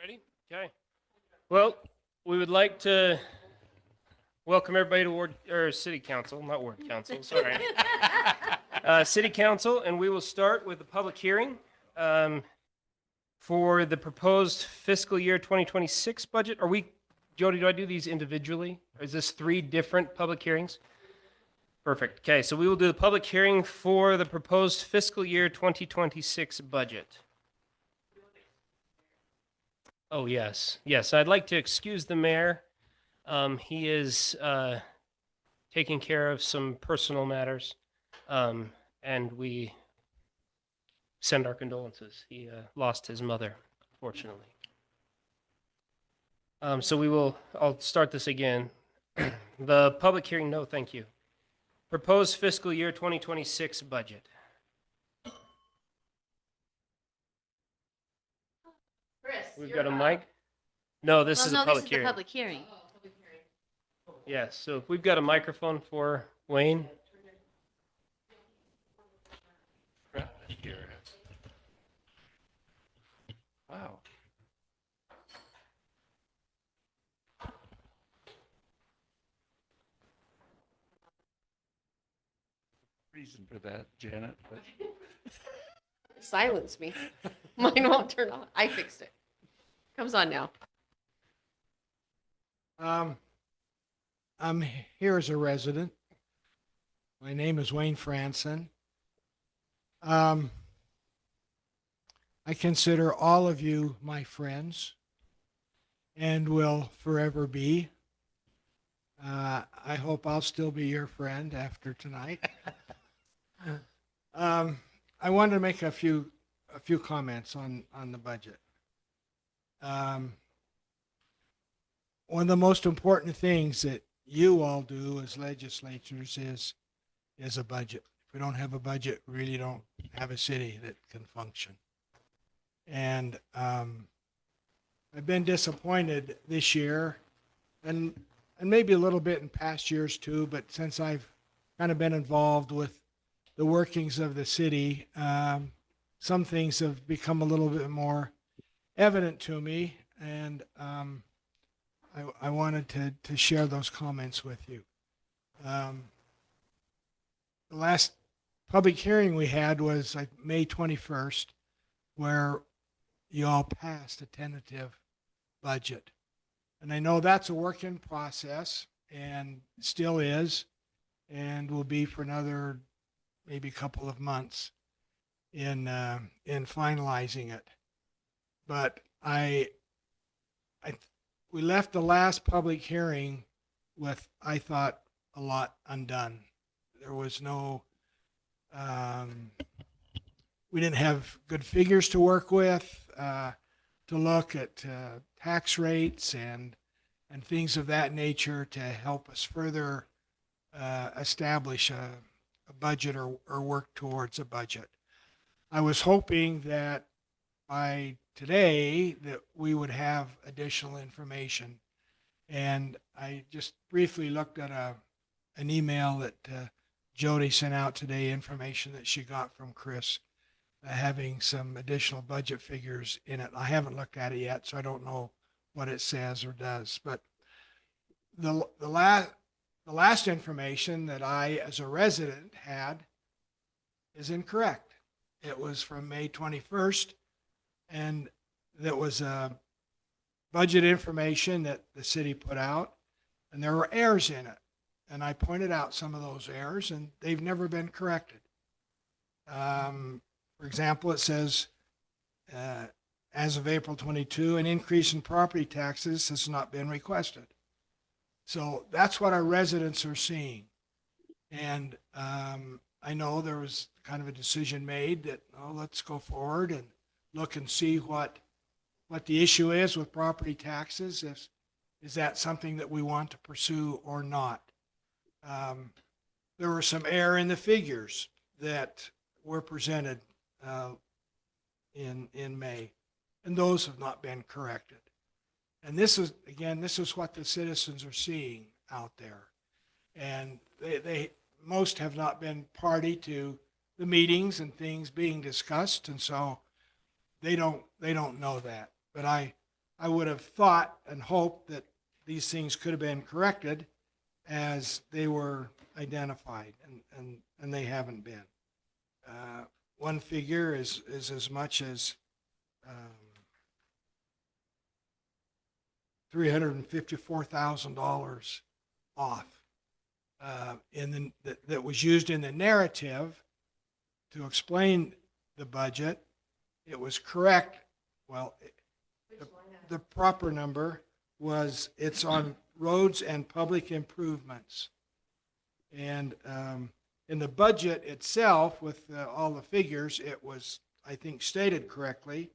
Ready? Okay. Well, we would like to welcome everybody to City Council, not Ward Council, sorry. City Council, and we will start with the public hearing for the proposed fiscal year 2026 budget. Jody, do I do these individually? Or is this 3 different public hearings? Perfect. Okay, so we will do the public hearing for the proposed fiscal year 2026 budget. Oh, yes. Yes, I'd like to excuse the mayor. He is taking care of some personal matters, and we send our condolences. He lost his mother, fortunately. I'll start this again. The public hearing, no, thank you. Proposed fiscal year 2026 budget. Chris, We've you're got a up. mic? No, this is a no, public this is hearing. the public hearing. Yes, so if we've got a microphone for Wayne. Wow. Reason for that, Janet, but Silence me. Mine won't turn on. I fixed it. Comes on now. I'm here as a resident. My name is Wayne Franson. I consider all of you my friends and will forever be. I hope I'll still be your friend after tonight. I wanted to make a few comments on the budget. One of the most important things that you all do as legislators is a budget. If we don't have a budget, we really don't have a city that can function. And I've been disappointed this year, and maybe a little bit in past years too, but since I've kind of been involved with the workings of the city, some things have become a little bit more evident to me, and I wanted to share those comments with you. The last public hearing we had was like May 21st, where you all passed a tentative budget. And I know that's a work in process and still is, and will be for another maybe couple of months in finalizing it. But we left the last public hearing with, I thought, a lot undone. There was no, we didn't have good figures to work with, to look at tax rates and things of that nature to help us further establish a budget or work towards a budget. I was hoping that by today that we would have additional information. And I just briefly looked at an email that Jody sent out today, information that she got from Chris, having some additional budget figures in it. I haven't looked at it yet, so I don't know what it says or does. But the last information that I, as a resident, had is incorrect. It was from May 21st, and that was budget information that the city put out, and there were errors in it. And I pointed out some of those errors, and they've never been corrected. For example, it says, as of April 22, an increase in property taxes has not been requested. So that's what our residents are seeing. And I know there was kind of a decision made that, oh, let's go forward and look and see what the issue is with property taxes. Is that something that we want to pursue or not? There were some error in the figures that were presented in May, and those have not been corrected. And this is what the citizens are seeing out there. And they most have not been party to the meetings and things being discussed, and so they don't know that. But I I would have thought and hoped that these things could have been corrected as they were identified, and they haven't been. One figure is as much as $354,000 off that was used in the narrative to explain the budget. It was correct. Well, the proper number was, it's on roads and public improvements. And in the budget itself, with all the figures, it was, I think, stated correctly,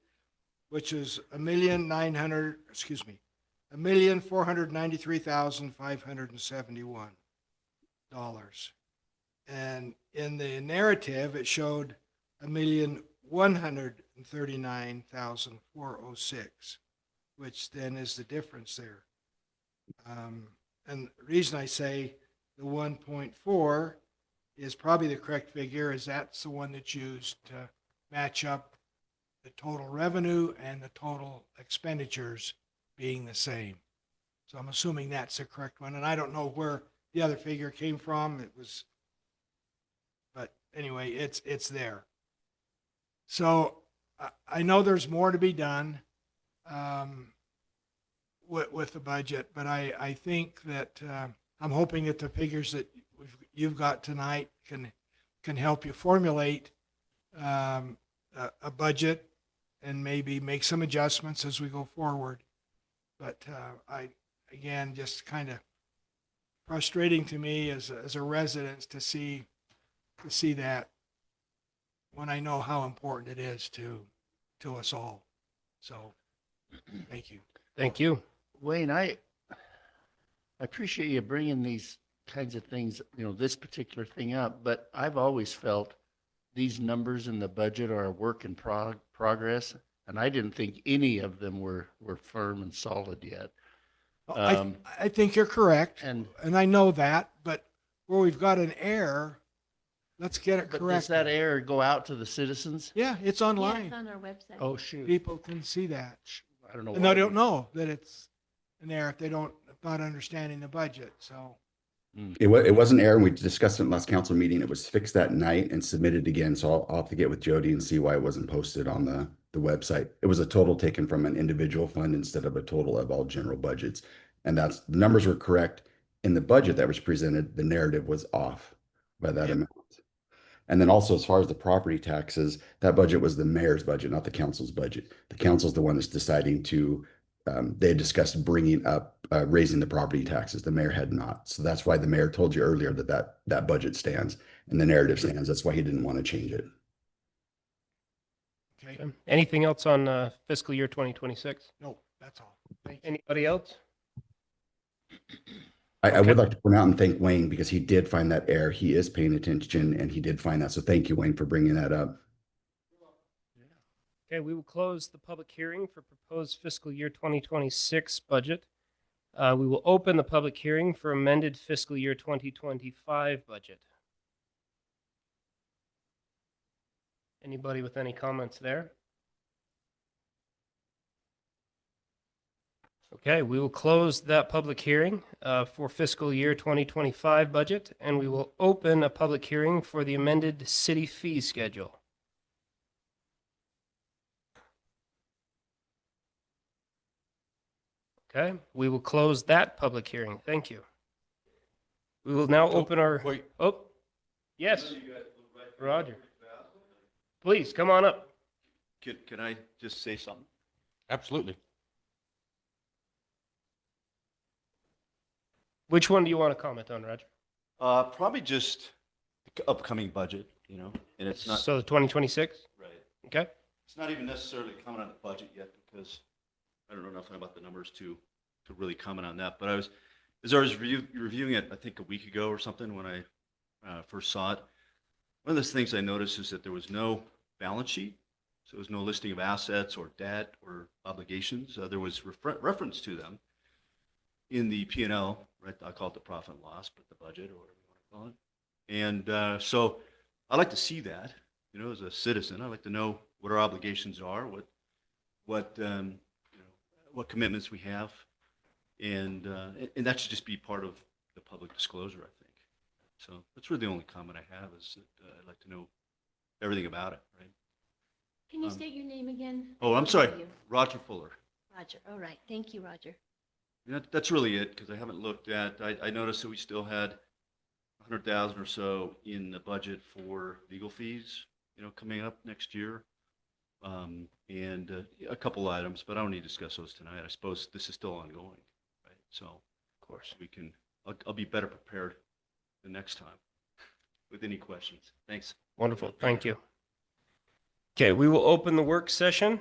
which is $1,493,571. And in the narrative, it showed $1,139,406, which then is the difference there. And the reason I say the 1.4 is probably the correct figure is that's the one that's used to match up the total revenue and the total expenditures being the same. So I'm assuming that's the correct one. And I don't know where the other figure came from. It was, but anyway, it's there. So I know there's more to be done with the budget, but I think that I'm hoping that the figures that you've got tonight can help you formulate a budget and maybe make some adjustments as we go forward. But again, just kind of frustrating to me as a resident to see that when I know how important it is to us all. So, thank you. Thank you. Wayne, I appreciate you bringing these kinds of things, this particular thing up, but I've always felt these numbers in the budget are a work in progress, and I didn't think any of them were firm and solid yet. I think you're correct, And and I know that, but where we've got an error, let's get it but correct. does that error go out to the citizens? Yeah, it's Yeah, online. it's on our website. Oh, shoot. People can see that. I don't know. And why they don't we- know that it's an error if they not understanding the budget. So, It was an error, and we discussed it in last council meeting. It was fixed that night and submitted again. So I'll have to get with Jody and see why it wasn't posted on the website. It was a total taken from an individual fund instead of a total of all general budgets. And the numbers were correct. In the budget that was presented, the narrative was off by that Yeah. amount. And then also, as far as the property taxes, that budget was the mayor's budget, not the council's budget. The council's the one that's deciding to, they had discussed bringing up, raising the property taxes. The mayor had not. So that's why the mayor told you earlier that budget stands and the narrative stands. That's why he didn't want to change it. okay. Okay. Anything else on fiscal year 2026? No, that's all. Thank you. Anybody else? I Okay. would like to point out and thank Wayne because he did find that error. He is paying attention and he did find that. So thank you, Wayne, for bringing that up. Okay, we will close the public hearing for proposed fiscal year 2026 budget. We will open the public hearing for amended fiscal year 2025 budget. Anybody with any comments there? Okay, we will close that public hearing for fiscal year 2025 budget, and we will open a public hearing for the amended city fee schedule. Okay, we will close that public hearing. Thank you. We will now open our, Wait, oh, yes, Roger. Please, come on up. can I just say something? Absolutely. Which one do you want to comment on, Roger? Probably just the upcoming budget, and it's not, So the 2026? right. Okay, It's not even necessarily comment on the budget yet because I don't know nothing about the numbers to really comment on that. But as I was reviewing it, I think a week ago or something when I first saw it, one of the things I noticed is that there was no balance sheet. So there was no listing of assets or debt or obligations. There was reference to them in the P&L, right? I call it the profit and loss, but the budget or whatever you want to call it. And so I like to see that, as a citizen. I like to know what our obligations are, what commitments we have. And that should just be part of the public disclosure, I think. So that's really the only comment I have is that I'd like to know everything about it, right? Can you Um, state your name again? Oh, I'm I sorry, didn't hear you. Roger Fuller. Roger. All right. Thank you, Roger. And that's really it, because I haven't looked at, I noticed that we still had 100,000 or so in the budget for legal fees, coming up next year. And a couple items, but I don't need to discuss those tonight. I suppose this is still ongoing, right? So, Of course. I'll be better prepared the next time with any questions. Thanks. Wonderful. Thank you. Okay, we will open the work session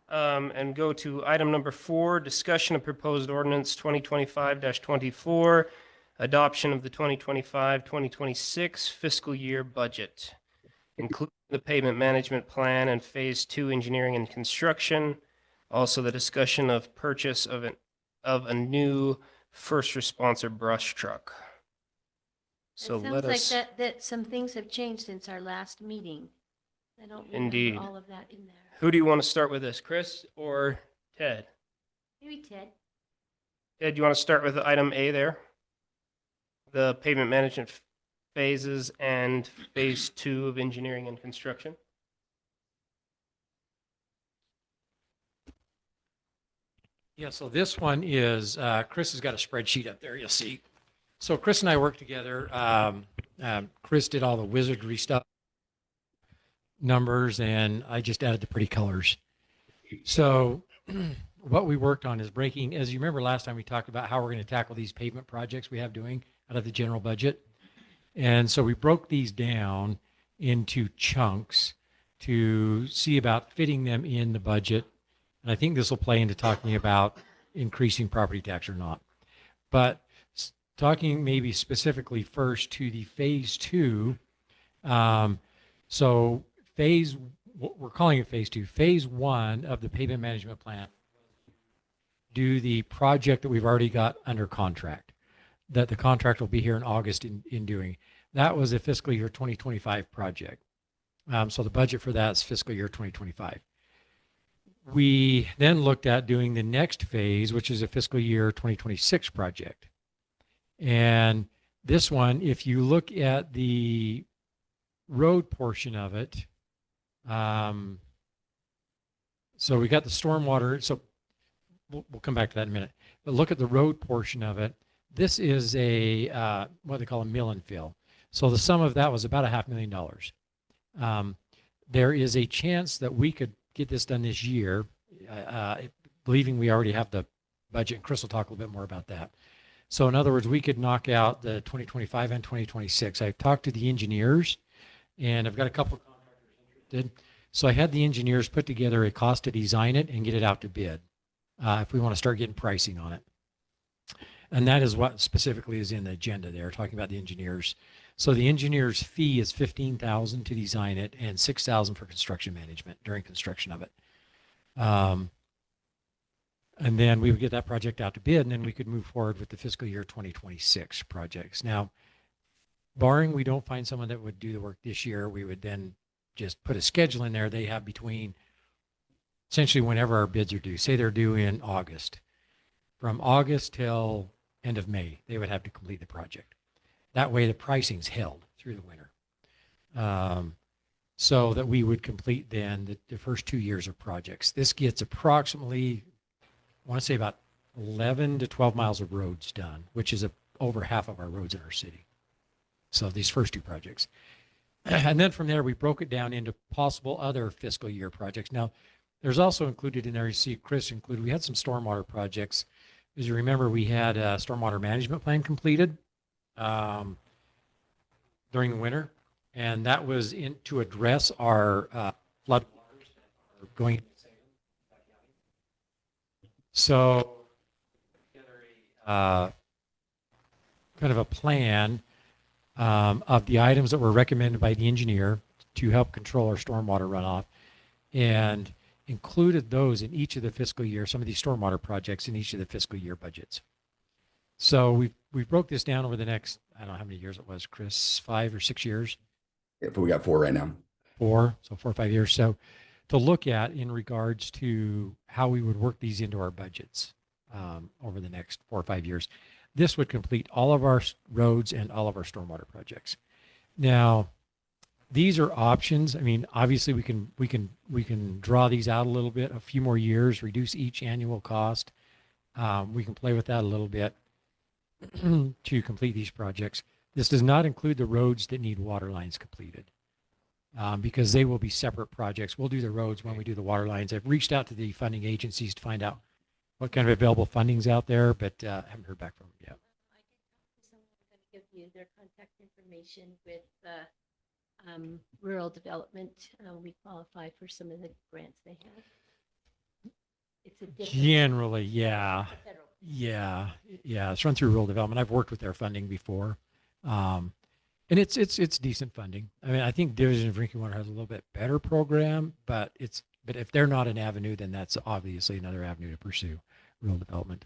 and go to item number 4, discussion of proposed ordinance 2025-24, adoption of the 2025-2026 fiscal year budget, including the pavement management plan and phase 2 engineering and construction. Also the discussion of purchase of a new first responder brush truck. So It let sounds us. like that some things have changed since our last meeting. I don't Indeed. remember all of that in there. Who do you want to start with this, Chris or Ted? Maybe Ted. Ted, you want to start with item A there? The pavement management phases and phase 2 of engineering and construction? Yeah, so this one is, Chris has got a spreadsheet up there, you'll see. So Chris and I worked together. Chris did all the wizardry stuff, numbers, and I just added the pretty colors. So what we worked on is breaking, as you remember last time we talked about how we're going to tackle these pavement projects we have doing out of the general budget. And so we broke these down into chunks to see about fitting them in the budget. And I think this will play into talking about increasing property tax or not. But talking maybe specifically first to the phase 2. So we're calling it phase 2. Phase 1 of the pavement management plan, do the project that we've already got under contract, that the contract will be here in August in doing. That was a fiscal year 2025 project. So the budget for that is fiscal year 2025. We then looked at doing the next phase, which is a fiscal year 2026 project. And this one, if you look at the road portion of it, so we got the stormwater. So we'll come back to that in a minute. But look at the road portion of it. This is a what they call a mill and fill. So the sum of that was about $500,000. There is a chance that we could get this done this year, believing we already have the budget. And Chris will talk a little bit more about that. So in other words, we could knock out the 2025 and 2026. I've talked to the engineers, and I've got a couple of contractors interested. So I had the engineers put together a cost to design it and get it out to bid if we want to start getting pricing on it. And that is what specifically is in the agenda there, talking about the engineers. So the engineer's fee is $15,000 to design it and $6,000 for construction management during construction of it. And then we would get that project out to bid, and then we could move forward with the fiscal year 2026 projects. Now, barring we don't find someone that would do the work this year, we would then just put a schedule in there. They have between essentially whenever our bids are due. Say they're due in August. From August till end of May, they would have to complete the project. That way the pricing's held through the winter. So that we would complete then the first 2 years of projects. This gets approximately, I want to say about 11 to 12 miles of roads done, which is over half of our roads in our city. So these first 2 projects. And then from there, we broke it down into possible other fiscal year projects. Now, there's also included in there, you see Chris included, we had some stormwater projects. As you remember, we had a stormwater management plan completed during the winter. And that was to address our flood waters that are going into Salem. So, kind of a plan of the items that were recommended by the engineer to help control our stormwater runoff, and included those in each of the fiscal year, some of these stormwater projects in each of the fiscal year budgets. So we broke this down over the next, I don't know how many years it was, Chris, 5 or 6 years. If we got 4 right now. 4 or 5 years. So to look at in regards to how we would work these into our budgets over the next 4 or 5 years. This would complete all of our roads and all of our stormwater projects. Now, these are options. I mean, obviously we can draw these out a little bit, a few more years, reduce each annual cost. We can play with that a little bit to complete these projects. This does not include the roads that need water lines completed because they will be separate projects. We'll do the roads when we do the water lines. I've reached out to the funding agencies to find out what kind of available funding's out there, but haven't heard back from them yet. Someone going to give you their contact information with rural development. We qualify for some of the grants they have. It's a different. Generally, yeah. Federal. Yeah. It's run through rural development. I've worked with their funding before. And it's decent funding. I mean, I think Division of Drinking Water has a little bit better program, but if they're not an avenue, then that's obviously another avenue to pursue rural development.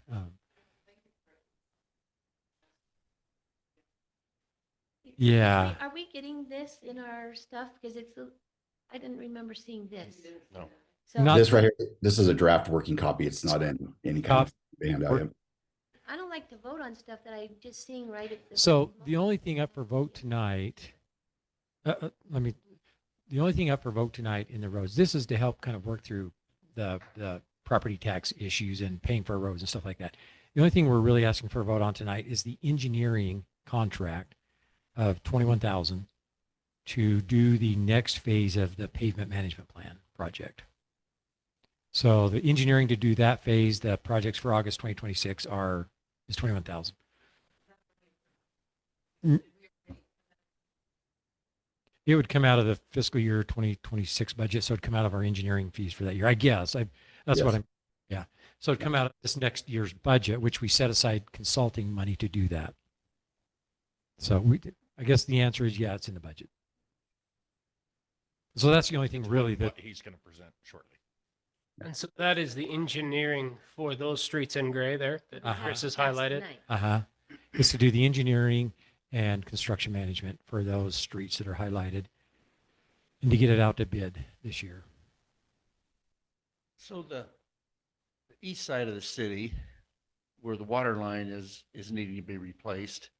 Yeah. Are we getting this in our stuff? Because I didn't remember seeing this. No. So Not- This right here, this is a draft working copy. It's not in any kind of handout. We're- I don't like to vote on stuff that I'm just seeing right at the. So the only thing up for vote tonight, the only thing up for vote tonight in the roads, this is to help kind of work through the property tax issues and paying for roads and stuff like that. The only thing we're really asking for a vote on tonight is the engineering contract of $21,000 to do the next phase of the pavement management plan project. So the engineering to do that phase, the projects for August 2026 is $21,000. It would come out of the fiscal year 2026 budget, so it'd come out of our engineering fees for that year. I guess that's what Yes. I'm. Yeah, so it'd come out of this next year's budget, which we set aside consulting money to do that. So I guess the answer is yeah, it's in the budget. So that's the only thing really that. What he's going to present shortly. And so that is the engineering for those streets in gray there that Chris has Passed highlighted. tonight. Is to do the engineering and construction management for those streets that are highlighted and to get it out to bid this year. So the east side of the city, where the water line is needing to be replaced,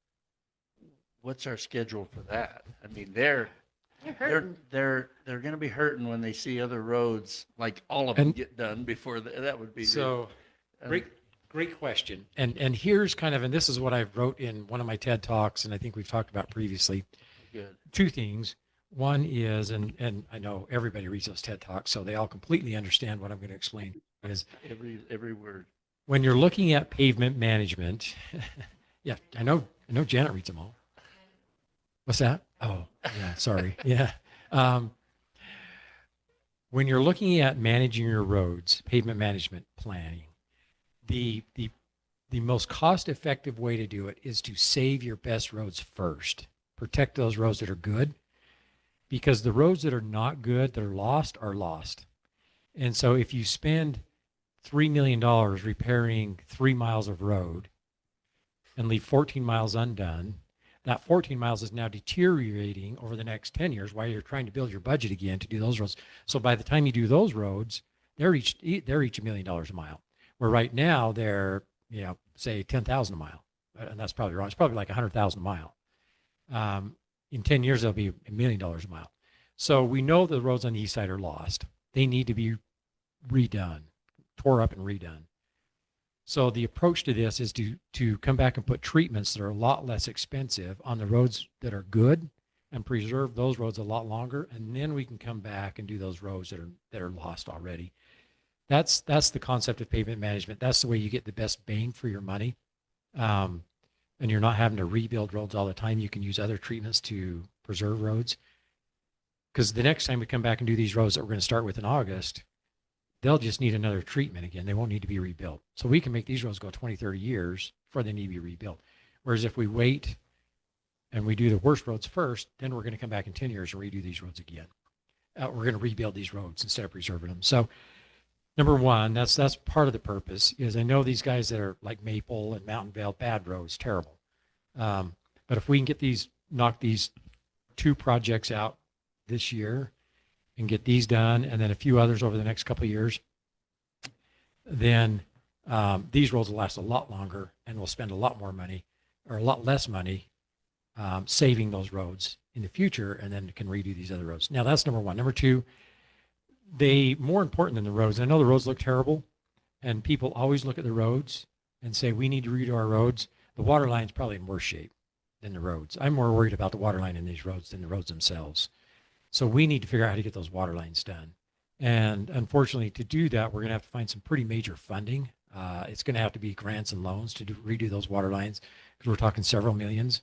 what's our schedule for that? I mean, They're hurting. they're going to be hurting when they see other roads, like all of them And- get done before that would be. So um, great question. And here's kind of, and this is what I wrote in one of my TED Talks, and I think we've talked about previously. Good. Two things. One is, and I know everybody reads those TED Talks, so they all completely understand what I'm going to explain, is Every word. when you're looking at pavement management, yeah, I know Janet reads them all. What's that? Oh, yeah, sorry. Yeah. When you're looking at managing your roads, pavement management planning, the most cost-effective way to do it is to save your best roads first. Protect those roads that are good, because the roads that are not good, that are lost, are lost. And so if you spend $3 million repairing 3 miles of road and leave 14 miles undone, that 14 miles is now deteriorating over the next 10 years while you're trying to build your budget again to do those roads. So by the time you do those roads, they're each $1 million a mile. Where right now they're, say 10,000 a mile. And that's probably wrong. It's probably like 100,000 a mile. In 10 years, they'll be $1 million a mile. So we know the roads on the east side are lost. They need to be redone, tore up and redone. So the approach to this is to come back and put treatments that are a lot less expensive on the roads that are good and preserve those roads a lot longer. And then we can come back and do those roads that are lost already. That's the concept of pavement management. That's the way you get the best bang for your money. And you're not having to rebuild roads all the time. You can use other treatments to preserve roads. Because the next time we come back and do these roads that we're going to start with in August, they'll just need another treatment again. They won't need to be rebuilt. So we can make these roads go 20, 30 years before they need to be rebuilt. Whereas if we wait and we do the worst roads first, then we're going to come back in 10 years and redo these roads again. We're going to rebuild these roads instead of preserving them. So number one, that's part of the purpose, is I know these guys that are like Maple and Mountain Vale, bad roads, terrible. But if we can knock these 2 projects out this year, and get these done, and then a few others over the next couple of years, then these roads will last a lot longer, and we'll spend a lot more money or a lot less money saving those roads in the future, and then can redo these other roads. Now that's number one. Number two, more important than the roads. I know the roads look terrible, and people always look at the roads and say we need to redo our roads. The water line's probably in worse shape than the roads. I'm more worried about the water line in these roads than the roads themselves. So we need to figure out how to get those water lines done. And unfortunately, to do that, we're going to have to find some pretty major funding. It's going to have to be grants and loans to redo those water lines, because we're talking several millions.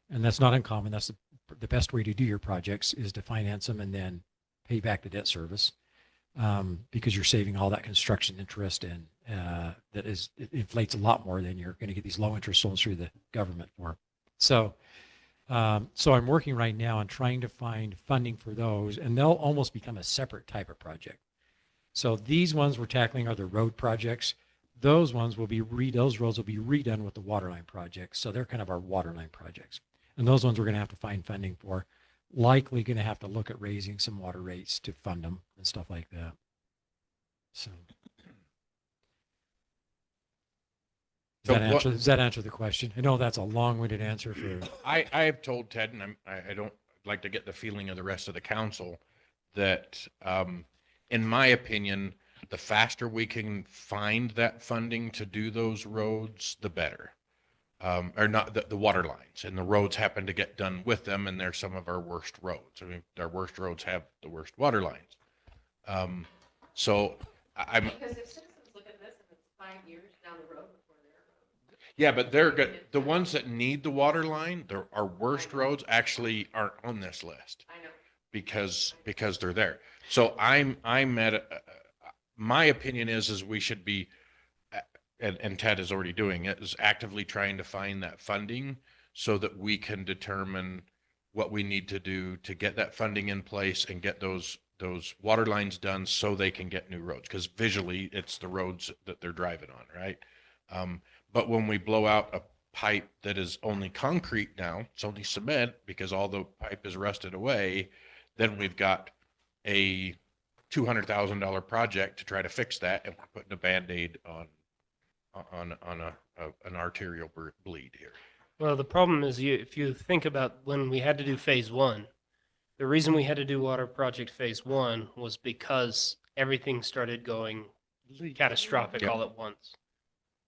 And that's not uncommon. That's the best way to do your projects, is to finance them and then pay back the debt service, because you're saving all that construction interest, and it inflates a lot more than you're going to get these low interest loans through the government for. So I'm working right now on trying to find funding for those, and they'll almost become a separate type of project. So these ones we're tackling are the road projects. Those roads will be redone with the water line projects. So they're kind of our water line projects. And those ones we're going to have to find funding for. Likely going to have to look at raising some water rates to fund them and stuff like that. So does that answer the question? I know that's a long-winded answer for. I have told Ted, and I don't like to get the feeling of the rest of the council, that in my opinion, the faster we can find that funding to do those roads, the better. Or not the water lines, and the roads happen to get done with them, and they're some of our worst roads. I mean, our worst roads have the worst water lines. So I'm. Because if citizens look at this and it's 5 years down the road before they're. Yeah, but they're good. The ones that need the water line, our worst roads actually aren't on this list. I know. Because they're there. So I'm at my opinion is we should be, and Ted is already doing it, is actively trying to find that funding so that we can determine what we need to do to get that funding in place and get those water lines done so they can get new roads. Because visually, it's the roads that they're driving on, right? But when we blow out a pipe that is only concrete now, it's only cement because all the pipe is rusted away, then we've got a $200,000 project to try to fix that, and we're putting a Band-Aid on an arterial bleed here. Well, the problem is, if you think about when we had to do phase one, the reason we had to do water project phase one was because everything started going catastrophic Yep. all at once.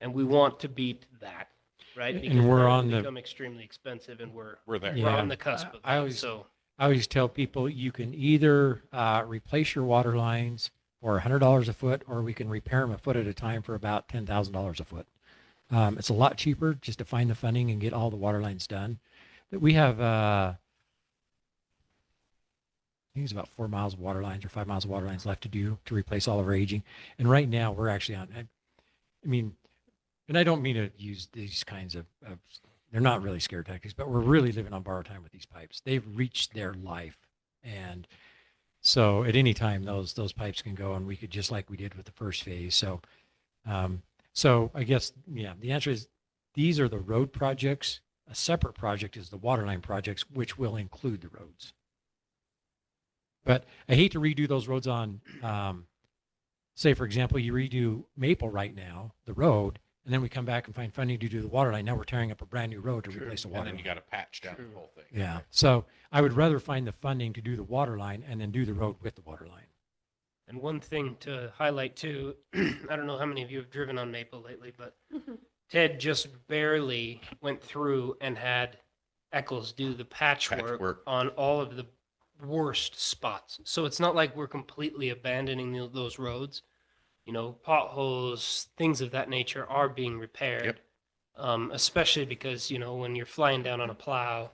And we want to beat that, right? And Because we're now on it's the- become extremely expensive, and we're There. we're Yeah. on the cusp of I that. always- So I always tell people you can either replace your water lines for $100 a foot, or we can repair them a foot at a time for about $10,000 a foot. It's a lot cheaper just to find the funding and get all the water lines done. But we have, I think it's about 4 miles of water lines or 5 miles of water lines left to do to replace all of our aging. And right now we're actually on, I mean, and I don't mean to use these kinds of they're not really scare tactics, but we're really living on borrowed time with these pipes. They've reached their life. And so at any time, those pipes can go, and we could, just like we did with the first phase. So, so I guess, yeah, the answer is these are the road projects. A separate project is the water line projects, which will include the roads. But I hate to redo those roads on, say, for example, you redo Maple right now, the road, and then we come back and find funding to do the water line. Now we're tearing up a brand new road to replace the And water then line. you got to patch down the whole thing. Yeah. So I would rather find the funding to do the water line and then do the road with the water line. And one thing to highlight too, I don't know how many of you have driven on Maple lately, but Ted just barely went through and had Eccles do the patchwork Patchwork. on all of the worst spots. So it's not like we're completely abandoning those roads. You know, potholes, things of that nature are being repaired. Yep. Especially because, you know, when you're flying down on a plow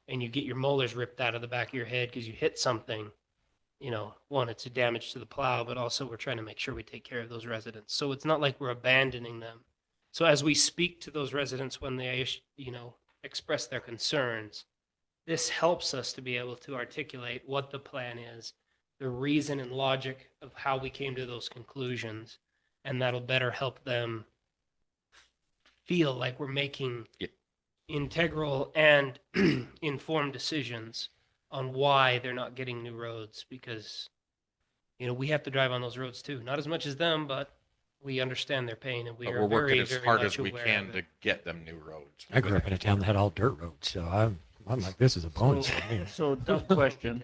and you get your molars ripped out of the back of your head because you hit something, you know, one, it's a damage to the plow, but also we're trying to make sure we take care of those residents. So it's not like we're abandoning them. So as we speak to those residents when they, you know, express their concerns, this helps us to be able to articulate what the plan is, the reason and logic of how we came to those conclusions, and that'll better help them feel like we're making Yeah. integral and informed decisions on why they're not getting new roads, because, you know, we have to drive on those roads too. Not as much as them, but we understand their pain, and we But are we're working very, as very hard much as we aware can of to it. get them new roads. I grew up in a town that had all dirt roads, so I'm like, this is a bonus for me. So dumb question.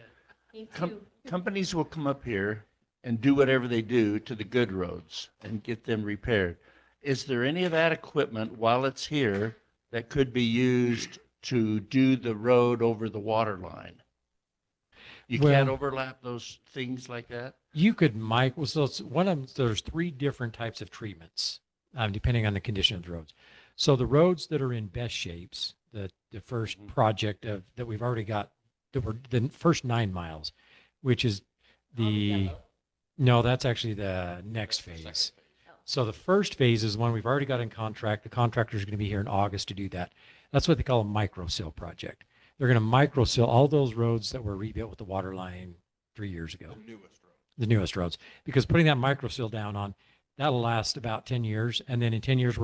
Me Com- too. Companies will come up here and do whatever they do to the good roads and get them repaired. Is there any of that equipment while it's here that could be used to do the road over the water line? You can't Well- overlap those things like that? You could well, so it's one of them, there's three different types of treatments, depending on the condition of the roads. So the roads that are in best shapes, the first project that we've already got, that were the first 9 miles, which is no, that's actually the next phase. So the first phase is one we've already got in contract. The contractor is going to be here in August to do that. That's what they call a micro sill project. They're going to micro sill all those roads that were rebuilt with the water line 3 years ago. The newest roads, because putting that micro sill down on, that'll last about 10 years. And then in 10 years,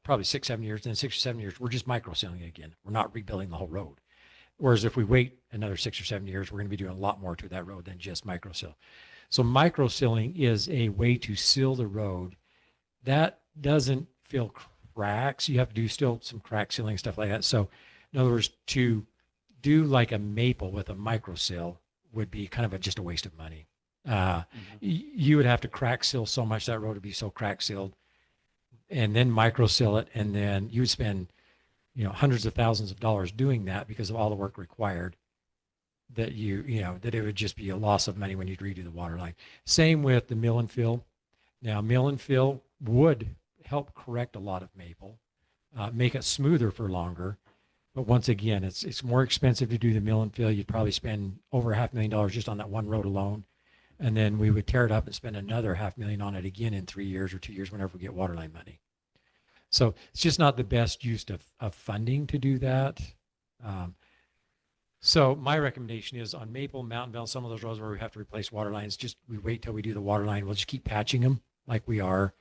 probably 6, 7 years, then 6 or 7 years, we're just micro sealing again. We're not rebuilding the whole road. Whereas if we wait another 6 or 7 years, we're going to be doing a lot more to that road than just micro sill. So micro sealing is a way to seal the road that doesn't fill cracks. You have to do still some crack sealing, stuff like that. So in other words, to do like a maple with a micro seal would be kind of just a waste of money. You would have to crack seal so much, that road would be so crack sealed, and then micro seal it, and then you would spend, hundreds of thousands of dollars doing that because of all the work required, that that it would just be a loss of money when you redo the water line. Same with the mill and fill. Now, mill and fill would help correct a lot of maple, make it smoother for longer. But once again, it's more expensive to do the mill and fill. You'd probably spend over $500,000 just on that one road alone. And then we would tear it up and spend another $500,000 on it again in 3 years or 2 years whenever we get water line money. So it's just not the best use of funding to do that. So my recommendation is on Maple, Mountain Bell, some of those roads where we have to replace water lines, just we wait till we do the water line. We'll just keep patching them like we are.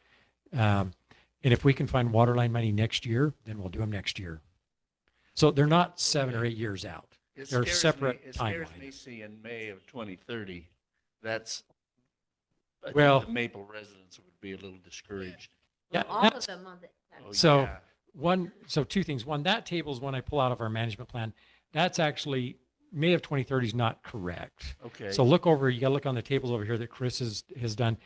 And if we can find water line money next year, then we'll do them next year. So they're not 7 or 8 years out. It They're scares separate me- It scares timeline. me seeing May of 2030. That's, I think Well- the Maple residents would be a little discouraged. Yeah, All of that's- them on the. Oh, So yeah. so two things. One, that table is one I pull out of our management plan. That's actually May of 2030 is not correct. Okay. So look over, you got to look on the tables over here that Chris has done.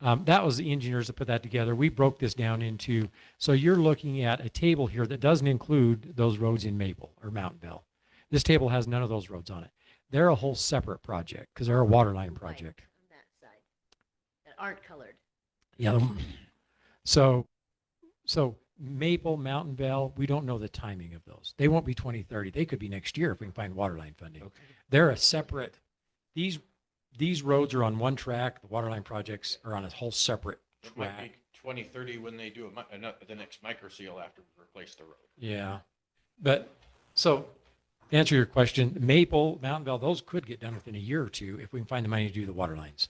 That was the engineers that put that together. We broke this down into, so you're looking at a table here that doesn't include those roads in Maple or Mountain Bell. This table has none of those roads on it. They're a whole separate project because they're a water line project. On that side, that aren't colored. Yeah. So Maple, Mountain Bell, we don't know the timing of those. They won't be 2030. They could be next year if we can find water line funding. Okay. They're a separate, these roads are on one track. The water line projects are on a whole separate It might track. be 2030 when they do the next micro seal after we replace the road. Yeah. But so to answer your question, Maple, Mountain Bell, those could get done within a year or two if we can find the money to do the water lines.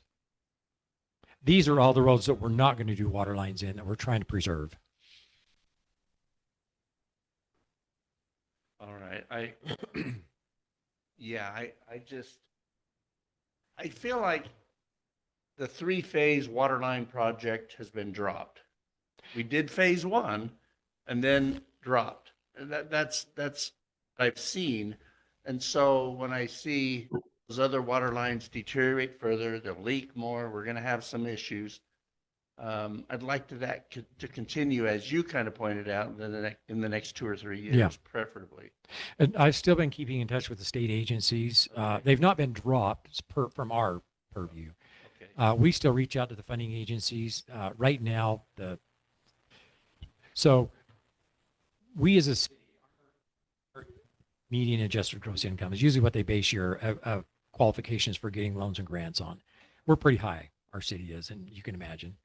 These are all the roads that we're not going to do water lines in that we're trying to preserve. All right. I feel like the 3-phase water line project has been dropped. We did phase 1 and then dropped. And that's what I've seen. And so when I see those other water lines deteriorate further, they'll leak more, we're going to have some issues. I'd like to continue, as you kind of pointed out, in the next 2 or 3 years, Yeah. preferably. And I've still been keeping in touch with the state agencies. They've not been dropped from our purview. Okay. We still reach out to the funding agencies. Right now, so we as a city, our median adjusted gross income is usually what they base your qualifications for getting loans and grants on. We're pretty high, our city is, and you can imagine.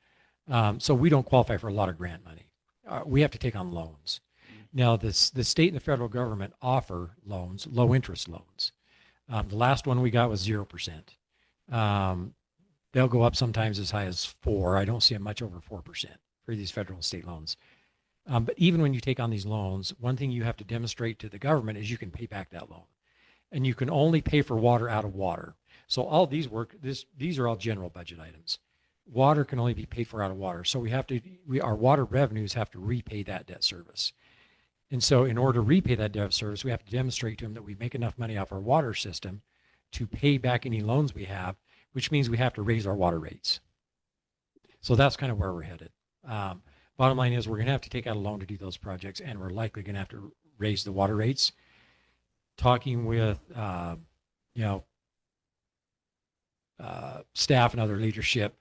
So we don't qualify for a lot of grant money. We have to take on loans. Now, the state and the federal government offer loans, low interest loans. The last one we got was 0%. They'll go up sometimes as high as 4%. I don't see it much over 4% for these federal and state loans. But even when you take on these loans, one thing you have to demonstrate to the government is you can pay back that loan. and you can only pay for water out of water. So all these these are all general budget items. Water can only be paid for out of water. So our water revenues have to repay that debt service. And so in order to repay that debt service, we have to demonstrate to them that we make enough money off our water system to pay back any loans we have, which means we have to raise our water rates. So that's kind of where we're headed. Bottom line is we're going to have to take out a loan to do those projects, and we're likely going to have to raise the water rates. Talking with, staff and other leadership,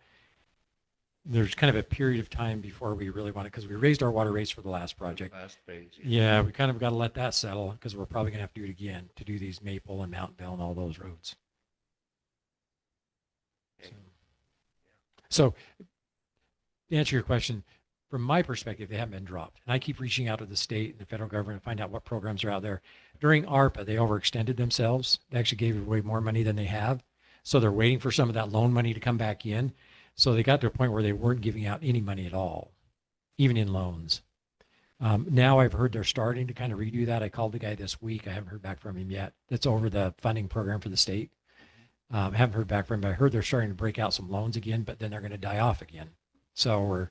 there's kind of a period of time before we really want it, because we raised our water rates for the last project. Last phase. Yeah, we kind of got to let that settle, because we're probably going to have to do it again to do these Maple and Mountainville and all those roads. So to answer your question, from my perspective, they haven't been dropped. And I keep reaching out to the state and the federal government to find out what programs are out there. During ARPA, they overextended themselves. They actually gave away more money than they have. So they're waiting for some of that loan money to come back in. So they got to a point where they weren't giving out any money at all, even in loans. Now I've heard they're starting to kind of redo that. I called the guy this week. I haven't heard back from him yet. That's over the funding program for the state. I haven't heard back from him, but I heard they're starting to break out some loans again, but then they're going to die off again. So we're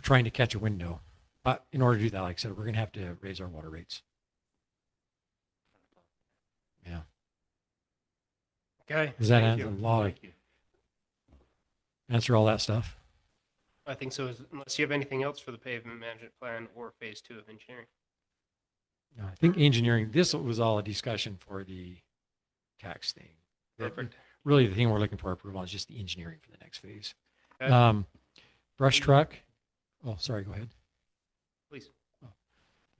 trying to catch a window. But in order to do that, like I said, we're going to have to raise our water rates. Yeah. Okay. Does that thank answer you. a lot? Thank you. Answer all that stuff? I think so, unless you have anything else for the pavement management plan or phase 2 of engineering. No, I think engineering, this was all a discussion for the tax thing. Perfect. Really, the thing we're looking for approval on is just the engineering for the next phase. Okay. Brush truck. Oh, sorry, go ahead. Please.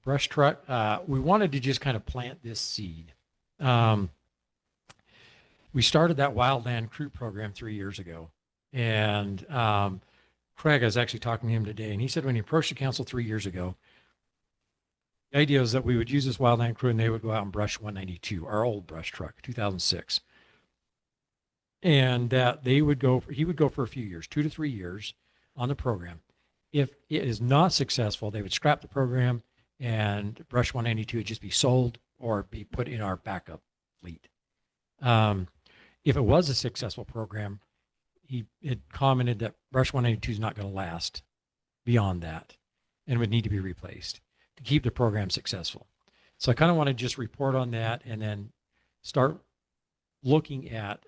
Brush truck. We wanted to just kind of plant this seed. We started that wildland crew program 3 years ago. And Craig, I was actually talking to him today, and he said when he approached the council 3 years ago, the idea is that we would use this wildland crew and they would go out and brush 192, our old brush truck, 2006. And that he would go for a few years, 2 to 3 years on the program. If it is not successful, they would scrap the program and brush 192 would just be sold or be put in our backup fleet. If it was a successful program, he had commented that brush 192 is not going to last beyond that and would need to be replaced to keep the program successful. So I kind of want to just report on that and then start looking at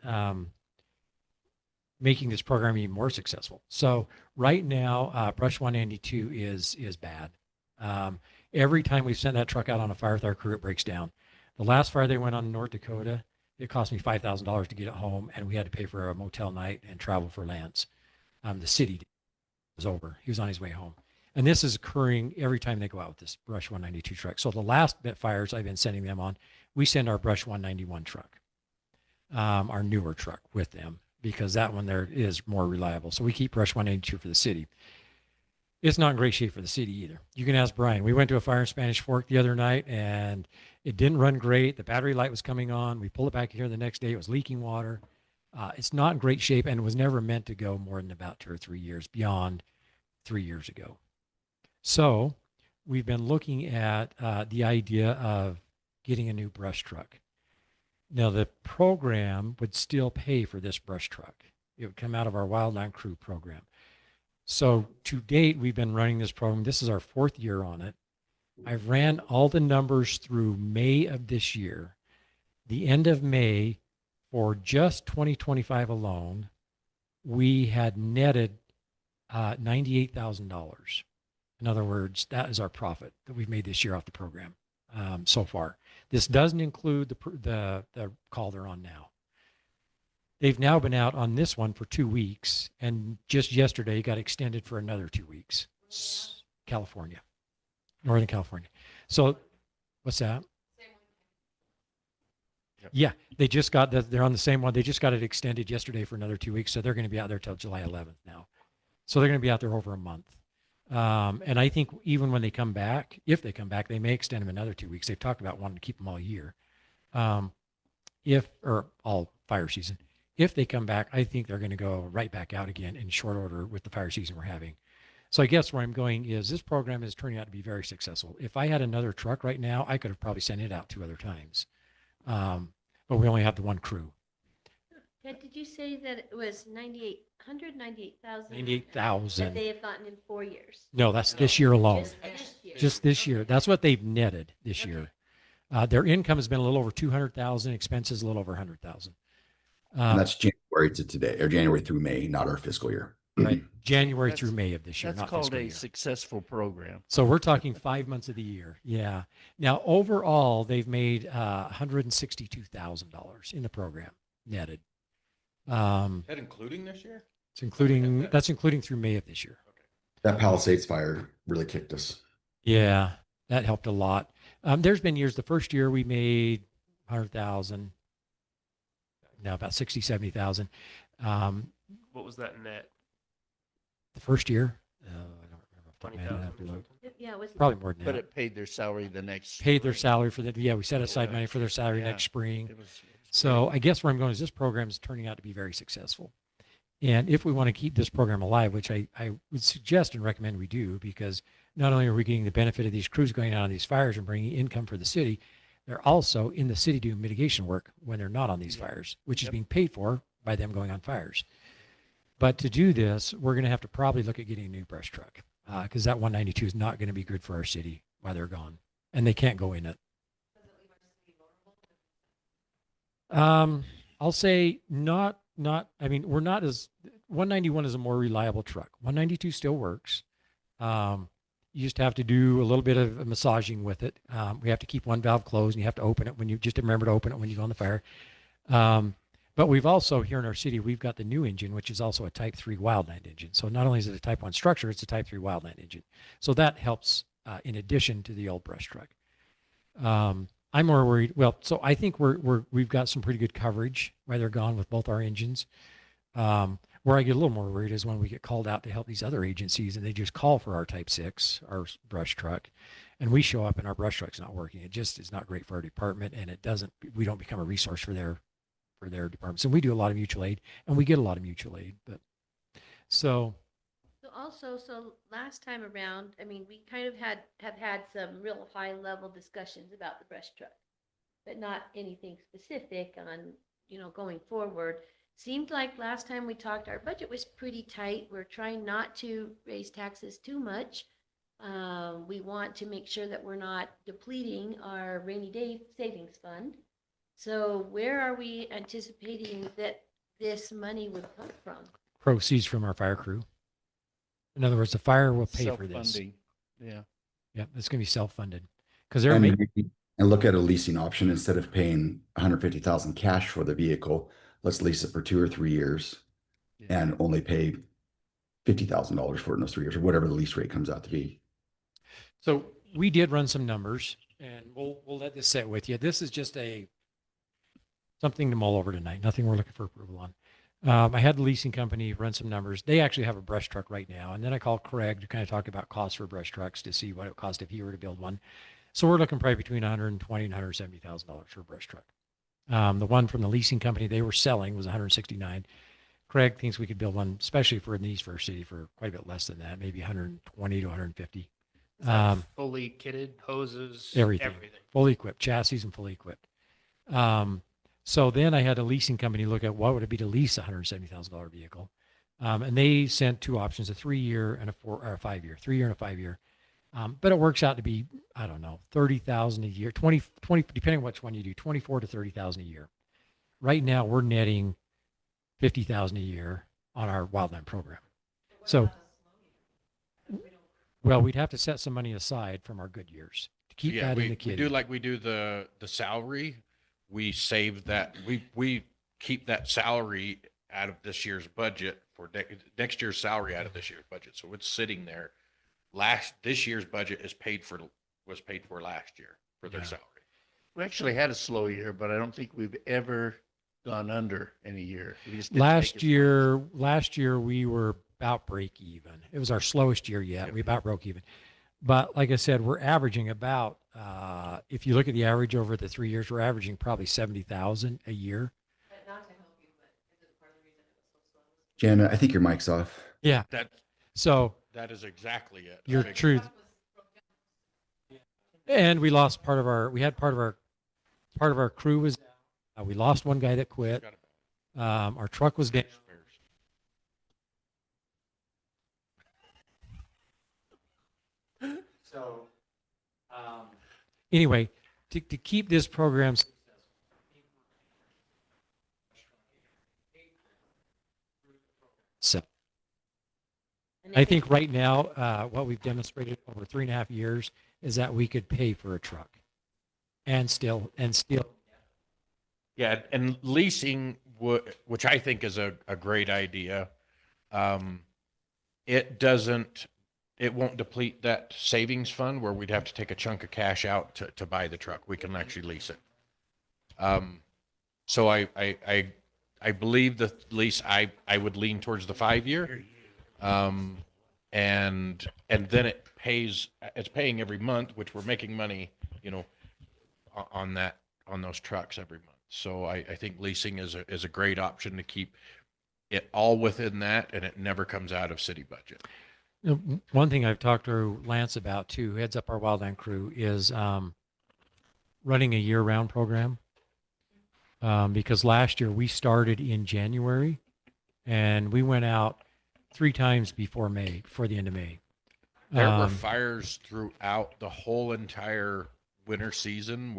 making this program even more successful. So right now, brush 192 is bad. Every time we've sent that truck out on a fire with our crew, it breaks down. The last fire they went on in North Dakota, it cost me $5,000 to get it home, and we had to pay for a motel night and travel for Lance. The city was over. He was on his way home. And this is occurring every time they go out with this brush 192 truck. So the last bit fires I've been sending them on, we send our brush 191 truck, our newer truck with them, because that one there is more reliable. So we keep brush 192 for the city. It's not in great shape for the city either. You can ask Brian. We went to a fire in Spanish Fork the other night, and it didn't run great. The battery light was coming on. We pulled it back here the next day. It was leaking water. It's not in great shape and was never meant to go more than about 2 or 3 years beyond 3 years ago. So we've been looking at the idea of getting a new brush truck. Now, the program would still pay for this brush truck. It would come out of our Wildland Crew program. So to date, we've been running this program. This is our 4th year on it. I've ran all the numbers through May of this year. The end of May, for just 2025 alone, we had netted $98,000. In other words, that is our profit that we've made this year off the program so far. This doesn't include the call they're on now. They've now been out on this one for 2 weeks, and just yesterday got extended for another 2 weeks. California, Northern California. So, what's that? Yep. Yeah, they just got that. They're on the same one. They just got it extended yesterday for another 2 weeks, so they're going to be out there till July 11th now. So they're going to be out there over a month. And I think even when they come back, if they come back, they may extend them another 2 weeks. They've talked about wanting to keep them all year, or all fire season. If they come back, I think they're going to go right back out again in short order with the fire season we're having. So I guess where I'm going is this program is turning out to be very successful. If I had another truck right now, I could have probably sent it out 2 other times. But we only have the one crew. Ted, did you say that it was 9,800, 98,000? 98,000. That they have gotten in 4 years? No, that's this year alone. Just this year. Just this year. That's what they've netted this Okay. year. Their income has been a little over 200,000, expenses a little over 100,000. And that's January to today, or January through May, not our fiscal year. Right, January That's- through May of this year, That's not called fiscal a year. successful program. So we're talking 5 months of the year. Yeah. Now, overall, they've made $162,000 in the program netted. Is that including this year? That's including through May of this year. That Palisades fire really kicked us. Yeah, that helped a lot. There's been years, the first year we made 100,000, now about 60, 70,000. What was that net? The first year, I don't remember. Off the top of my head. I'd 20,000 have to or look. something? Yeah, it was. Probably more than But that. it paid their salary the next. Paid their spring. salary for that. Yeah, we set aside Yeah. money for their salary Yeah. next spring. It was So I guess where I'm going is this program is turning out to be very successful. And if we want to keep this program alive, which I would suggest and recommend we do, because not only are we getting the benefit of these crews going out on these fires and bringing income for the city, they're also in the city doing mitigation work when they're not on these fires, which is Yep. being paid for by them going on fires. But to do this, we're going to have to probably look at getting a new brush truck because that 192 is not going to be good for our city while they're gone, and they can't go in it. I'll say not, I mean, we're not as 191 is a more reliable truck. 192 still works. You just have to do a little bit of massaging with it. We have to keep one valve closed and you have to open it when you just remember to open it when you go on the fire. But we've also here in our city, we've got the new engine, which is also a type 3 wildland engine. So not only is it a type 1 structure, it's a type 3 wildland engine. So that helps in addition to the old brush truck. I'm more worried. Well, so I think we've got some pretty good coverage while they're gone with both our engines. Where I get a little more worried is when we get called out to help these other agencies and they just call for our type 6, our brush truck, and we show up and our brush truck's not working. It just is not great for our department, and we don't become a resource for their departments. And we do a lot of mutual aid, and we get a lot of mutual aid. But so So last time around, I mean, we kind of have had some real high level discussions about the brush truck, but not anything specific on, going forward. Seemed like last time we talked, our budget was pretty tight. We're trying not to raise taxes too much. We want to make sure that we're not depleting our rainy day savings fund. So where are we anticipating that this money would come from? proceeds from our fire crew. In other words, the fire will pay for this. Self-funding. Yeah. Yeah, it's going to be self-funded because they're And look at a leasing option instead of paying 150,000 cash for the vehicle. Let's lease it for 2 or 3 years Yeah. and only pay $50,000 for it in those 3 years or whatever the lease rate comes out to be. So we did run some numbers, and we'll let this sit with you. This is just something to mull over tonight. Nothing we're looking for approval on. I had the leasing company run some numbers. They actually have a brush truck right now, and then I called Craig to kind of talk about costs for brush trucks to see what it would cost if he were to build one. So we're looking probably between $120,000 and $170,000 for a brush truck. The one from the leasing company they were selling was $169,000. Craig thinks we could build one, especially for East First City, for quite a bit less than that, maybe $120,000 to $150,000. Fully kitted, hoses, Everything. Fully equipped, chassis and fully equipped. So then I had a leasing company look at what would it be to lease a $170,000 vehicle. And they sent two options, a 3-year and a 5-year, 3-year and a 5-year. But it works out to be, I don't know, $30,000 a year, 20, depending on which one you do, $24,000 to $30,000 a year. Right now we're netting $50,000 a year on our wildland program. So, well, we'd have to set some money aside from our good years to keep that in the we kitty. do like we do the salary. We save that. We keep that salary out of this year's budget for next year's salary out of this year's budget. So it's sitting there. This year's budget was paid for last year for their Yeah. salary. We actually had a slow year, but I don't think we've ever gone under in a year. We just didn't Last take as year we were about break even. It was our slowest year yet. Yep. We about broke even. But like I said, we're averaging about, if you look at the average over the 3 years, we're averaging probably 70,000 a year. Janet, I think your mic's off. Yeah. So That is exactly it. your Big- truth. And we lost part of our part of our crew was, we lost one guy that quit. Our truck was down. So, anyway, to keep this program so And I think right now, what we've demonstrated over 3.5 years is that we could pay for a truck and still. Yeah, and leasing, which I think is a great idea. It won't deplete that savings fund where we'd have to take a chunk of cash out to buy the truck. We can actually lease it. So I believe the lease, I would lean towards the 5-year. And then it's paying every month, which we're making money, on those trucks every month. So I think leasing is a great option to keep it all within that, and it never comes out of city budget. One thing I've talked to Lance about too, heads up our wildland crew, is running a year-round program. Because last year we started in January and we went out 3 times before the end of May. There were fires throughout the whole entire winter season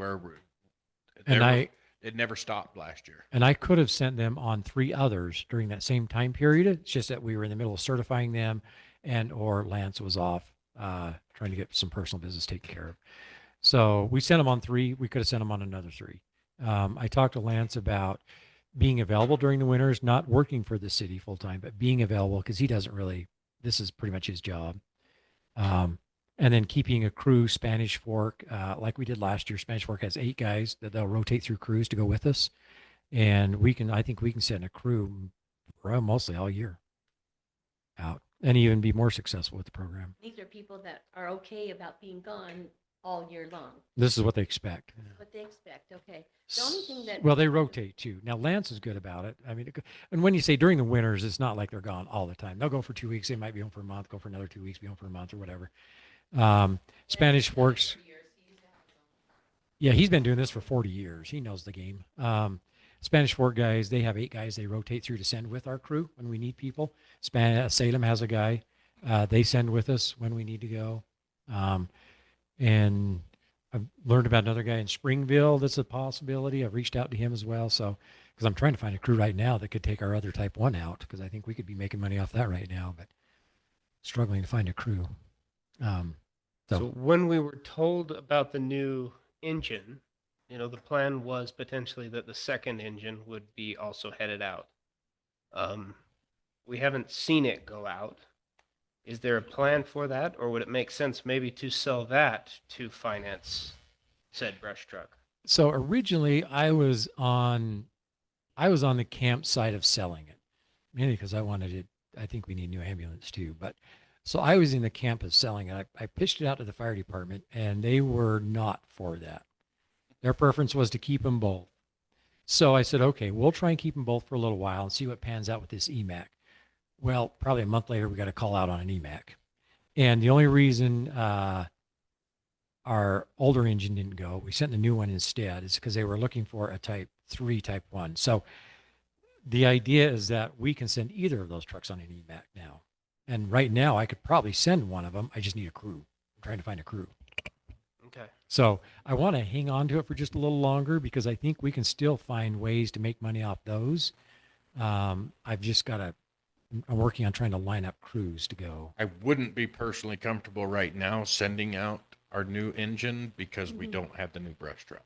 it never stopped last year. And I could have sent them on 3 others during that same time period. It's just that we were in the middle of certifying them, or Lance was off trying to get some personal business taken care of. So we sent them on 3. We could have sent them on another 3. I talked to Lance about being available during the winters, not working for the city full time, but being available because he doesn't really, this is pretty much his job. And then keeping a crew, Spanish Fork, like we did last year. Spanish Fork has 8 guys that they'll rotate through crews to go with us. And I think we can send a crew mostly all year out and even be more successful with the program. these are people that are okay about being gone all year long. This is what they expect. What they expect, okay. The only thing that. Well, they rotate too. Now, Lance is good about it. I mean, and when you say during the winters, it's not like they're gone all the time. They'll go for 2 weeks. They might be home for a month, go for another 2 weeks, be home for a month or whatever. Spanish Forks. Yeah, he's been doing this for 40 years. He knows the game. Spanish Fork guys, they have 8 guys they rotate through to send with our crew when we need people. Salem has a guy. They send with us when we need to go. And I've learned about another guy in Springville that's a possibility. I've reached out to him as well. So, because I'm trying to find a crew right now that could take our other Type 1 out, because I think we could be making money off that right now, but struggling to find a crew. So when we were told about the new engine, the plan was potentially that the second engine would be also headed out. We haven't seen it go out. Is there a plan for that, or would it make sense maybe to sell that to finance said brush truck? So originally I was on the camp side of selling it, mainly because I think we need a new ambulance too. But so I was in the camp of selling it. I pitched it out to the fire department and they were not for that. Their preference was to keep them both. So I said, okay, we'll try and keep them both for a little while and see what pans out with this EMAC. Well, probably a month later, we got a call out on an EMAC. And the only reason our older engine didn't go, we sent the new one instead, is because they were looking for a Type 3, Type 1. So the idea is that we can send either of those trucks on an EMAC now. And right now, I could probably send one of them. I just need a crew. I'm trying to find a crew. Okay. So I want to hang on to it for just a little longer because I think we can still find ways to make money off those. I'm working on trying to line up crews to go. I wouldn't be personally comfortable right now sending out our new engine because we don't have the new brush truck.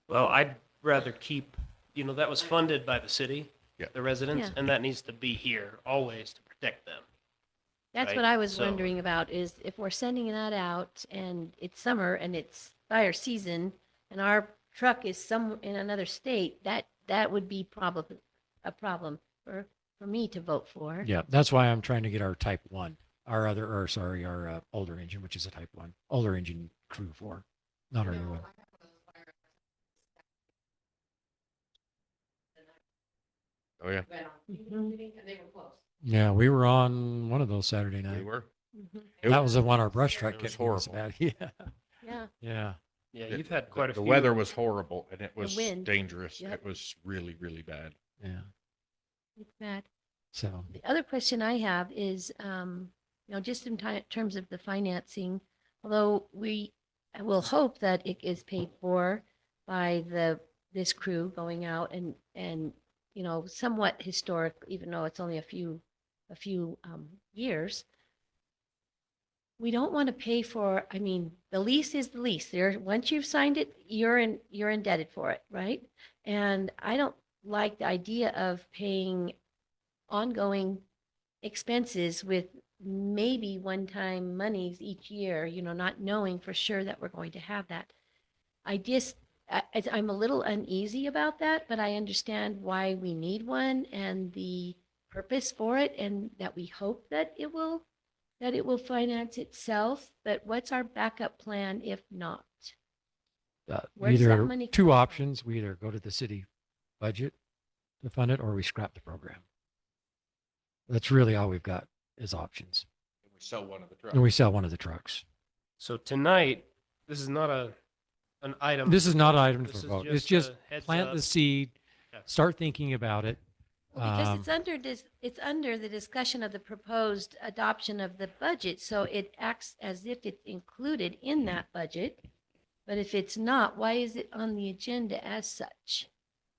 Well, I'd rather keep, that was funded by the city, Yeah. the residents, Yeah. and that needs to be here always to protect them. That's Right, what I was so- wondering about, is if we're sending that out and it's summer and it's fire season and our truck is in another state, that would be a problem for me to vote for. Yeah, that's why I'm trying to get our Type 1, our older engine, which is a Type 1, older engine crew for, not our new one. Oh, yeah, Yeah, we were on one of those Saturday we night. were. Mhm. That was the one our brush truck it was kept giving us horrible. about. Yeah, Yeah, yeah. Yeah, you've had quite a The few. weather was horrible and it was wind. dangerous. Yep. It was really, really bad. Yeah. It's bad. So The other question I have is, just in terms of the financing, although we will hope that it is paid for by this crew going out and, somewhat historic, even though it's only a few years. We don't want to pay for, I mean, the lease is the lease. Once you've signed it, you're indebted for it, right? And I don't like the idea of paying ongoing expenses with maybe one-time monies each year, not knowing for sure that we're going to have that. I'm a little uneasy about that, but I understand why we need one and the purpose for it, and that we hope that it will finance itself. But what's our backup plan if not? Where's that either money two come from? options. We either go to the city budget to fund it or we scrap the program. That's really all we've got is options. We sell one of the trucks. And we sell one of the trucks. So tonight, this is not an item. This is not an item This for is vote. just It's just a heads plant up. the seed, Yeah. start thinking about it. Well, because Um, it's under the discussion of the proposed adoption of the budget, so it acts as if it's included in that budget. But if it's not, why is it on the agenda as such?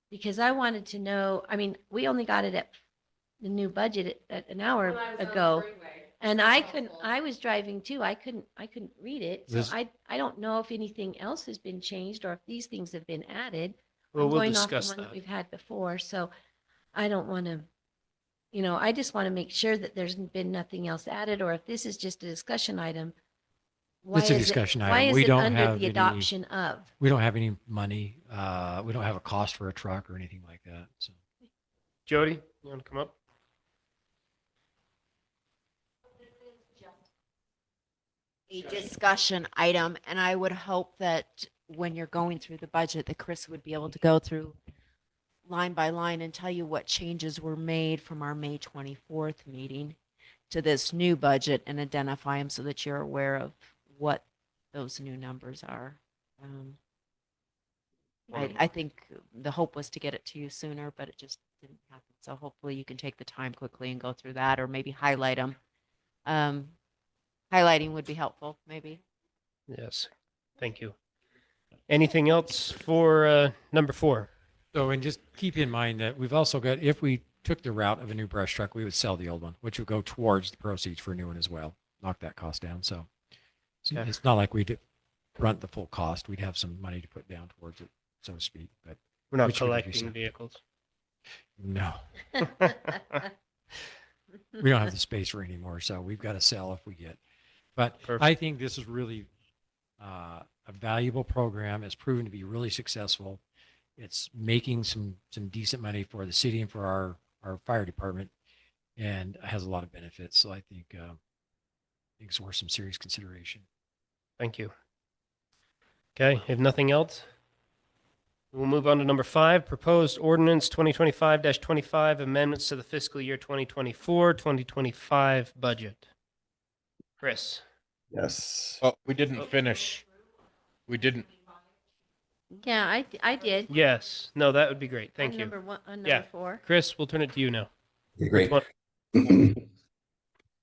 Because I wanted to know, I mean, we only got it at the new budget at an hour ago. And I was driving too. I couldn't read it. So This- I don't know if anything else has been changed or if these things have been added. Well, I'm we'll going off the discuss one that that. we've had before. So I don't want to, I just want to make sure that there's been nothing else added, or if this is just a discussion item. It's a is it- discussion Why item. is We it don't under have the any- adoption of? we don't have any money. We don't have a cost for a truck or anything like that. So Jody, you want to come up? A discussion item, and I would hope that when you're going through the budget, that Chris would be able to go through line by line and tell you what changes were made from our May 24th meeting to this new budget and identify them so that you're aware of what those new numbers are. I think the hope was to get it to you sooner, but it just didn't happen. So hopefully you can take the time quickly and go through that, or maybe highlight them. Highlighting would be helpful, maybe. Yes. Thank you. Anything else for number 4? So, and just keep in mind that we've also got, if we took the route of a new brush truck, we would sell the old one, which would go towards the proceeds for a new one as well. Knock that cost down. So Okay. it's not like we'd front the full cost. We'd have some money to put down towards it, so to speak. But We're not Which would you collecting say? vehicles. no, we don't have the space for any more. So we've got to sell if we get. But Perfect. I think this is really a valuable program. It's proven to be really successful. It's making some decent money for the city and for our fire department, and has a lot of benefits. So I think it's worth some serious consideration. Thank you. Okay, if nothing else, we'll move on to number 5, proposed ordinance 2025-25, amendments to the fiscal year 2024-2025 budget. Chris. Yes. Well, we didn't finish. We didn't. Yeah, I did. Yes. No, that would be great. Thank On you. Number 1, on Yeah. number 4. Chris, we'll turn it to you now. Okay, great. Which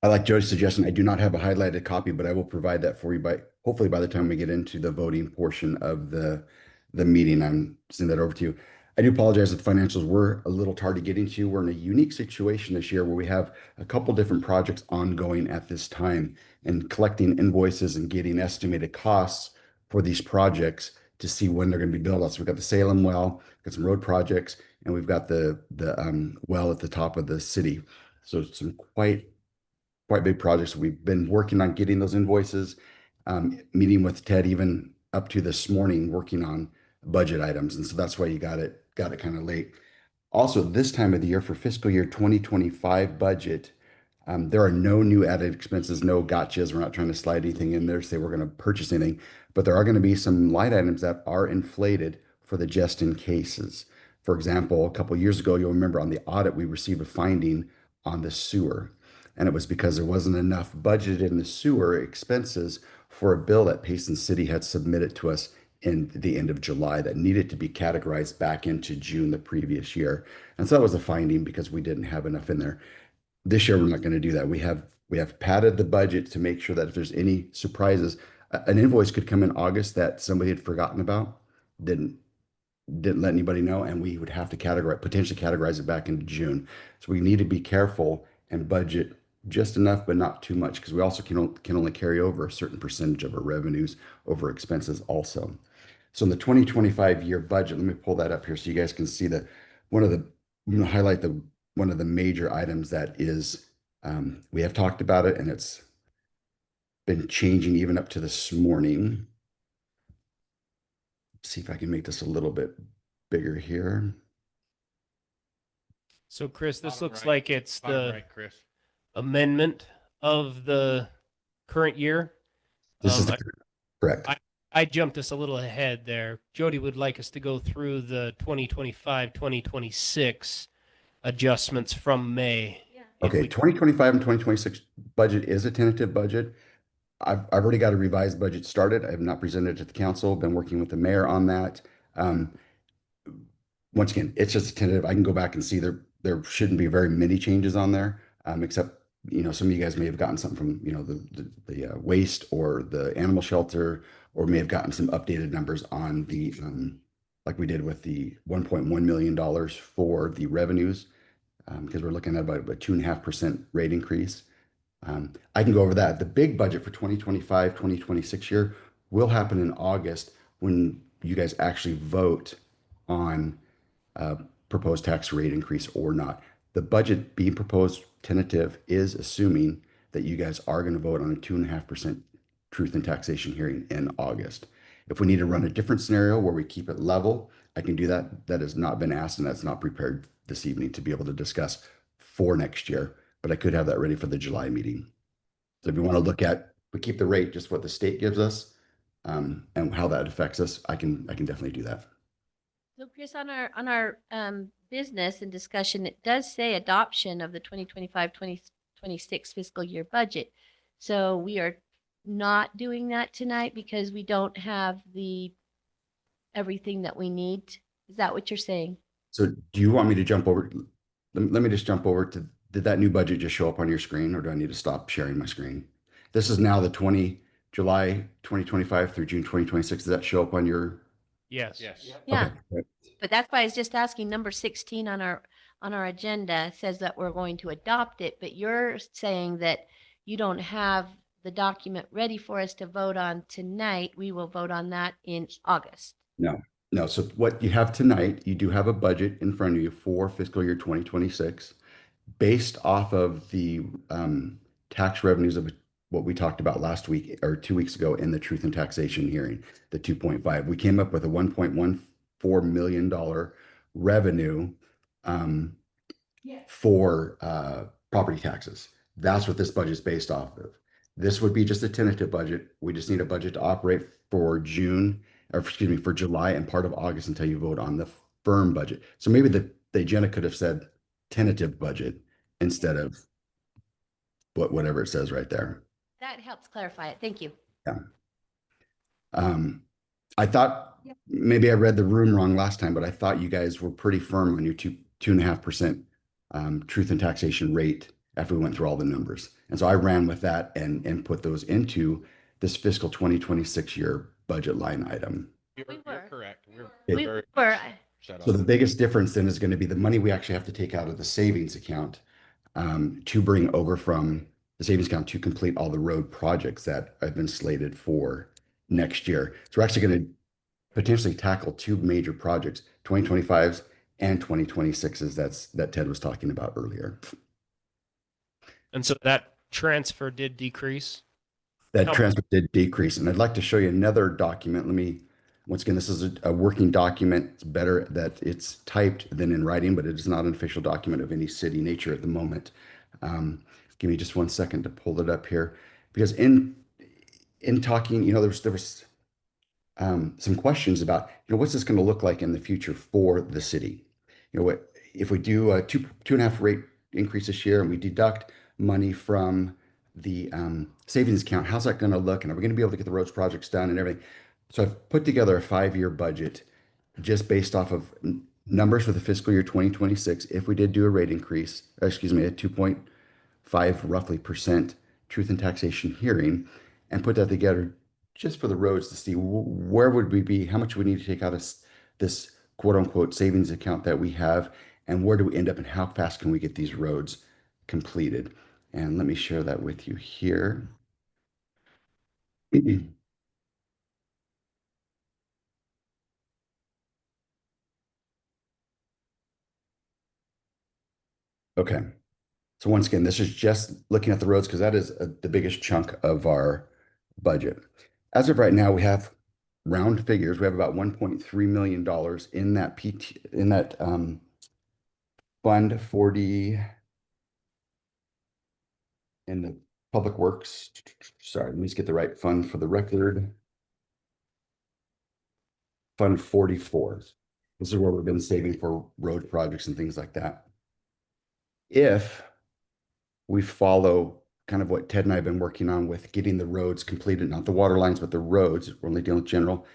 I like Joe's suggestion. I do not have a highlighted copy, but I will provide that for you hopefully by the time we get into the voting portion of the meeting. I'm sending that over to you. I do apologize if the financials were a little tardy getting to you. We're in a unique situation this year where we have a couple different projects ongoing at this time, and collecting invoices and getting estimated costs for these projects to see when they're going to be built. So we've got the Salem well, got some road projects, and we've got the well at the top of the city. So some quite big projects. We've been working on getting those invoices, meeting with Ted even up to this morning, working on budget items. And so that's why you got it kind of late. Also, this time of the year for fiscal year 2025 budget, there are no new added expenses, no gotchas. We're not trying to slide anything in there, say we're going to purchase anything, but there are going to be some line items that are inflated for the just in cases. For example, a couple of years ago, you'll remember on the audit, we received a finding on the sewer. And it was because there wasn't enough budgeted in the sewer expenses for a bill that Payson City had submitted to us in the end of July that needed to be categorized back into June the previous year. And so that was a finding because we didn't have enough in there. This year, we're not going to do that. We have padded the budget to make sure that if there's any surprises, an invoice could come in August that somebody had forgotten about, didn't let anybody know, and we would have to potentially categorize it back into June. So we need to be careful and budget just enough, but not too much, because we also can only carry over a certain percentage of our revenues over expenses also. So in the 2025 year budget, let me pull that up here so you guys can see that I'm going to highlight one of the major items that is, we have talked about it and it's been changing even up to this morning. See if I can make this a little bit bigger here. So Chris, this Bottom looks right. like it's Bottom the right, Chris. amendment of the current year. This is correct. I jumped us a little ahead there. Jody would like us to go through the 2025, 2026 adjustments from May. Yeah. If Okay, we- 2025 and 2026 budget is a tentative budget. I've already got a revised budget started. I have not presented it to the council. Been working with the mayor on that. Once again, it's just a tentative. I can go back and see there shouldn't be very many changes on there, except some of you guys may have gotten something from the waste or the animal shelter, or may have gotten some updated numbers on the like we did with the $1.1 million for the revenues, because we're looking at about a 2.5% rate increase. I can go over that. The big budget for 2025, 2026 year will happen in August when you guys actually vote on proposed tax rate increase or not. The budget being proposed tentative is assuming that you guys are going to vote on a 2.5% truth and taxation hearing in August. If we need to run a different scenario where we keep it level, I can do that. That has not been asked and that's not prepared this evening to be able to discuss for next year, but I could have that ready for the July meeting. So if you want to look at, we keep the rate just what the state gives us, and how that affects us, I can definitely do that. So Chris, on our business and discussion, it does say adoption of the 2025, 2026 fiscal year budget. So we are not doing that tonight because we don't have everything that we need. Is that what you're saying? So do you want me to jump over? Let me just jump over to, did that new budget just show up on your screen, or do I need to stop sharing my screen? This is now the July 2025 through June 2026. Does that show up on your? Yes. Yes. Yeah, Okay. but that's why I was just asking. Number 16 on our agenda says that we're going to adopt it, but you're saying that you don't have the document ready for us to vote on tonight. We will vote on that in August. No. So what you have tonight, you do have a budget in front of you for fiscal year 2026 based off of the tax revenues of what we talked about last week or 2 weeks ago in the truth and taxation hearing, the 2.5. We came up with a $1.14 million revenue for property taxes. That's what this budget is based off of. This would be just a tentative budget. We just need a budget to operate for for July and part of August until you vote on the firm budget. So maybe the agenda could have said tentative budget instead of whatever it says right there. That helps clarify it. Thank you. I thought maybe I read the room wrong last time, but I thought you guys were pretty firm on your 2.5% truth and taxation rate after we went through all the numbers. And so I ran with that and put those into this fiscal 2026 year budget line item. We You're were. correct. We're We very were. set So up. the biggest difference then is going to be the money we actually have to take out of the savings account to bring over from the savings account to complete all the road projects that have been slated for next year. So we're actually going to potentially tackle two major projects, 2025s and 2026s that Ted was talking about earlier. And so that transfer did decrease. That How- transfer did decrease. And I'd like to show you another document. Once again, this is a working document. It's better that it's typed than in writing, but it is not an official document of any city nature at the moment. Give me just 1 second to pull it up here, because in talking, there was some questions about, what's this going to look like in the future for the city? What if we do a 2.5 rate increase this year and we deduct money from the savings account? How's that going to look? And are we going to be able to get the roads projects done and everything? So I've put together a 5-year budget just based off of numbers for the fiscal year 2026. If we did do a rate increase, excuse me, a 2.5 roughly percent truth and taxation hearing, and put that together just for the roads to see where would we be, how much we need to take out of this quote unquote savings account that we have, and where do we end up and how fast can we get these roads completed. And let me share that with you here. Okay. So once again, this is just looking at the roads because that is the biggest chunk of our budget. As of right now, we have round figures. We have about $1.3 million in that Fund 40 in the Public Works. Sorry, let me just get the right fund for the record. Fund 44. This is where we've been saving for road projects and things like that. If we follow kind of what Ted and I have been working on with getting the roads completed, not the water lines, but the roads, we're only dealing with general.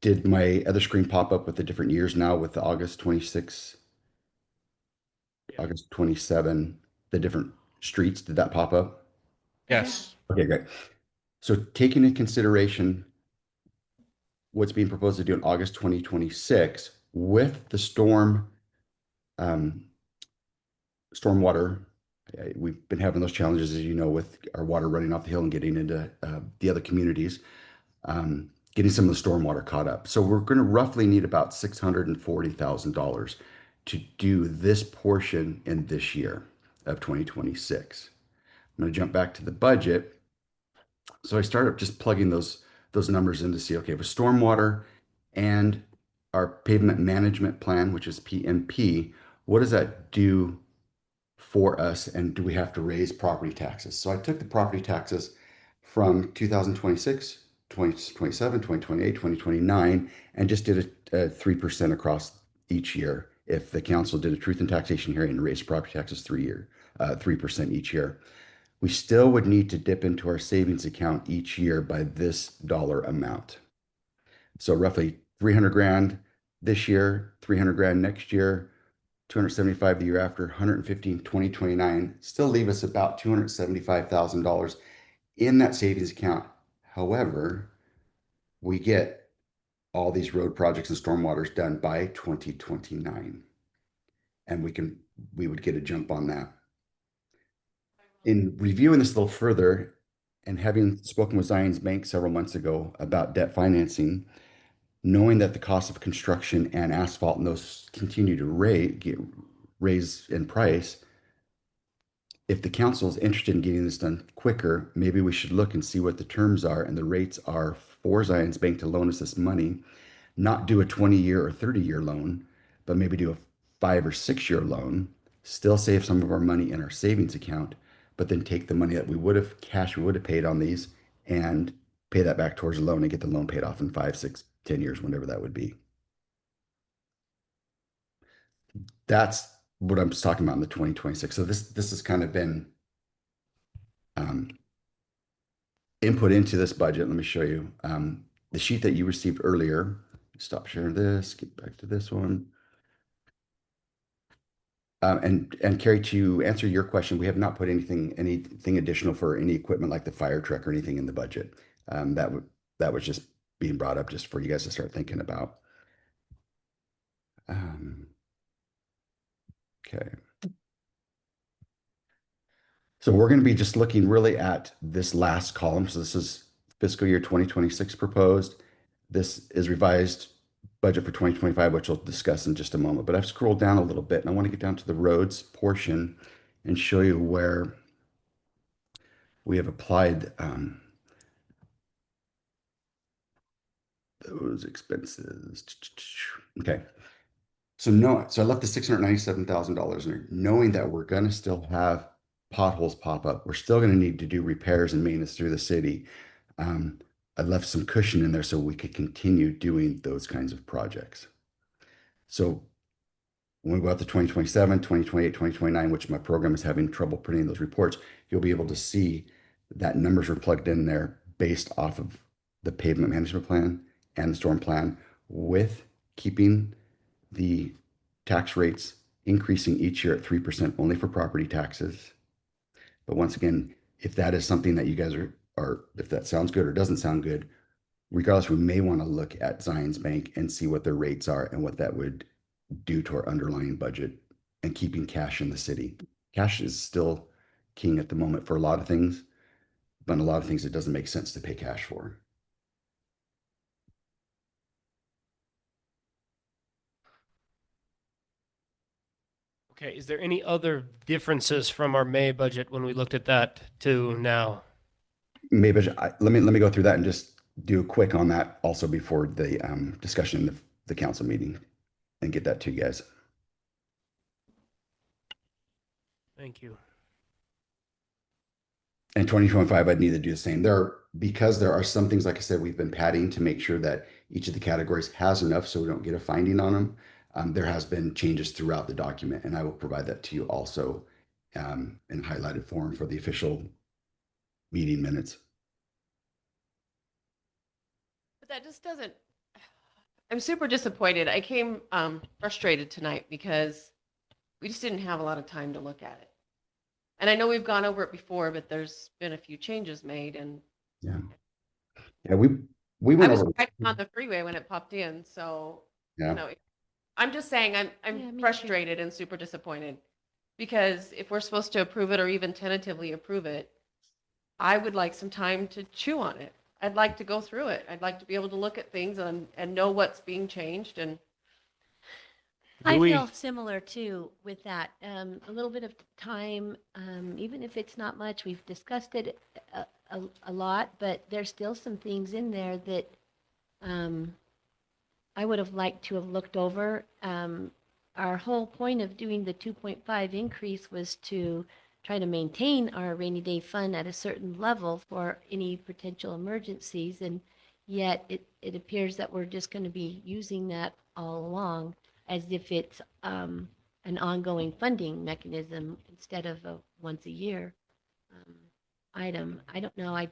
Did my other screen pop up with the different years now with the August 26, August 27, the different streets? Did that pop up? Yes. Okay, great. So taking into consideration what's being proposed to do in August 2026 with the stormwater, we've been having those challenges, as you know, with our water running off the hill and getting into the other communities, getting some of the stormwater caught up. So we're going to roughly need about $640,000 to do this portion in this year of 2026. I'm going to jump back to the budget. So I started just plugging those numbers in to see, okay, with stormwater and our pavement management plan, which is PMP, what does that do for us, and do we have to raise property taxes? So I took the property taxes from 2026, 2027, 2028, 2029, and just did a 3% across each year. If the council did a truth and taxation hearing and raised property taxes 3% each year, we still would need to dip into our savings account each year by this dollar amount. So roughly 300 grand this year, 300 grand next year, 275 the year after, 150 in 2029, still leave us about $275,000 in that savings account. However, we get all these road projects and stormwaters done by 2029, and we would get a jump on that. In reviewing this a little further and having spoken with Zions Bank several months ago about debt financing, knowing that the cost of construction and asphalt and those continue to raise in price, if the council is interested in getting this done quicker, maybe we should look and see what the terms are and the rates are for Zions Bank to loan us this money, not do a 20-year or 30-year loan, but maybe do a 5 or 6-year loan, still save some of our money in our savings account, but then take the money that we would have paid on these and pay that back towards the loan and get the loan paid off in 5, 6, 10 years, whenever that would be. That's what I'm talking about in the 2026. So this has kind of been input into this budget. Let me show you the sheet that you received earlier. Stop sharing this, get back to this one. And Carrie, to answer your question, we have not put anything additional for any equipment like the fire truck or anything in the budget. That was just being brought up just for you guys to start thinking about. Okay. So we're going to be just looking really at this last column. So this is fiscal year 2026 proposed. This is revised budget for 2025, which we'll discuss in just a moment. But I've scrolled down a little bit and I want to get down to the roads portion and show you where we have applied those expenses. Okay. So I left the $697,000 in there, knowing that we're going to still have potholes pop up. We're still going to need to do repairs and maintenance through the city. I left some cushion in there so we could continue doing those kinds of projects. So when we go out to 2027, 2028, 2029, which my program is having trouble printing those reports, you'll be able to see that numbers were plugged in there based off of the pavement management plan and the storm plan with keeping the tax rates increasing each year at 3% only for property taxes. But once again, if that is something that you guys are if that sounds good or doesn't sound good, regardless, we may want to look at Zions Bank and see what their rates are and what that would do to our underlying budget and keeping cash in the city. Cash is still king at the moment for a lot of things, but a lot of things it doesn't make sense to pay cash for. Okay, is there any other differences from our May budget when we looked at that to now? Maybe let me go through that and just do a quick on that also before the discussion in the council meeting and get that to you guys. Thank you. In 2025, I'd need to do the same. Because there are some things, like I said, we've been padding to make sure that each of the categories has enough so we don't get a finding on them. There has been changes throughout the document, and I will provide that to you also in highlighted form for the official meeting minutes. But that just doesn't, I'm super disappointed. I came frustrated tonight because we just didn't have a lot of time to look at it. And I know we've gone over it before, but there's been a few changes made, and Yeah, we I went was over. right on the freeway when it popped in. So, Yeah. you know, I'm just saying Yeah, I'm me too. frustrated and super disappointed because if we're supposed to approve it or even tentatively approve it, I would like some time to chew on it. I'd like to go through it. I'd like to be able to look at things and know what's being changed. And I we- feel similar too with that. A little bit of time, even if it's not much, we've discussed it a lot, but there's still some things in there that I would have liked to have looked over. Our whole point of doing the 2.5 increase was to try to maintain our rainy day fund at a certain level for any potential emergencies. And yet it appears that we're just going to be using that all along as if it's an ongoing funding mechanism instead of a once a year item. I don't know. I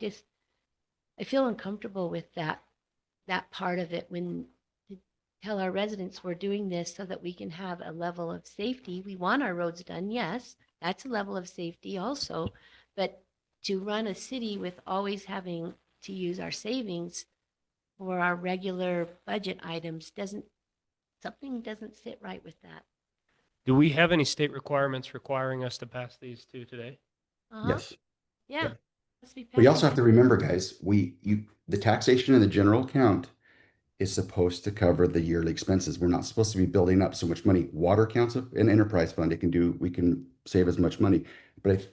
feel uncomfortable with that part of it when to tell our residents we're doing this so that we can have a level of safety. We want our roads done. Yes, that's a level of safety also. But to run a city with always having to use our savings for our regular budget items something doesn't sit right with that. Do we have any state requirements requiring us to pass these two today? Yes. Yeah. Yeah. Must be We also have passed. to remember, guys, the taxation in the general account is supposed to cover the yearly expenses. We're not supposed to be building up so much money. Water counts an enterprise fund. We can save as much money. But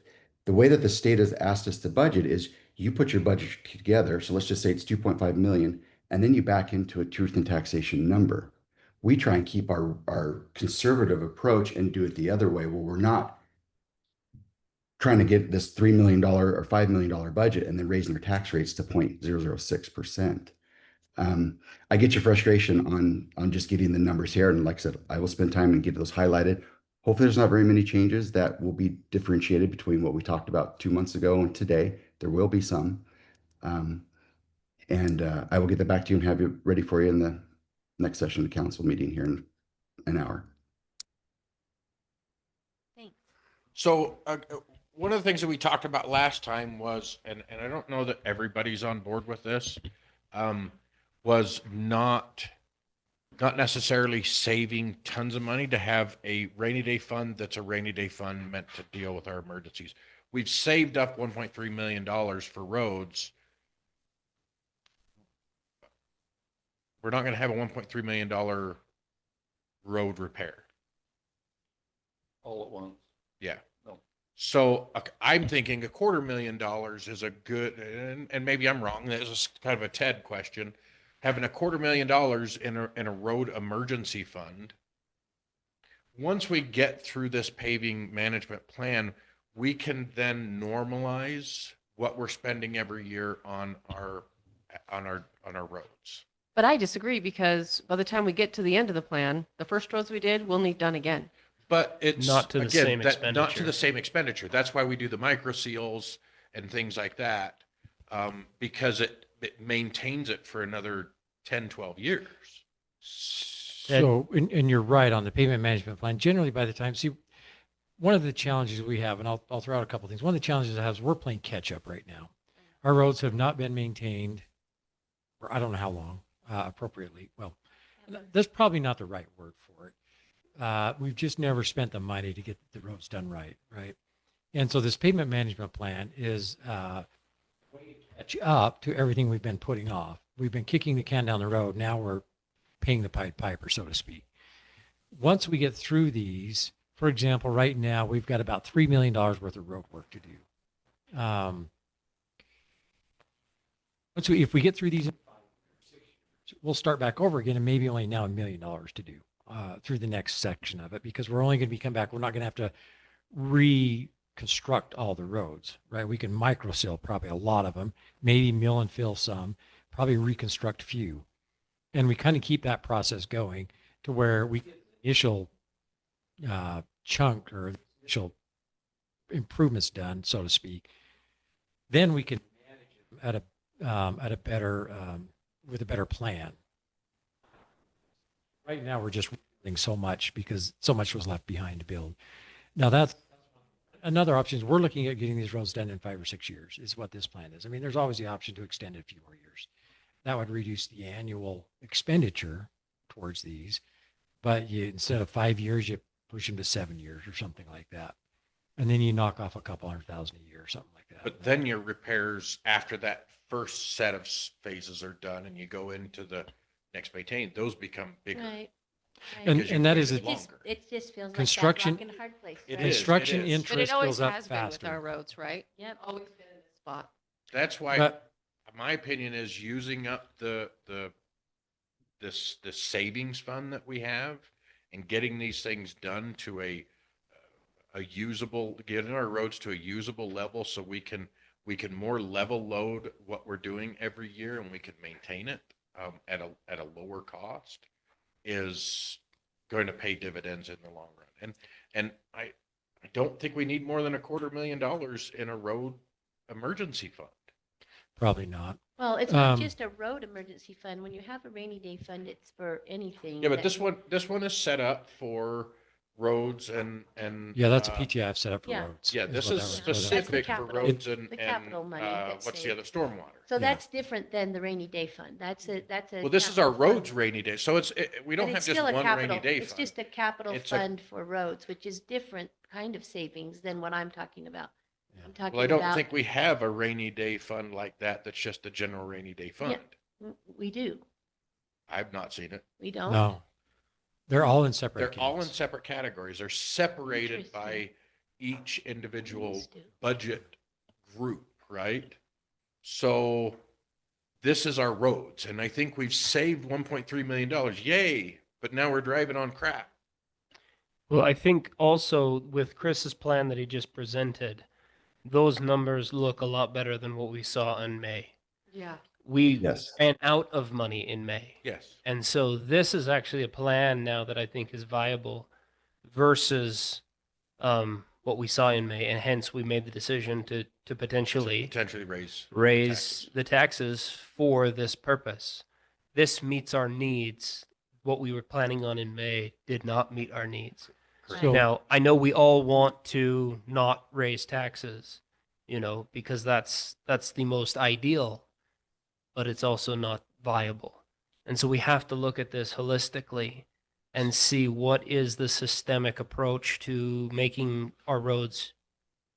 the way that the state has asked us to budget is you put your budget together. So let's just say it's 2.5 million, and then you back into a truth in taxation number. We try and keep our conservative approach and do it the other way, where we're not trying to get this $3 million or $5 million budget and then raising their tax rates to 0.006%. I get your frustration on just getting the numbers here. And like I said, I will spend time and get those highlighted. Hopefully there's not very many changes that will be differentiated between what we talked about 2 months ago and today. There will be some. And I will get that back to you and have it ready for you in the next session of the council meeting here in an hour. Thanks. So one of the things that we talked about last time was, and I don't know that everybody's on board with this, was not necessarily saving tons of money to have a rainy day fund that's a rainy day fund meant to deal with our emergencies. We've saved up $1.3 million for roads. We're not going to have a $1.3 million road repair. All at once. Yeah. No. So I'm thinking $250,000 is a good, and maybe I'm wrong. This is kind of a Ted question. Having $250,000 in a road emergency fund. Once we get through this paving management plan, we can then normalize what we're spending every year on our roads. but I disagree because by the time we get to the end of the plan, the first roads we did, we'll need done again. But it's Not to the same not to expenditure. the same expenditure. That's why we do the micro seals and things like that, because it maintains it for another 10, 12 years. So, and you're right on the pavement management plan. Generally, by the time, see, one of the challenges we have, and I'll throw out a couple things. One of the challenges I have is we're playing catch up right now. Our roads have not been maintained for I don't know how long appropriately. Well, that's probably not the right word for it. We've just never spent the money to get the roads done right, right? And so this pavement management plan is catch up to everything we've been putting off. We've been kicking the can down the road. Now we're paying the Pied Piper, so to speak. Once we get through these, for example, right now we've got about $3 million worth of road work to do. If we get through these, we'll start back over again and maybe only now $1 million to do through the next section of it, because we're only going to be come back. We're not going to have to reconstruct all the roads, right? We can micro seal probably a lot of them, maybe mill and fill some, probably reconstruct a few. And we kind of keep that process going to where we get the initial chunk or initial improvements done, so to speak. Then we can manage them at a better with a better plan. Right now, we're just building so much because so much was left behind to build. Now that's another option. Is we're looking at getting these roads done in 5 or 6 years. Is what this plan is. I mean, there's always the option to extend it a few more years. That would reduce the annual expenditure towards these, but instead of 5 years, you push them to 7 years or something like that, and then you knock off a couple $100,000 a year or something like that. But then your repairs after that first set of phases are done and you go into the next maintain, those become bigger. Right. And because you and that pay is it a, It just feels like Construction- that rock and hard place. It right? is. construction it is. But it interest always goes up has been with our faster. roads, right? Yep. Always been in this spot. That's why But my opinion is using up this savings fund that we have and getting these things done to a usable, getting our roads to a usable level so we can more level load what we're doing every year and we can maintain it at a lower cost is going to pay dividends in the long run. And I don't think we need more than $250,000 in a road emergency fund. probably not. Well, it's not Um, just a road emergency fund. When you have a rainy day fund, it's for anything. Yeah, but that- this one is set up for roads and Yeah, that's a uh, PTI I've set up for yeah. roads. Yeah, this what is that was- what that was. That's the specific for capital- roads and, the capital money that's what's the other, saved. stormwater. So Yeah. that's different than the rainy day fund. That's a. Well, this is our capital fund. roads rainy day, so we don't But have it's just still a one rainy capital- day It's fund. just a capital It's a- fund for roads, which is different kind of savings than what I'm talking about. Yeah. I'm talking Well, I don't about. think we have a rainy day fund like that. That's just a general rainy day fund. We do. I've not seen it. We don't. No, they're all in separate. They're all in accounts. separate categories. They're separated by Interesting. each individual Used to. budget group, right? So this is our roads, and I think we've saved $1.3 million. Yay! But now we're driving on crap. Well, I think also with Chris's plan that he just presented, those numbers look a lot better than what we saw in May. Yeah. We Yes. ran out of money in May. Yes. And so this is actually a plan now that I think is viable versus what we saw in May. And hence we made the decision to potentially Potentially raise raise the taxes for this purpose. This meets our needs. What we were planning on in May did not meet our needs. So- Now, I know we all want to not raise taxes, because that's the most ideal, but it's also not viable. And so we have to look at this holistically and see what is the systemic approach to making our roads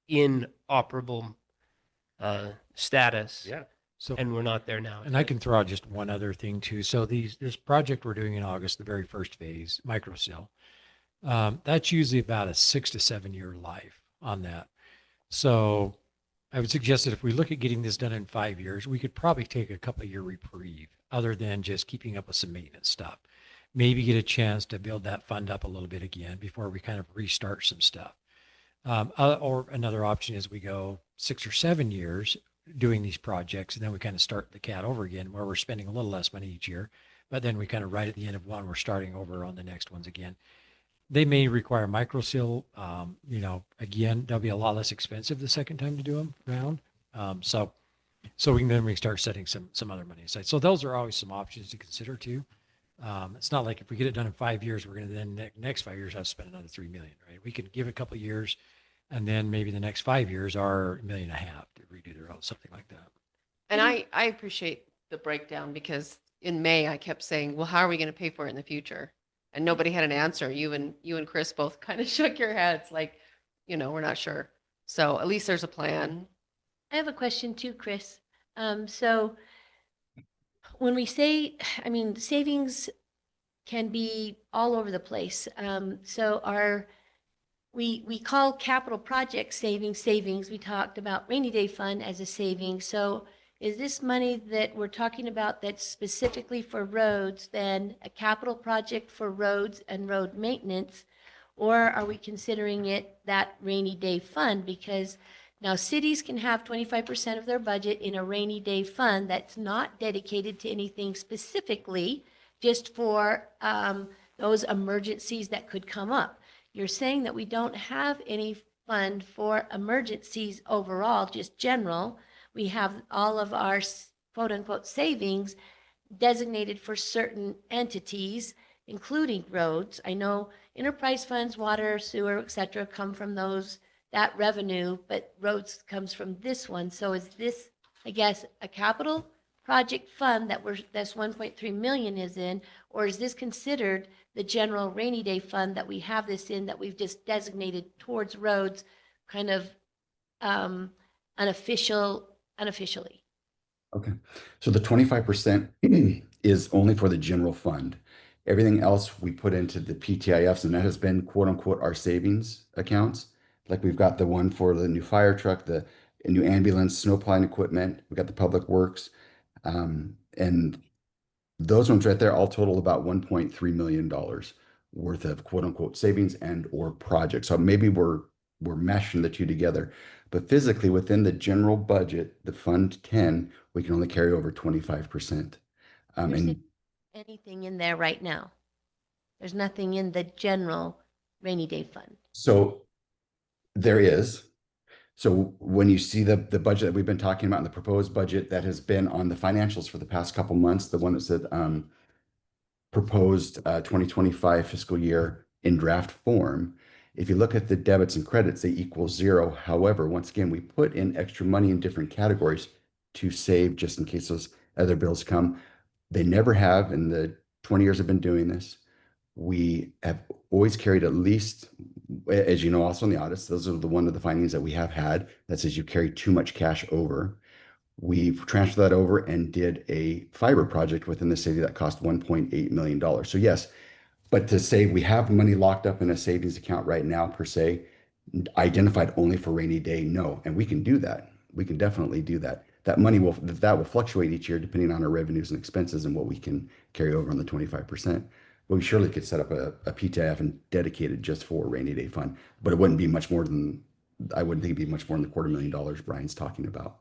in operable status. Yeah. So And we're not there now. And I can throw out just one other thing too. So this project we're doing in August, the very first phase, microcell, that's usually about a 6 to 7 year life on that. So I would suggest that if we look at getting this done in 5 years, we could probably take a couple of year reprieve other than just keeping up with some maintenance stuff. Maybe get a chance to build that fund up a little bit again before we kind of restart some stuff. Or another option is we go 6 or 7 years doing these projects, and then we kind of start the cat over again, where we're spending a little less money each year, but then we kind of right at the end of one, we're starting over on the next ones again. They may require micro seal. Again, they'll be a lot less expensive the second time to do them around. So So we can then we start setting some other money aside. So those are always some options to consider too. It's not like if we get it done in 5 years, we're going to then next 5 years have to spend another 3 million, right? We could give it a couple of years, and then maybe the next 5 years are $1.5 million to redo the road, something like that. And I appreciate the breakdown because in May I kept saying, well, how are we going to pay for it in the future? And nobody had an answer. You and Chris both kind of shook your heads like, we're not sure. So at least there's a plan. I have a question too, Chris. So when we say, I mean, savings can be all over the place. So we call capital project savings. We talked about rainy day fund as a saving. So is this money that we're talking about that's specifically for roads then a capital project for roads and road maintenance? Or are we considering it that rainy day fund? Because now cities can have 25% of their budget in a rainy day fund that's not dedicated to anything specifically, just for those emergencies that could come up. You're saying that we don't have any fund for emergencies overall, just general. We have all of our quote unquote savings designated for certain entities, including roads. I know enterprise funds, water, sewer, et cetera, come from that revenue, but roads comes from this one. So is this, I guess, a capital project fund that's 1.3 million is in, or is this considered the general rainy day fund that we have this in that we've just designated towards roads kind of unofficially? Okay. So the 25% is only for the general fund. Everything else we put into the PTIFs, and that has been quote unquote our savings accounts. Like we've got the one for the new fire truck, the new ambulance, snow plowing equipment. We've got the public works. And those ones right there all total about $1.3 million worth of quote unquote savings and or projects. So maybe we're meshing the two together, but physically within the general budget, the Fund 10, we can only carry over 25%. And Anything in there right now? There's nothing in the general rainy day fund. so there is. So when you see the budget that we've been talking about and the proposed budget that has been on the financials for the past couple months, the one that said proposed 2025 fiscal year in draft form, if you look at the debits and credits, they equal zero. However, once again, we put in extra money in different categories to save just in case those other bills come. They never have in the 20 years I've been doing this. We have always carried at least, as you know, also in the audits, those are one of the findings that we have had that says you carry too much cash over. We've transferred that over and did a fiber project within the city that cost $1.8 million. So yes, but to say we have money locked up in a savings account right now per se, identified only for rainy day, no. And we can do that. We can definitely do that. That will fluctuate each year depending on our revenues and expenses and what we can carry over on the 25%. But we surely could set up a PTIF and dedicate it just for rainy day fund. But it wouldn't be much more than, I wouldn't think it'd be much more than the $250,000 Brian's talking about.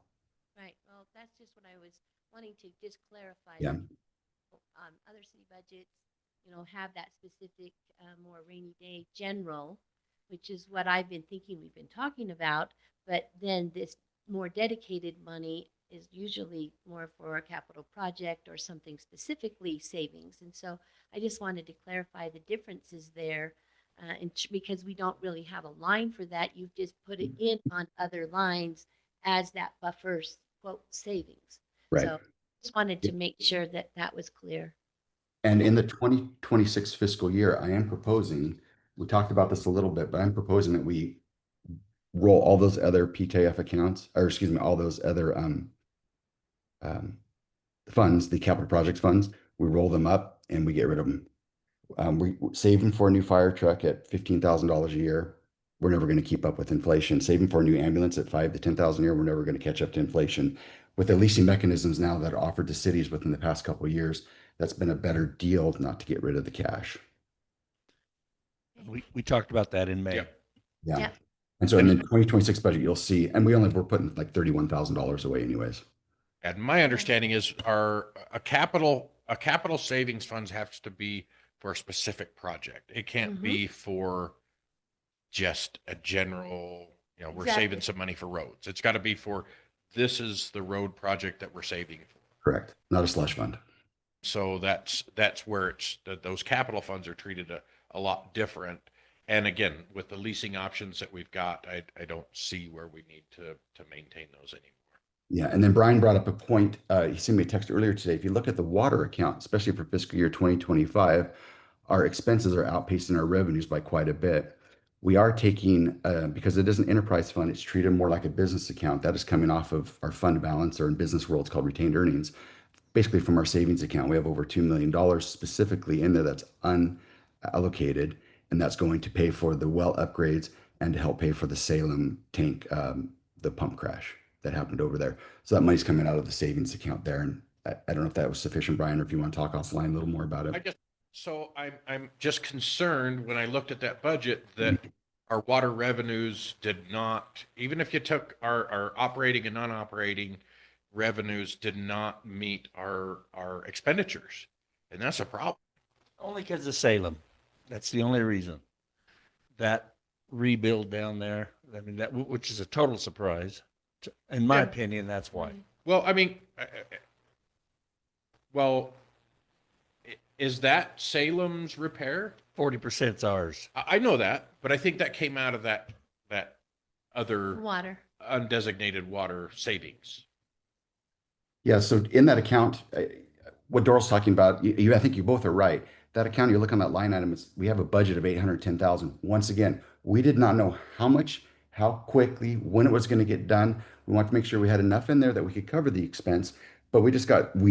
Right. Well, that's just what I was wanting to just clarify. Yeah. Other city budgets, have that specific more rainy day general, which is what I've been thinking we've been talking about. But then this more dedicated money is usually more for a capital project or something specifically savings. And so I just wanted to clarify the differences there, because we don't really have a line for that. You've just put it in on other lines as that buffers quote savings. Right. So just wanted to make sure that that was clear. And in the 2026 fiscal year, I am proposing, we talked about this a little bit, but I'm proposing that we roll all those other PTIF accounts, or excuse me, all those other funds, the capital projects funds, we roll them up and we get rid of them. We saving for a new fire truck at $15,000 a year. We're never going to keep up with inflation. Saving for a new ambulance at $5,000 to $10,000 a year. We're never going to catch up to inflation. With the leasing mechanisms now that are offered to cities within the past couple of years, that's been a better deal not to get rid of the cash. We talked about that in May. Yep. Yeah. Yep. And so in the 2026 budget, you'll see, and we're putting like $31,000 away anyways. And my understanding is a capital savings funds has to be for a specific project. It can't be for just a general, we're Exactly. saving some money for roads. It's got to be for this is the road project that we're saving for. Correct. Not a slush fund. So that's where those capital funds are treated a lot different. And again, with the leasing options that we've got, I don't see where we need to maintain those anymore. Yeah, and then Brian brought up a point. He sent me a text earlier today. If you look at the water account, especially for fiscal year 2025, our expenses are outpacing our revenues by quite a bit. We are taking, because it is an enterprise fund, it's treated more like a business account. That is coming off of our fund balance, or in business world, it's called retained earnings. Basically from our savings account, we have over $2 million specifically in there that's unallocated, and that's going to pay for the well upgrades and to help pay for the Salem tank, the pump crash that happened over there. So that money's coming out of the savings account there. And I don't know if that was sufficient, Brian, or if you want to talk offline a little more about it. I'm just concerned when I looked at that budget that our water revenues did not, even if you took our operating and non-operating revenues, did not meet our expenditures. And that's a problem. Only because of Salem. That's the only reason. That rebuild down there, I mean, which is a total surprise. In my opinion, that's why. Well, I mean, is that Salem's repair? 40% is ours. I know that, but I think that came out of that other Water. undesignated water savings. Yeah, so in that account, what Doral's talking about, I think you both are right. That account, you look on that line item, we have a budget of 810,000. Once again, we did not know how much, how quickly, when it was going to get done. We wanted to make sure we had enough in there that we could cover the expense. But we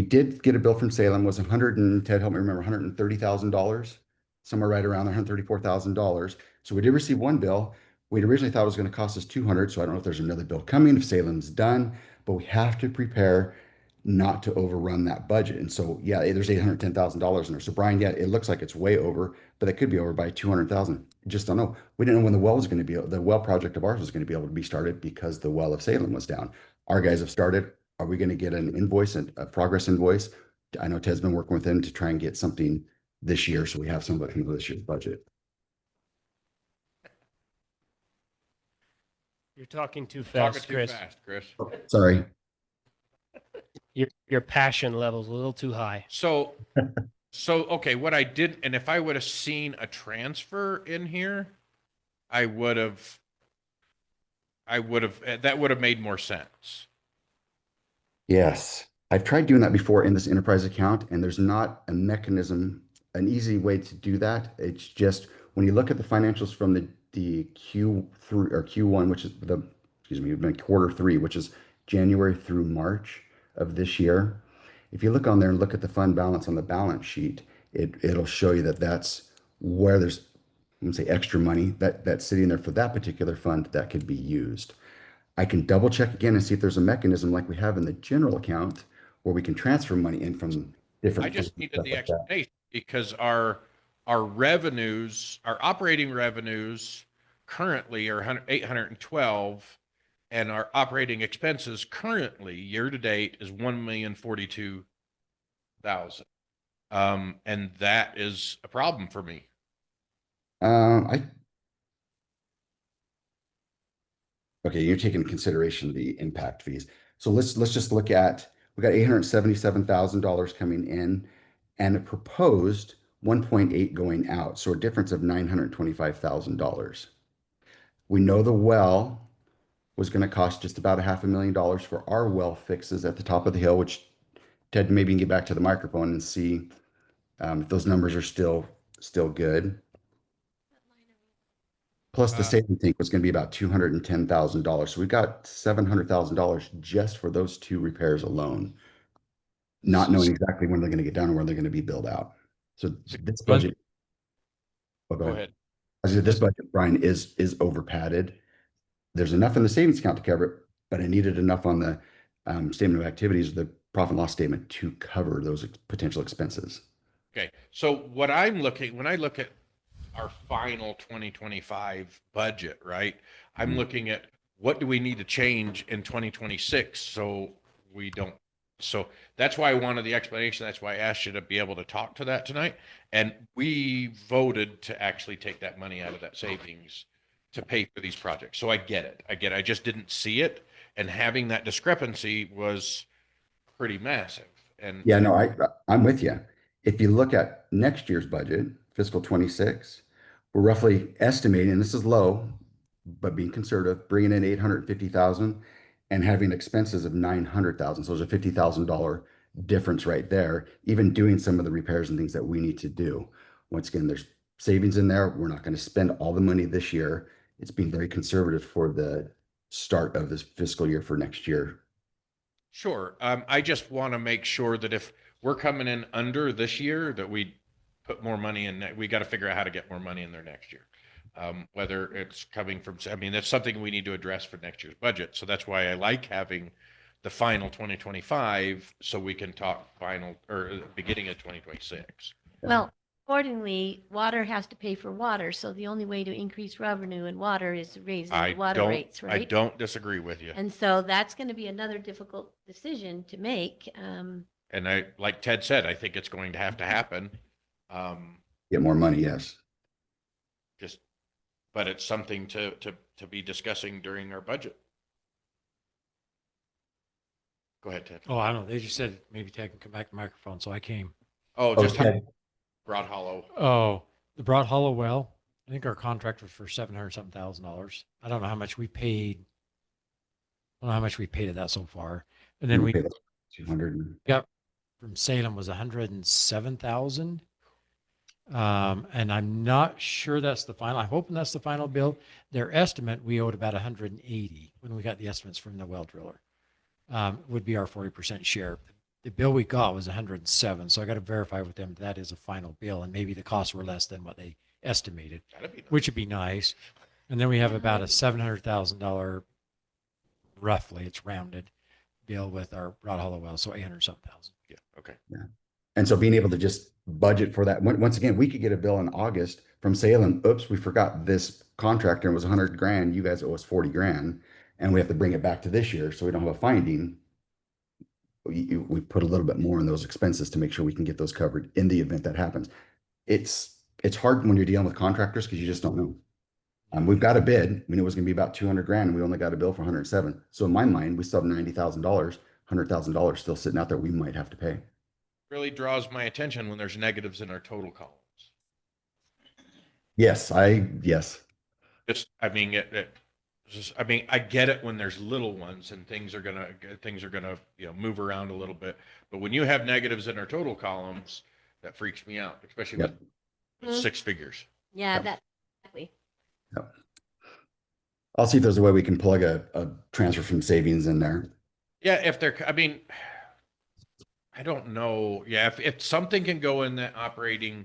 did get a bill from Salem, was Ted, help me remember, $130,000, somewhere right around there, $134,000. So we did receive one bill. We'd originally thought it was going to cost us 200. So I don't know if there's another bill coming, if Salem's done, but we have to prepare not to overrun that budget. And so, yeah, there's $810,000 in there. So Brian, yeah, it looks like it's way over, but it could be over by 200,000. Just don't know. We didn't know when the well was going to be, the well project of ours was going to be able to be started because the well of Salem was down. Our guys have started. Are we going to get an invoice, a progress invoice? I know Ted's been working with them to try and get something this year. So we have some of it from this year's budget. You're talking too fast, Chris. Chris. Oh, sorry. Your passion level's a little too high. So okay, what I did, and if I would have seen a transfer in here, that would have made more sense. Yes. I've tried doing that before in this enterprise account, and there's not a mechanism, an easy way to do that. It's just when you look at the financials from the Q3 or Q1, which is quarter three, which is January through March of this year. If you look on there and look at the fund balance on the balance sheet, it'll show you that that's where there's, I'm gonna say, extra money that's sitting there for that particular fund that could be used. I can double check again and see if there's a mechanism like we have in the general account where we can transfer money in from different. I just needed the explanation because our revenues, our operating revenues currently are 812, and our operating expenses currently year to date is 1,042,000. And that is a problem for me. Okay, you're taking into consideration the impact fees. So let's just look at, we got $877,000 coming in and a proposed 1.8 going out. So a difference of $925,000. We know the well was going to cost just about $500,000 for our well fixes at the top of the hill, which Ted, maybe you can get back to the microphone and see if those numbers are still good. Plus the saving tank was going to be about $210,000. So we've got $700,000 just for those two repairs alone, not knowing exactly when they're going to get done or when they're going to be built out. So this budget. Go ahead. This budget, Brian, is over padded. There's enough in the savings account to cover it, but I needed enough on the statement of activities, the profit and loss statement, to cover those potential expenses. Okay. So when I look at our final 2025 budget, right? I'm looking at what do we need to change in 2026 so we don't. So that's why I wanted the explanation. That's why I asked you to be able to talk to that tonight. And we voted to actually take that money out of that savings to pay for these projects. So I get it. I just didn't see it. And having that discrepancy was pretty massive. And Yeah, no, I'm with you. If you look at next year's budget, fiscal 26, we're roughly estimating, and this is low, but being conservative, bringing in 850,000 and having expenses of 900,000. So there's a $50,000 difference right there, even doing some of the repairs and things that we need to do. Once again, there's savings in there. We're not going to spend all the money this year. It's being very conservative for the start of this fiscal year for next year. sure, I just want to make sure that if we're coming in under this year, that we put more money in. We got to figure out how to get more money in there next year. Whether it's coming from, I mean, that's something we need to address for next year's budget. So that's why I like having the final 2025 so we can talk final or beginning of 2026. Well, accordingly, water has to pay for water, so the only way to increase revenue in water is raising the water rates, I right? don't disagree with you. And so that's going to be another difficult decision to make. And I, like Ted said, I think it's going to have to happen. Get more money, yes. Just, but it's something to be discussing during our budget. Go ahead, Ted. Oh, I don't know. They just said maybe Ted can come back to the microphone, so I came. Oh, just Okay. Broad Hollow. Oh, the Broad Hollow well, I think our contract was for $700,000. I don't know how much we paid. I don't know how much we paid at that so far. And then we paid 200. got from Salem was 107,000. And I'm not sure that's the final. I'm hoping that's the final bill. Their estimate, we owed about 180 when we got the estimates from the well driller. Would be our 40% share. The bill we got was 107. So I got to verify with them that is a final bill, and maybe the costs were less than what they estimated, That'd be nice. which would be nice. And then we have about a $700,000, roughly, it's rounded, bill with our Broad Hollow well, so 800-something thousand. Yeah. Okay. And so being able to just budget for that, once again, we could get a bill in August from Salem. Oops, we forgot this contractor was 100 grand. You guys owe us 40 grand, and we have to bring it back to this year, so we don't have a finding. We put a little bit more in those expenses to make sure we can get those covered in the event that happens. It's hard when you're dealing with contractors because you just don't know. We've got a bid. We knew it was going to be about 200 grand, and we only got a bill for 107. So in my mind, we still have $90,000, $100,000 still sitting out there we might have to pay. Really draws my attention when there's negatives in our total columns. Yes. Just, I mean, I mean, I get it when there's little ones and things are gonna, move around a little bit. But when you have negatives in our total columns, that freaks me out, especially Yep. with six figures. Yeah, Yep. that exactly. I'll see if there's a way we can plug a transfer from savings in there. Yeah, if they're, I mean, I don't know. Yeah, if something can go in the operating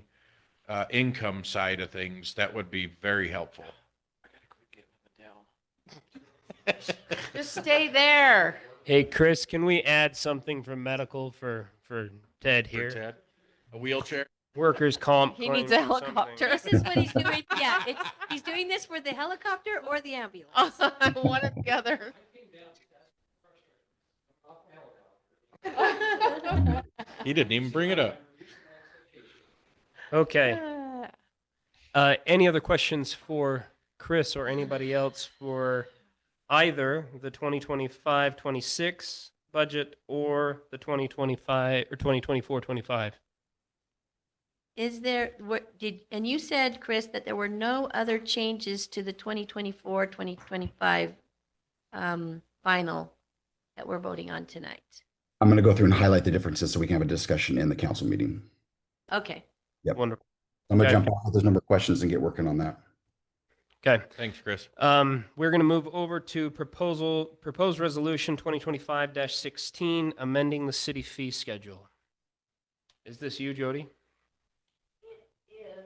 income side of things, that would be very helpful. Just stay there. Hey, Chris, can we add something from medical for Ted For here? Ted, a wheelchair. Workers' comp. He needs claim a or something. helicopter. This is what he's doing. Yeah, he's doing this for the helicopter or the ambulance. One or the other. He didn't even bring it up. Okay. Any other questions for Chris or anybody else for either the 2025-26 budget or the 2025 or 2024-25? Is there, and you said, Chris, that there were no other changes to the 2024, 2025 final that we're voting on tonight? I'm going to go through and highlight the differences so we can have a discussion in the council meeting. Okay. Yep. Wonderful. I'm going to Okay. jump off with those number of questions and get working on that. Okay. Thanks, Chris. We're going to move over to proposed resolution 2025-16, amending the city fee schedule. Is this you, Jody? Is,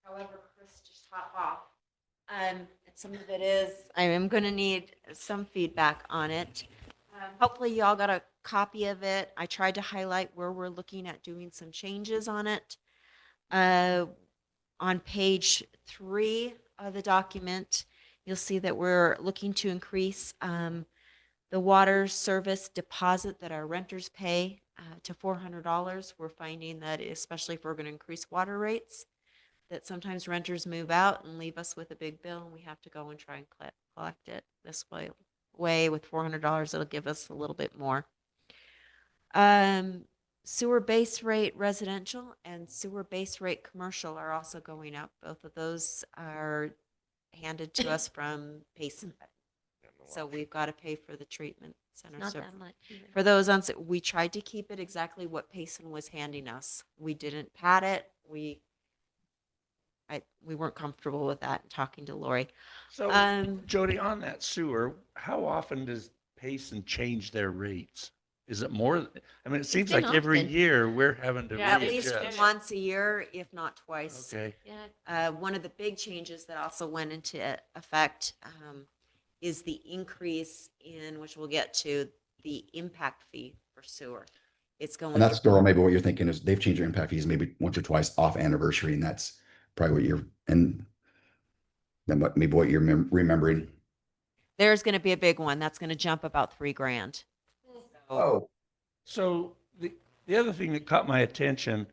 however, Chris just hop off. And some of it is, I am going to need some feedback on it. Hopefully y'all got a copy of it. I tried to highlight where we're looking at doing some changes on it. On page 3 of the document, you'll see that we're looking to increase the water service deposit that our renters pay to $400. We're finding that, especially if we're going to increase water rates, that sometimes renters move out and leave us with a big bill, and we have to go and try and collect it. This way, way with $400. It'll give us a little bit more. Sewer base rate residential and sewer base rate commercial are also going up. Both of those are handed to us from Payson. So we've got to pay for the treatment center. Not So that much. either. for those on, we tried to keep it exactly what Payson was handing us. We didn't pad it. We weren't comfortable with that, talking to Lori. So, Jody, on that sewer, how often does Payson change their rates? Is it more? I mean, it seems been like every often. year we're having to Yeah, At least readjust. once a year, if not twice. Okay. Yeah, One of the big changes that also went into effect is the increase in, which we'll get to, the impact fee for sewer. It's going. And that's Doral, maybe what you're thinking is they've changed their impact fees maybe once or twice off anniversary, and that's probably what you're, and then maybe what you're remembering. There's going to be a big one. That's going to jump about $3,000. Oh, So the other thing that caught my attention,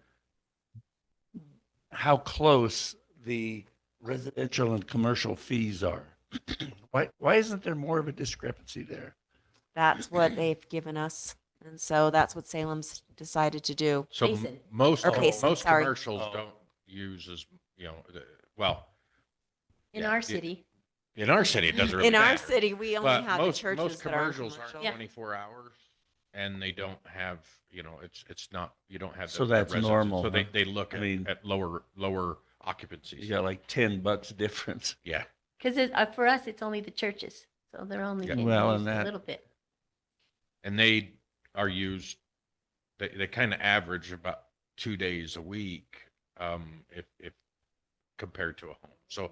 how close the residential and commercial fees are. Why isn't there more of a discrepancy there? That's what they've given us. And so that's what Salem's decided to do. So Payson. most, Or Payson, most sorry. commercials Oh. don't use as, well, in Yeah, our it- city. in our city, it doesn't really In our matter. city, we only But have the most churches that are commercials aren't commercial. Yeah. 24 hours, and they don't have, it's not, you don't have. So the that's residents. normal, So huh? they look I at, mean- at lower occupancies. You got like $10 difference. Yeah. Because for us, it's only the churches. So they're only Yeah. getting Well, used and a that- little bit. And they are used, they kind of average about 2 days a week, if compared to a home. So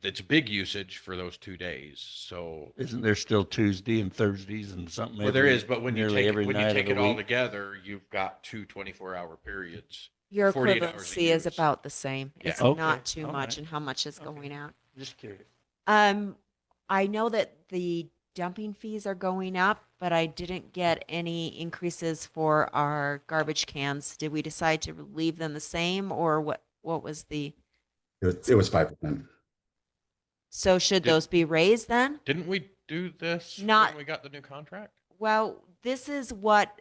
it's a big usage for those 2 days. So Isn't there still Tuesday and Thursdays and something? well, there every- is, but when you nearly take every when you night take of it the all week? together, you've got two 24-hour periods. Your 48 hours a equivalency is use. about the same. Yeah. It's Okay, not too all much right. in how much is Okay. going out. Just curious. I know that the dumping fees are going up, but I didn't get any increases for our garbage cans. Did we decide to leave them the same, or what was the, it was 5%. so should Did- those be raised then? Didn't we do this Not- when we got the new contract? Well, this is what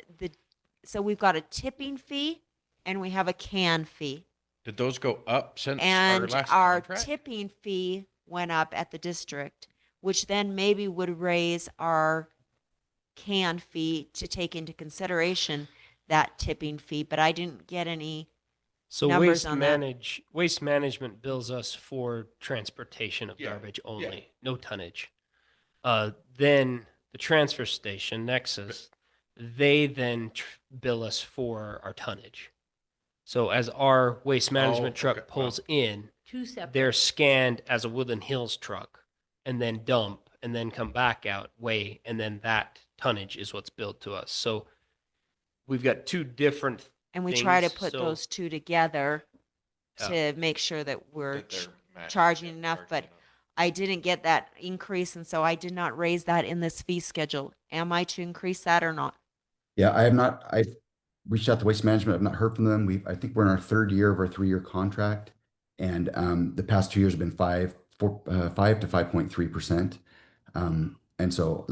so we've got a tipping fee and we have a can fee. Did those go up since our And last our contract? tipping fee went up at the district, which then maybe would raise our can fee to take into consideration that tipping fee, but I didn't get any. So Numbers on that. waste management bills us for transportation of Yeah, garbage yeah. only, no tonnage. Then the transfer station, Nexus, they then bill us for our tonnage. So as our waste management truck okay. pulls in, Two separate. they're scanned as a Woodland Hills truck and then dump and then come back out, weigh, and then that tonnage is what's billed to us. So we've got two different And we try to things, put so- those two together Yeah. to make sure that we're That they're matching, charging yeah, enough, but enough. I didn't get that increase, and so I did not raise that in this fee schedule. Am I to increase that or not? Yeah, I've reached out to Waste Management. I've not heard from them. I think we're in our 3rd year of our 3-year contract. And the past 2 years have been 5 to 5.3%. And so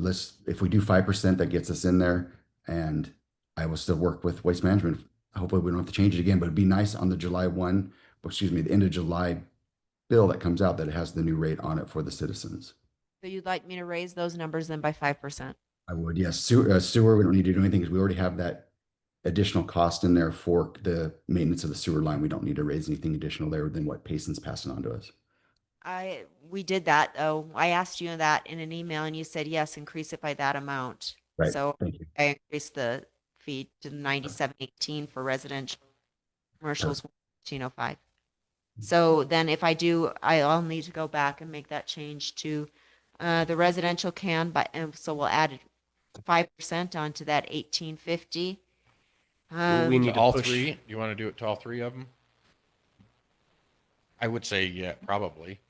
if we do 5%, that gets us in there, and I will still work with Waste Management. Hopefully we don't have to change it again, but it'd be nice on the the end of July bill that comes out that it has the new rate on it for the citizens. So you'd like me to raise those numbers then by 5%? I would, yes. Sewer, we don't need to do anything because we already have that additional cost in there for the maintenance of the sewer line. We don't need to raise anything additional there than what Payson's passing on to us. We did that though. I asked you that in an email and you said, yes, increase it by that amount. Right. So Thank you. I increased the fee to 97.18 for residential. Commercials 1,505. So then if I do, I'll need to go back and make that change to the residential can, but and so we'll add 5% onto that 1850. We need To to all push- three? You want to do it to all three of them? I would say, yeah, probably.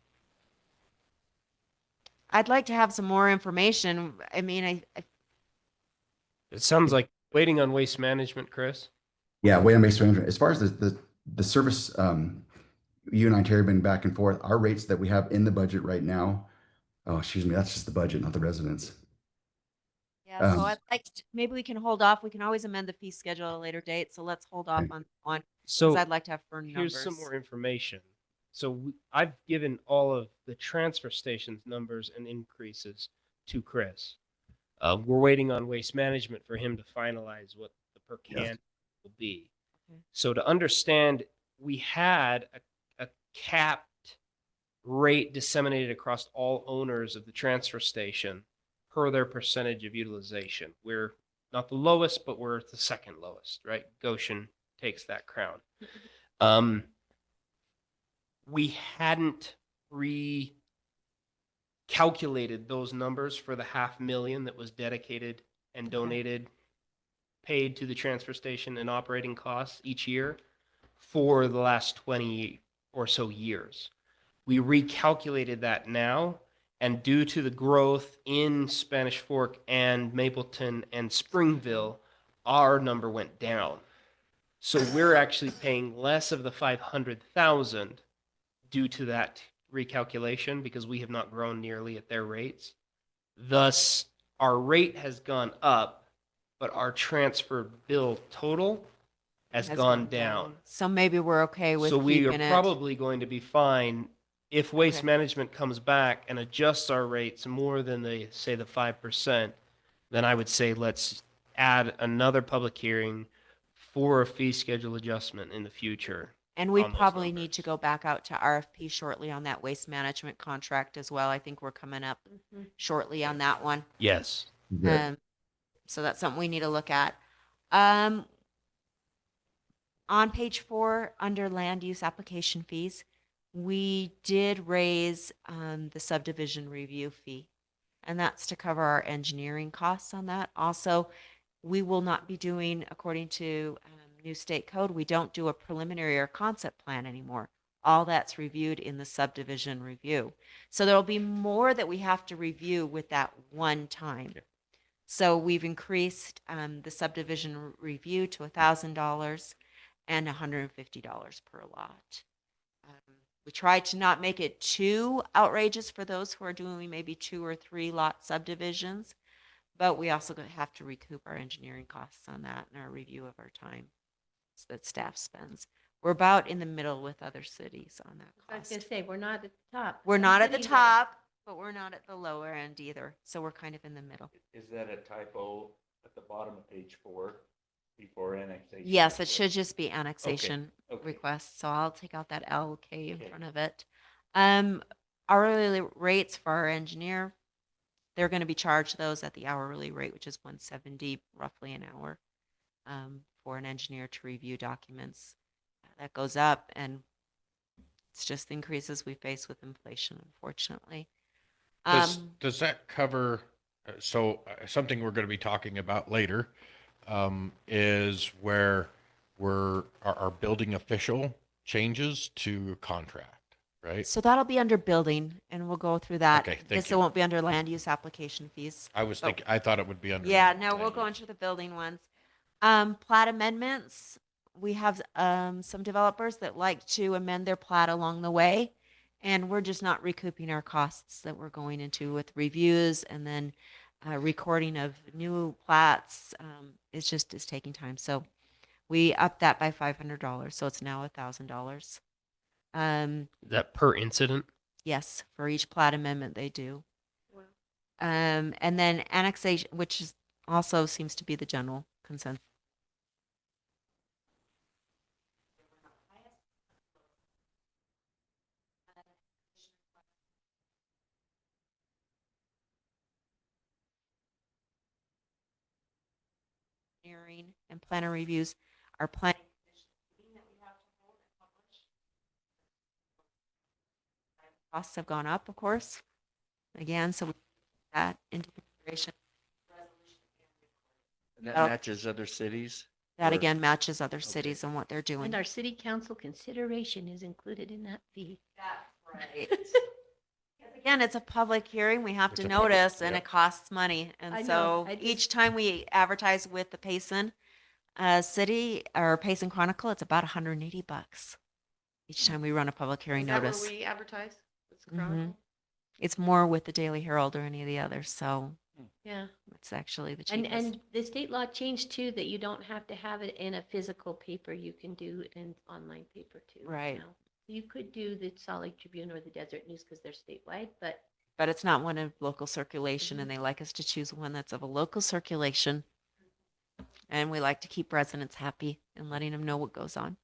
I'd like to have some more information. I mean, I It sounds like waiting on waste management, Chris. Yeah, way on Waste Management. As far as the service, you and I, Terry, been back and forth. Our rates that we have in the budget right now, oh, excuse me, that's just the budget, not the residents. Yeah, so Um, I'd like to, maybe we can hold off. We can always amend the fee schedule at a later date. So let's hold off Okay. on one because So I'd like to have firm here's numbers. some more information. So I've given all of the transfer stations numbers and increases to Chris. We're waiting on waste management for him to finalize what the per Yeah. can will be. Okay. So to understand, we had a capped rate disseminated across all owners of the transfer station per their percentage of utilization. We're not the lowest, but we're the second lowest, right? Goshen takes that crown. We hadn't recalculated those numbers for the 500,000 that was dedicated and donated, paid to the transfer station and operating costs each year for the last 20 or so years. We recalculated that now, and due to the growth in Spanish Fork and Mapleton and Springville, our number went down. So we're actually paying less of the 500,000 due to that recalculation because we have not grown nearly at their rates. Thus, our rate has gone up, but our transfer bill total has gone down. So maybe we're okay with So we are keeping it. probably going to be fine if waste Okay. management comes back and adjusts our rates more than the 5%. Then I would say let's add another public hearing for a fee schedule adjustment in the future. And we on those probably need numbers. to go back out to RFP shortly on that waste management contract as well. I think we're coming up shortly on that one. Yes. Good. So that's something we need to look at. On page 4, under land use application fees, we did raise the subdivision review fee, and that's to cover our engineering costs on that. Also, we will not be doing, according to new state code, we don't do a preliminary or concept plan anymore. All that's reviewed in the subdivision review. So there'll be more that we have to review with that one time. So we've increased the subdivision review to $1,000 and $150 per lot. We tried to not make it too outrageous for those who are doing maybe 2 or 3 lot subdivisions, but we also have to recoup our engineering costs on that and our review of our time that staff spends. We're about in the middle with other cities on that I was cost. going to say, we're not at the top. We're Some not at the cities are- top, but we're not at the lower end either. So we're kind of in the middle. Is that a typo at the bottom of page 4 before annexation? Yes, it should just be annexation okay. request. So I'll take out that LK in Okay. front of it. Hourly rates for our engineer, they're going to be charged those at the hourly rate, which is $170 roughly an hour for an engineer to review documents. That goes up, and it's just the increases we face with inflation, unfortunately. Does that cover, something we're going to be talking about later is where our building official changes to contract, right? So that'll be under building, and we'll go through that. Okay, thank This you. won't be under land use application fees. I thought it would be under. Yeah, no, we'll land go use. into the building ones. Plat amendments, we have some developers that like to amend their plat along the way, and we're just not recouping our costs that we're going into with reviews and then recording of new plats. It's taking time. So we upped that by $500, so it's now $1,000. Is that per incident? Yes, for each plat amendment they do. And then annexation, which is also seems to be the general consensus. Engineering and planner reviews are planning. Costs have gone up, of course. Again, so we take that into consideration. And that Oh. matches other cities? That Or- again matches other Okay. cities and what they're doing. And our city council consideration is included in that fee. Right. Again, it's a public hearing. We have It's to a public- notice and yep. it costs money. I And know. so I just- each time we advertise with the Payson City or Payson Chronicle, it's about $180 each time we run a public hearing Is that notice. where we advertise? It's Mhm. Chronicle? It's more with the Daily Herald or any of the others. So Yeah. It's actually the And, cheapest. and the state law changed too, that you don't have to have it in a physical paper. You can do it in online paper too. Right. now. You could do the Salt Lake Tribune or the Desert News because they're statewide, but But it's not one of local circulation, and they like us to choose one that's of a local circulation. And we like to keep residents happy and letting them know what goes on.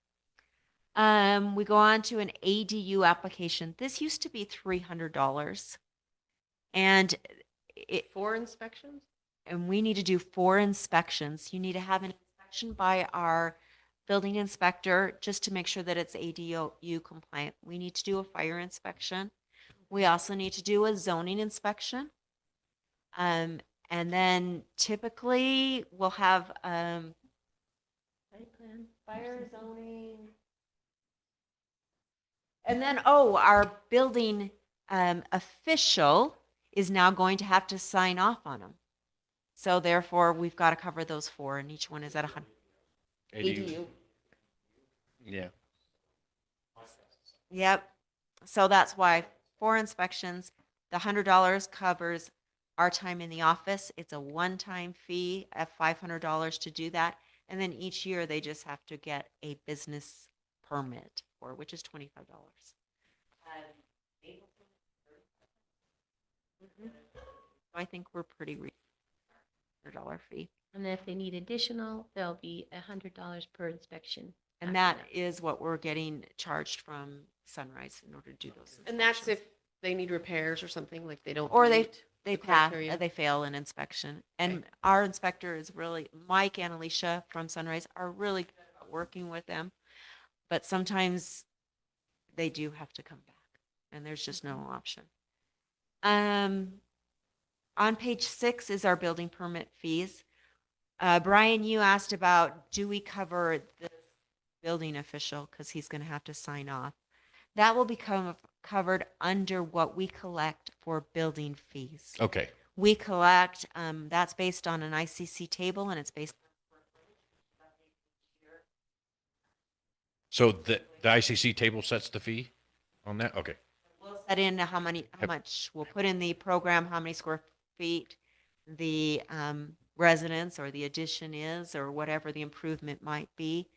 We go on to an ADU application. This used to be $300, and For inspections? we need to do 4 inspections. You need to have an inspection by our building inspector just to make sure that it's ADU compliant. We need to do a fire inspection. We also need to do a zoning inspection. And then typically we'll have site plan. fire zoning. And then, oh, our building official is now going to have to sign off on them. So therefore, we've got to cover those 4, and each one is at 100. ADU. Yeah. Yep. So that's why 4 inspections, the $100 covers our time in the office. It's a one-time fee of $500 to do that. And then each year they just have to get a business permit for, which is $25. I think we're pretty $100 fee. And then if they need additional, there'll be $100 per inspection. And after that is what we're getting charged from Sunrise in order to do those. And that's if inspections. they need repairs or something, like they don't. Or they meet they the pass, criteria. they fail an inspection. And Okay. our inspector is really, Mike and Alicia from Sunrise are really good at working with them. But sometimes they do have to come back, and there's just no option. On page 6 is our building permit fees. Brian, you asked about, do we cover the building official because he's going to have to sign off? That will become covered under what we collect for building fees. Okay. We collect, that's based on an ICC table, and it's based. So the ICC table sets the fee on that? Okay. We'll set in how much, we'll put in the program, how many square feet the residence or the addition is, or whatever the improvement might be,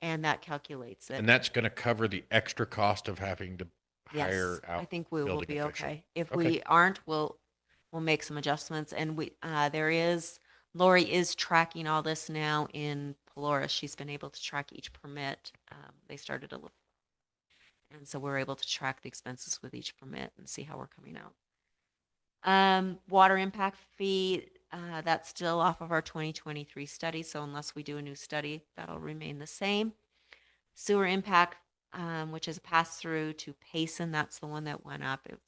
and that calculates it. And that's going to cover the extra cost of having to Yes, hire out. I think we will building be official. okay. If Okay. we aren't, we'll make some adjustments. And Lori is tracking all this now in Polaris. She's been able to track each permit. They started a little. And so we're able to track the expenses with each permit and see how we're coming out. Water impact fee, that's still off of our 2023 study. So unless we do a new study, that'll remain the same. Sewer impact, which is a pass through to Payson, that's the one that went up. It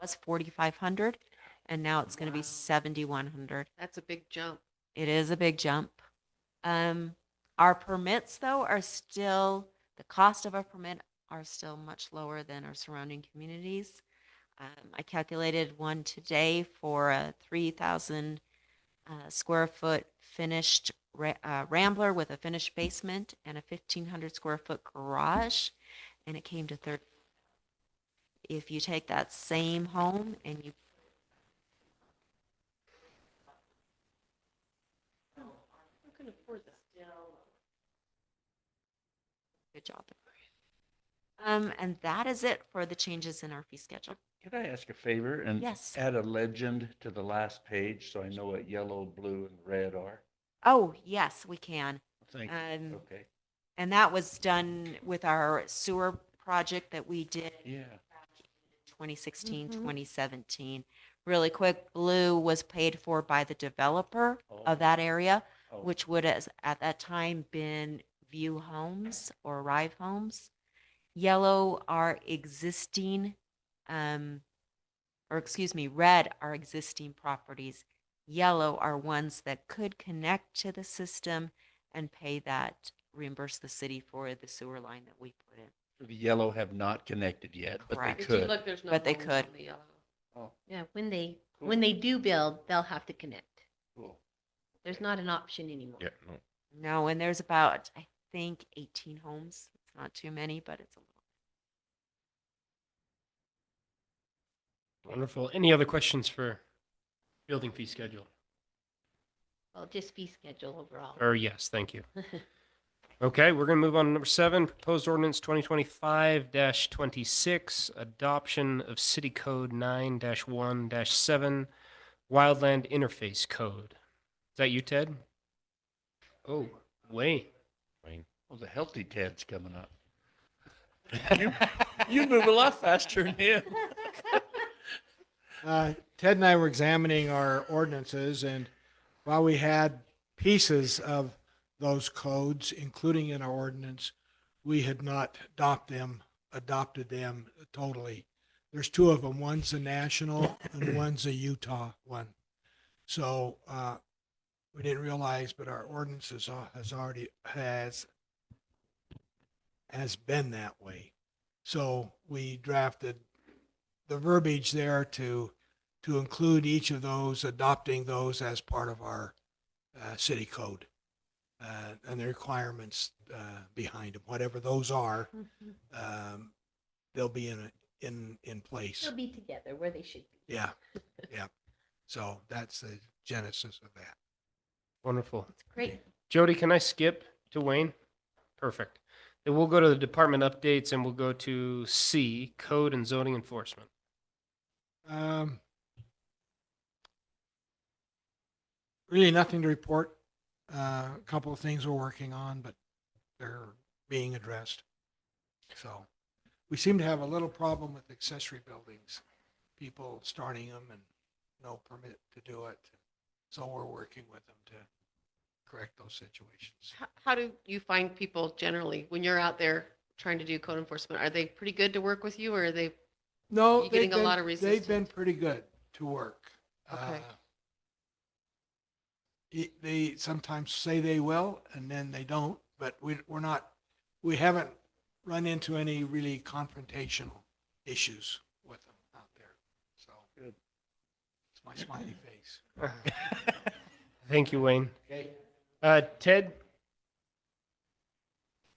was 4,500, and now it's going to be 7,100. That's a big jump. It is a big jump. Our permits, though, are still, the cost of our permit are still much lower than our surrounding communities. I calculated one today for a 3,000 square foot finished Rambler with a finished basement and a 1,500 square foot garage, and it came to 30. If you take that same home and you Who can afford that? good job. And that is it for the changes in our fee schedule. Could I ask a favor and Yes. add a legend to the last page so I know what yellow, blue, and red are? Oh, yes, we can. Thank you. Okay. And that was done with our sewer project that we did Yeah. 2016, 2017. Really quick, blue was paid for by the developer of that area, Oh. which would have at that time been View Homes or Arrive Homes. Yellow are existing, red are existing properties. Yellow are ones that could connect to the system and pay that, reimburse the city for the sewer line that we put in. The yellow have not connected yet, but they Correct. If you could. look, there's no But they homes could. on the yellow. Yeah, when they do build, they'll have to connect. Cool. There's not an option anymore. Yeah. No. No, and there's about, I think, 18 homes. It's not too many, but it's a little. Wonderful. Any other questions for Building fee schedule. Well, just fee schedule overall. Or yes, thank you. Okay, we're going to move on to number 7, proposed ordinance 2025-26, adoption of City Code 9-1-7, Wildland Interface Code. Is that you, Ted? Oh, Wayne. Well, the healthy Ted's coming up. You move a lot faster than him. Ted and I were examining our ordinances, and while we had pieces of those codes, including in our ordinance, we had not adopted them totally. There's 2 of them. One's a national and one's a Utah one. So we didn't realize, but our ordinances has been that way. So we drafted the verbiage there to include each of those, adopting those as part of our city code and the requirements behind them, whatever those are, they'll be in place. They'll be together where they should be. Yeah, yeah. So that's the genesis of that. Wonderful. It's great. Jody, can I skip to Wayne? Perfect. Then we'll go to the department updates and we'll go to C, code and zoning enforcement. Really nothing to report. A couple of things we're working on, but they're being addressed. So we seem to have a little problem with accessory buildings, people starting them and no permit to do it. So we're working with them to correct those situations. How do you find people generally when you're out there trying to do code enforcement? Are they pretty good to work with you, or are they? No, You getting a lot of they've resistance? been pretty good to work. Okay. They sometimes say they will, and then they don't, but we haven't run into any really confrontational issues with them out there. So Good. it's my smiley face. Thank you, Wayne. Okay. Ted,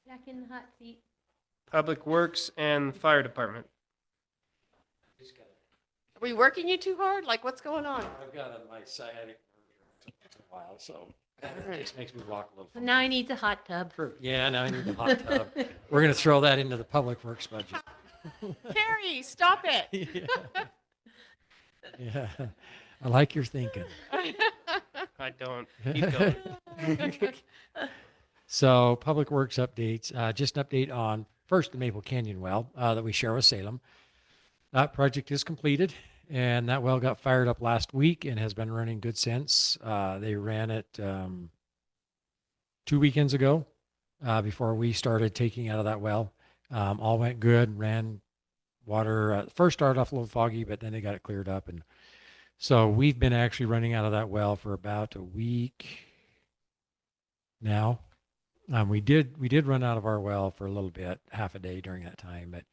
Back in the hot seat. Public Works and Fire Department. Are we working you too hard? Like, what's going on? I've got my sciatic nerve for a while, so it just makes me walk a little. So now he needs a hot tub. Yeah, now I need a hot tub. We're going to throw that into the Public Works budget. Carrie, stop it. Yeah, I like your thinking. I don't. Keep going. So Public Works updates, just an update on first the Maple Canyon well that we share with Salem. That project is completed, and that well got fired up last week and has been running good since. They ran it 2 weekends ago before we started taking out of that well. All went good, ran water. First started off a little foggy, but then they got it cleared up. And so we've been actually running out of that well for about a week now. We did run out of our well for a little bit, half a day during that time, but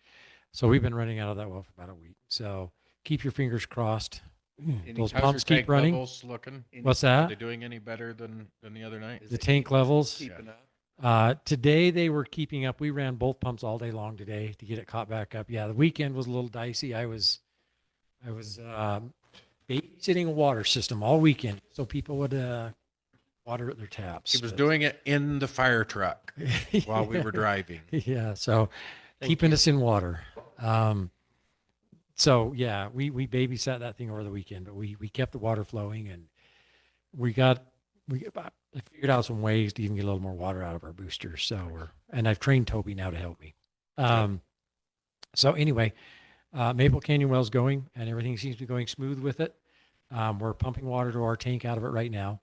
so we've been running out of that well for about a week. So keep your fingers crossed. Those How's your pumps keep tank running. levels looking? What's Are that? they doing any better than the other night? The tank levels. Keeping up. Today they were keeping up. We ran both pumps all day long today to get it caught back up. Yeah, the weekend was a little dicey. I was babysitting a water system all weekend, so people would water at their taps. He was But- doing it in the fire truck while we were driving. Yeah, so Thank keeping you. us in water. So yeah, we babysat that thing over the weekend, but we kept the water flowing, and I figured out some ways to even get a little more water out of our boosters. So and I've trained Toby now to help me. So anyway, Maple Canyon well's going, and everything seems to be going smooth with it. We're pumping water to our tank out of it right now.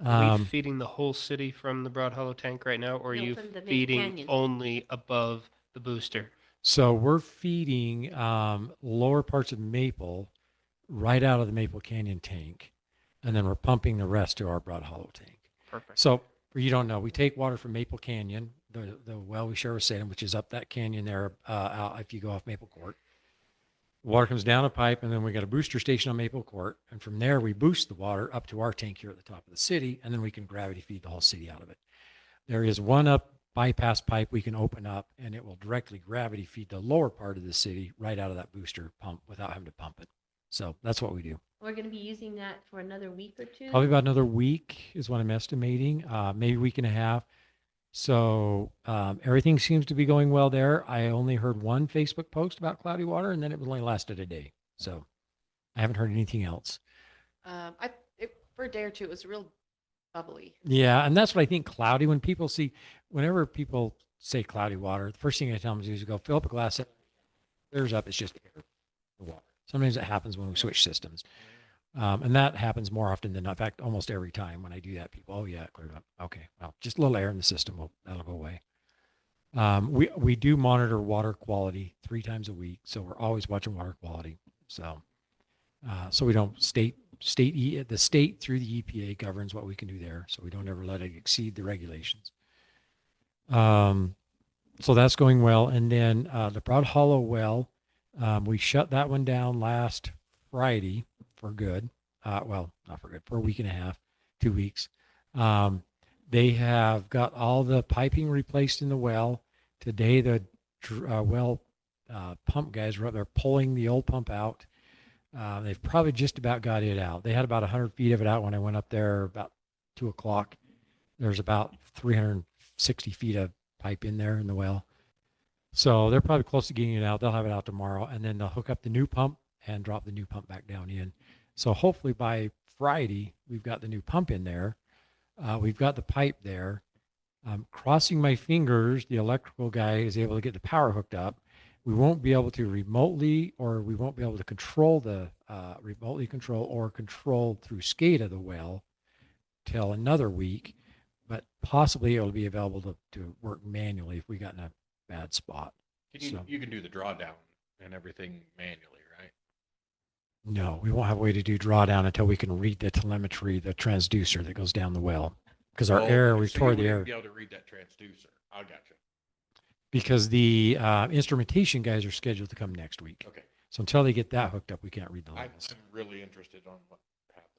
Are we feeding the whole city from the Broad Hollow tank right now, or are No, you from the Maple feeding Canyon. only above the booster? So we're feeding lower parts of Maple right out of the Maple Canyon tank, and then we're pumping the rest to our Broad Hollow tank. Perfect. So for you don't know, we take water from Maple Canyon, the well we share with Salem, which is up that canyon there out if you go off Maple Court. Water comes down a pipe, and then we got a booster station on Maple Court, and from there we boost the water up to our tank here at the top of the city, and then we can gravity feed the whole city out of it. There is one up bypass pipe we can open up, and it will directly gravity feed the lower part of the city right out of that booster pump without having to pump it. So that's what we do. We're going to be using that for another week or two? Probably about another week is what I'm estimating, maybe a week and a half. So everything seems to be going well there. I only heard one Facebook post about cloudy water, and then it only lasted a day. So I haven't heard anything else. For a day or two, it was real bubbly. Yeah, and that's what I think cloudy. When people see, whenever people say cloudy water, the first thing I tell them to do is go fill up a glass, clears up. It's just air, the water. Sometimes it happens when we switch systems. And that happens more often than not. In fact, almost every time when I do that, people, oh yeah, it cleared up. Okay, well, just a little air in the system, that'll go away. We do monitor water quality 3 times a week, so we're always watching water quality. So we don't the state through the EPA governs what we can do there, so we don't ever let it exceed the regulations. So that's going well. And then the Broad Hollow well, we shut that one down last Friday for good. Well, not for good, for a week and a half, 2 weeks. They have got all the piping replaced in the well. Today, the well pump guys were up there pulling the old pump out. They've probably just about got it out. They had about 100 feet of it out when I went up there about 2 o'clock. There's about 360 feet of pipe in there in the well. So they're probably close to getting it out. They'll have it out tomorrow, and then they'll hook up the new pump and drop the new pump back down in. So hopefully by Friday, we've got the new pump in there. We've got the pipe there. I'm crossing my fingers, the electrical guy is able to get the power hooked up. We won't be able to remotely, or we won't be able to control remotely control or control through SCADA the well till another week, but possibly it'll be available to work manually if we got in a bad spot. You can do the drawdown and everything manually, right? No, we won't have a way to do drawdown until we can read the telemetry, the transducer that goes down the well. Because our air, we tore the air. Be able to read that transducer. I got you. Because the instrumentation guys are scheduled to come next week. Okay. So until they get that hooked up, we can't read the I'm levels. really interested on what happens.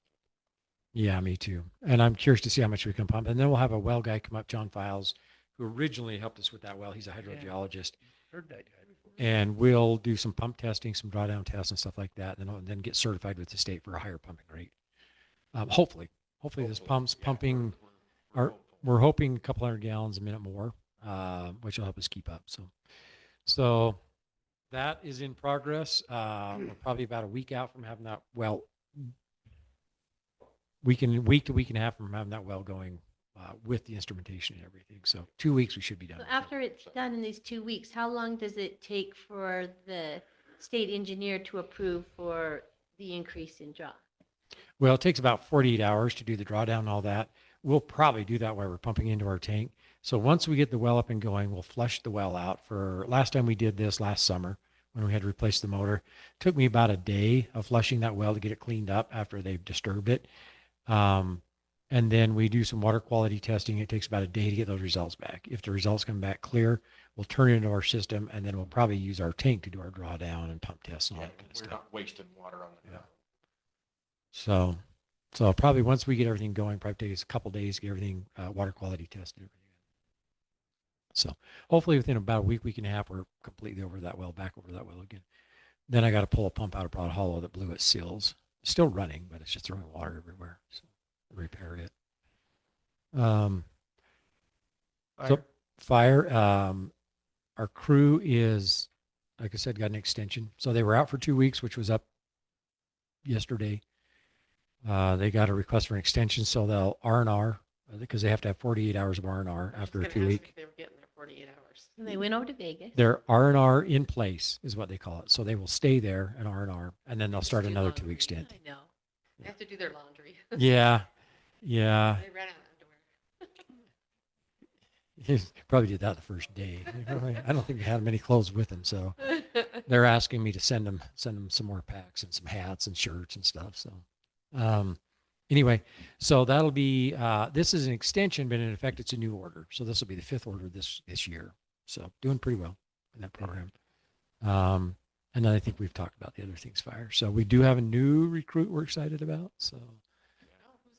Yeah, me too. And I'm curious to see how much we can pump. And then we'll have a well guy come up, John Files, who originally helped us with that well. He's a hydrogeologist. Heard that guy before. And we'll do some pump testing, some drawdown tests and stuff like that. And then get certified with the state for a higher pumping rate. Hopefully this pump's pumping. We're hoping a couple 100 gallons a minute more, which will help us keep up. So that is in progress. We're probably about a week out from having that well. Week to week and a half from having that well going with the instrumentation and everything. So 2 weeks we should be done. So with it. after it's done in these 2 weeks, how long does it take for the state engineer to approve for the increase in draw? Well, it takes about 48 hours to do the drawdown and all that. We'll probably do that while we're pumping into our tank. So once we get the well up and going, we'll flush the well out. For last time we did this last summer when we had to replace the motor, it took me about a day of flushing that well to get it cleaned up after they've disturbed it. And then we do some water quality testing. It takes about a day to get those results back. If the results come back clear, we'll turn it into our system, and then we'll probably use our tank to do our drawdown and pump tests and all that kind of We're stuff. not wasting water on the So probably once we get everything going, probably take us a couple days to get everything water quality tested. So hopefully within about a week and a half, we're completely back over that well again. Then I got to pull a pump out of Broad Hollow that blew its seals. It's still running, but it's just throwing water everywhere. So repair it. Fire. Our crew is, like I said, got an extension. So they were out for 2 weeks, which was up yesterday. They got a request for an extension, so they'll R&R because they have to have 48 hours of R&R after a 2 week. They were getting their 48 hours. And they went over to Vegas. Their R&R in place is what they call it. So they will stay there and R&R, and then they'll start do another laundry. 2 week stint. I know. They have to do their laundry. Yeah. They ran out of underwear. Probably did that the first day. I don't think they had many clothes with them, so they're asking me to send them some more packs and some hats and shirts and stuff. So anyway, so that'll be this is an extension, but in effect it's a new order. So this will be the 5th order this year. So doing pretty well in that program. And then I think we've talked about the other things fire. So we do have a new recruit we're excited about. So Who's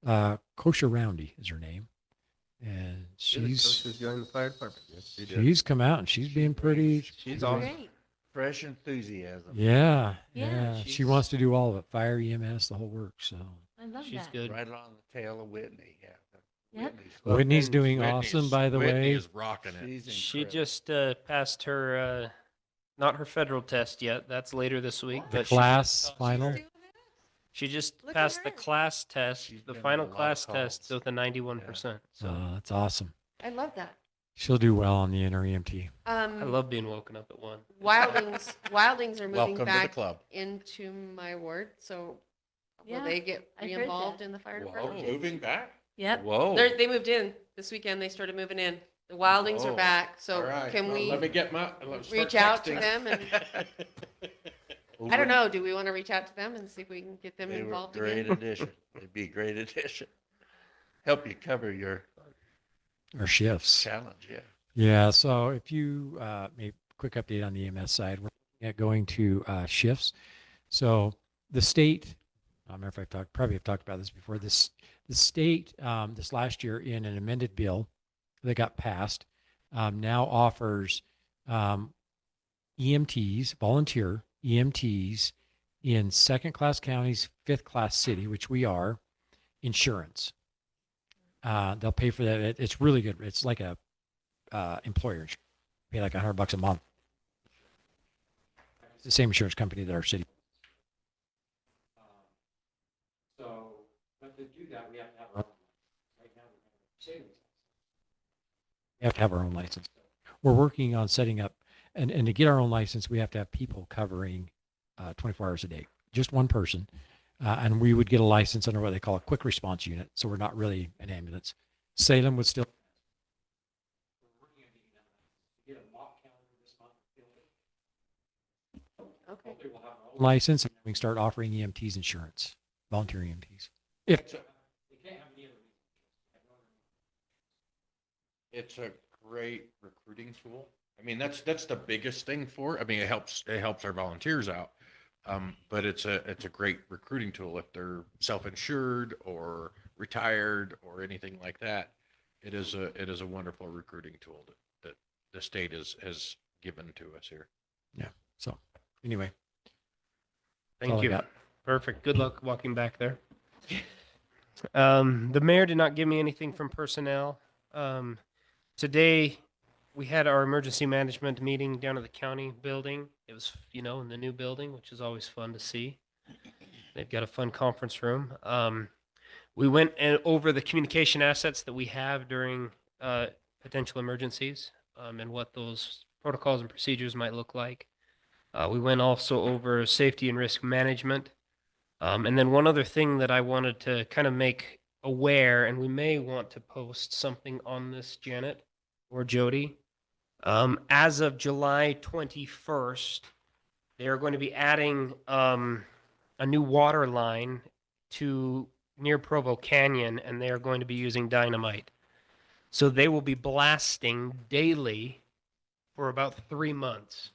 that? Kosha Roundy is her name. And she's joined the fire department. Yes, she's come out and she's being pretty. She's Great. fresh enthusiasm. Yeah, Yeah, yeah. She she's- wants to do all of it, fire, EMS, the whole works. So I love She's that. good. Right along the tail of Whitney. Yeah. Yep. Whitney's, Well, Whitney's and doing Whitney awesome, is- by the Whitney way. is rocking it. she's She incredible. just passed her, not her federal test yet. That's later this week. The but class final. She just Look at passed the her. class test, She's the been on final a lot of class test calls. with a 91%. So That's awesome. I love that. She'll do well on the NREMT. I love being woken up at 1. Wildings are moving Welcome to the back club. into my ward, so will Yeah, they get I heard re-involved that. in the fire Whoa, department? moving back? Yep. Whoa. They moved in this weekend. They started moving in. The Wildings are Whoa. back, so All right, can well, we? let me get my, let's start reach out to texting. them I don't know. Do we want to reach out to them and see if we can get them They were a involved great again? addition. They'd be a great addition. Help you cover your Or shifts. challenge. Yeah. Yeah. So if you, maybe quick update on the EMS side, we're looking at going to shifts. So the state, I don't remember if I've talked about this before. The state, this last year in an amended bill that got passed, now offers EMTs, volunteer EMTs in second class counties, fifth class city, which we are, insurance. They'll pay for that. It's really good. It's like a employer insurance. Pay like $100 a month. It's the same insurance company that our city. So, but to do that, we have to have our own. Right now, we have we have to have our own license. We're working on setting up, and to get our own license, we have to have people covering 24 hours a day, just one person. And we would get a license under what they call a quick response unit. So we're not really an ambulance. Salem would still. Okay. License, and we can start offering EMTs insurance, volunteer EMTs. If It's a great recruiting tool. I mean, that's the biggest thing for, I mean, it helps our volunteers out. But it's a great recruiting tool if they're self-insured or retired or anything like that. It is a wonderful recruiting tool that the state has given to us here. so, anyway, all Thank I you. got. Perfect. Good luck walking back there. The mayor did not give me anything from personnel. Today, we had our emergency management meeting down at the county building. It was, in the new building, which is always fun to see. They've got a fun conference room. We went over the communication assets that we have during potential emergencies and what those protocols and procedures might look like. We went also over safety and risk management. And then one other thing that I wanted to kind of make aware, and we may want to post something on this, Janet or Jody. As of July 21st, they are going to be adding a new water line to near Provo Canyon, and they are going to be using dynamite. So they will be blasting daily for about 3 months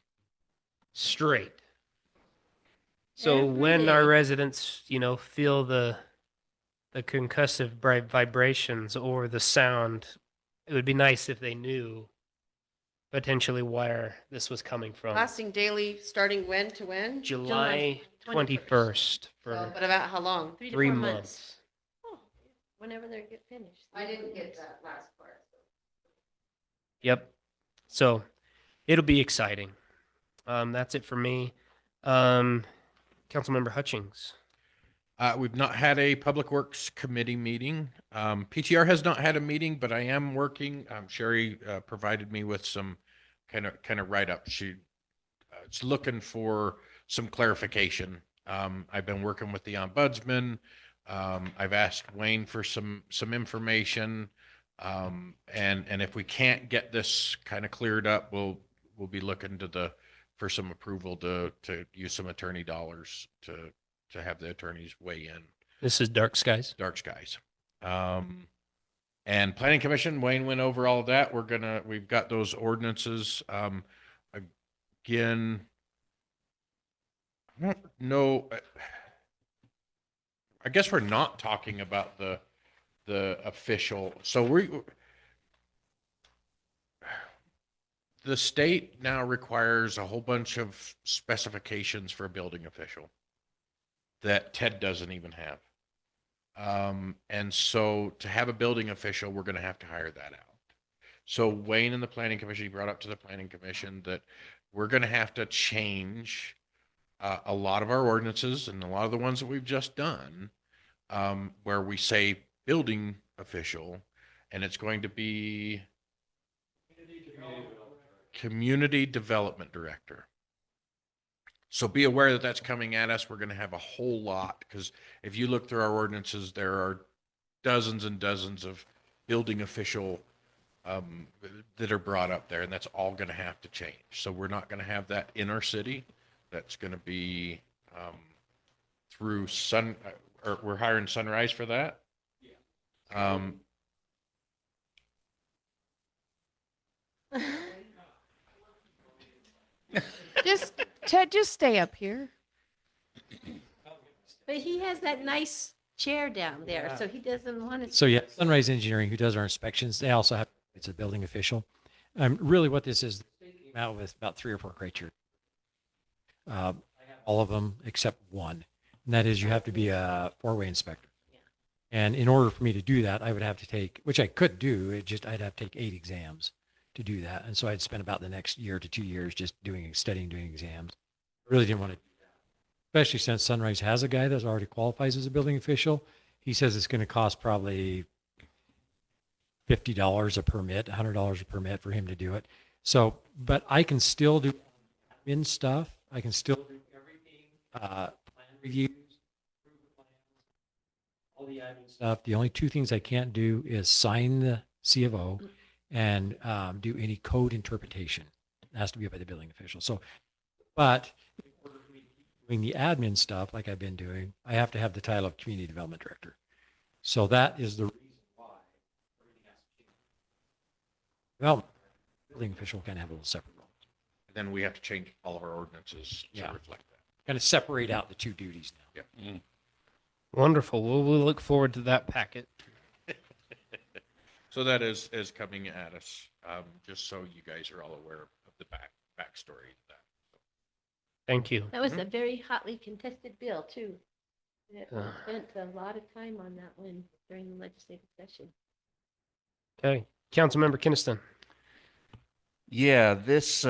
straight. So when our Every day. residents, feel the concussive vibrations or the sound, it would be nice if they knew potentially where this was coming from. Lasting daily, starting when to when? July July 21st for So, but about how long? 3 to 3 4 months. Oh, whenever they get finished. I didn't get that last part. Yep. So it'll be exciting. That's it for me. Councilmember Hutchings. We've not had a Public Works Committee meeting. PTR has not had a meeting, but I am working. Sherry provided me with some kind of write-up. She's looking for some clarification. I've been working with the ombudsman. I've asked Wayne for some information. And if we can't get this kind of cleared up, we'll be looking for some approval to use some attorney dollars to have the attorneys weigh in. This is Dark Skies. Dark Skies. And Planning Commission, Wayne went over all of that. We've got those ordinances. Again, I don't know. I guess we're not talking about the official. So the state now requires a whole bunch of specifications for a building official that Ted doesn't even have. And so to have a building official, we're going to have to hire that out. So Wayne and the planning commission, he brought up to the planning commission that we're going to have to change a lot of our ordinances and a lot of the ones that we've just done, where we say building official, and it's going to be community development director. So be aware that that's coming at us. We're going to have a whole lot, because if you look through our ordinances, there are dozens and dozens of building official that are brought up there, and that's all going to have to change. So we're not going to have that in our city. That's going to be through or we're hiring Sunrise for that. Ted, just stay up here. But he has that nice chair down there, so he doesn't want to. So yeah, Sunrise Engineering, who does our inspections, they also have, it's a building official. Really what this is, they came out with about 3 or 4 criteria. All of them except one, and that is you have to be a 4-way inspector. And in order for me to do that, I would have to take, which I could do, I'd have to take 8 exams to do that. And so I'd spend about the next year to 2 years just studying, doing exams. I really didn't want to do that, especially since Sunrise has a guy that already qualifies as a building official. He says it's going to cost probably $50 a permit, $100 a permit for him to do it. So, but I can still do admin stuff. I can still do everything, plan reviews, approve plans, all the admin stuff. The only 2 things I can't do is sign the C of O and do any code interpretation. It has to be by the building official. So, but in order for me to keep doing the admin stuff like I've been doing, I have to have the title of community development director. So that is the reason why everything has to change. Well, building official can have a little separate role. And then we have to change all of our ordinances to Yeah. reflect that. Kind of separate out the 2 duties now. Yep. Wonderful. We'll look forward to that packet. So that is coming at us, just so you guys are all aware of the backstory to that. Thank you. That was a very hotly contested bill, too. We Uh. spent a lot of time on that one during the legislative session. Okay. Councilmember Kinnison. Yeah, this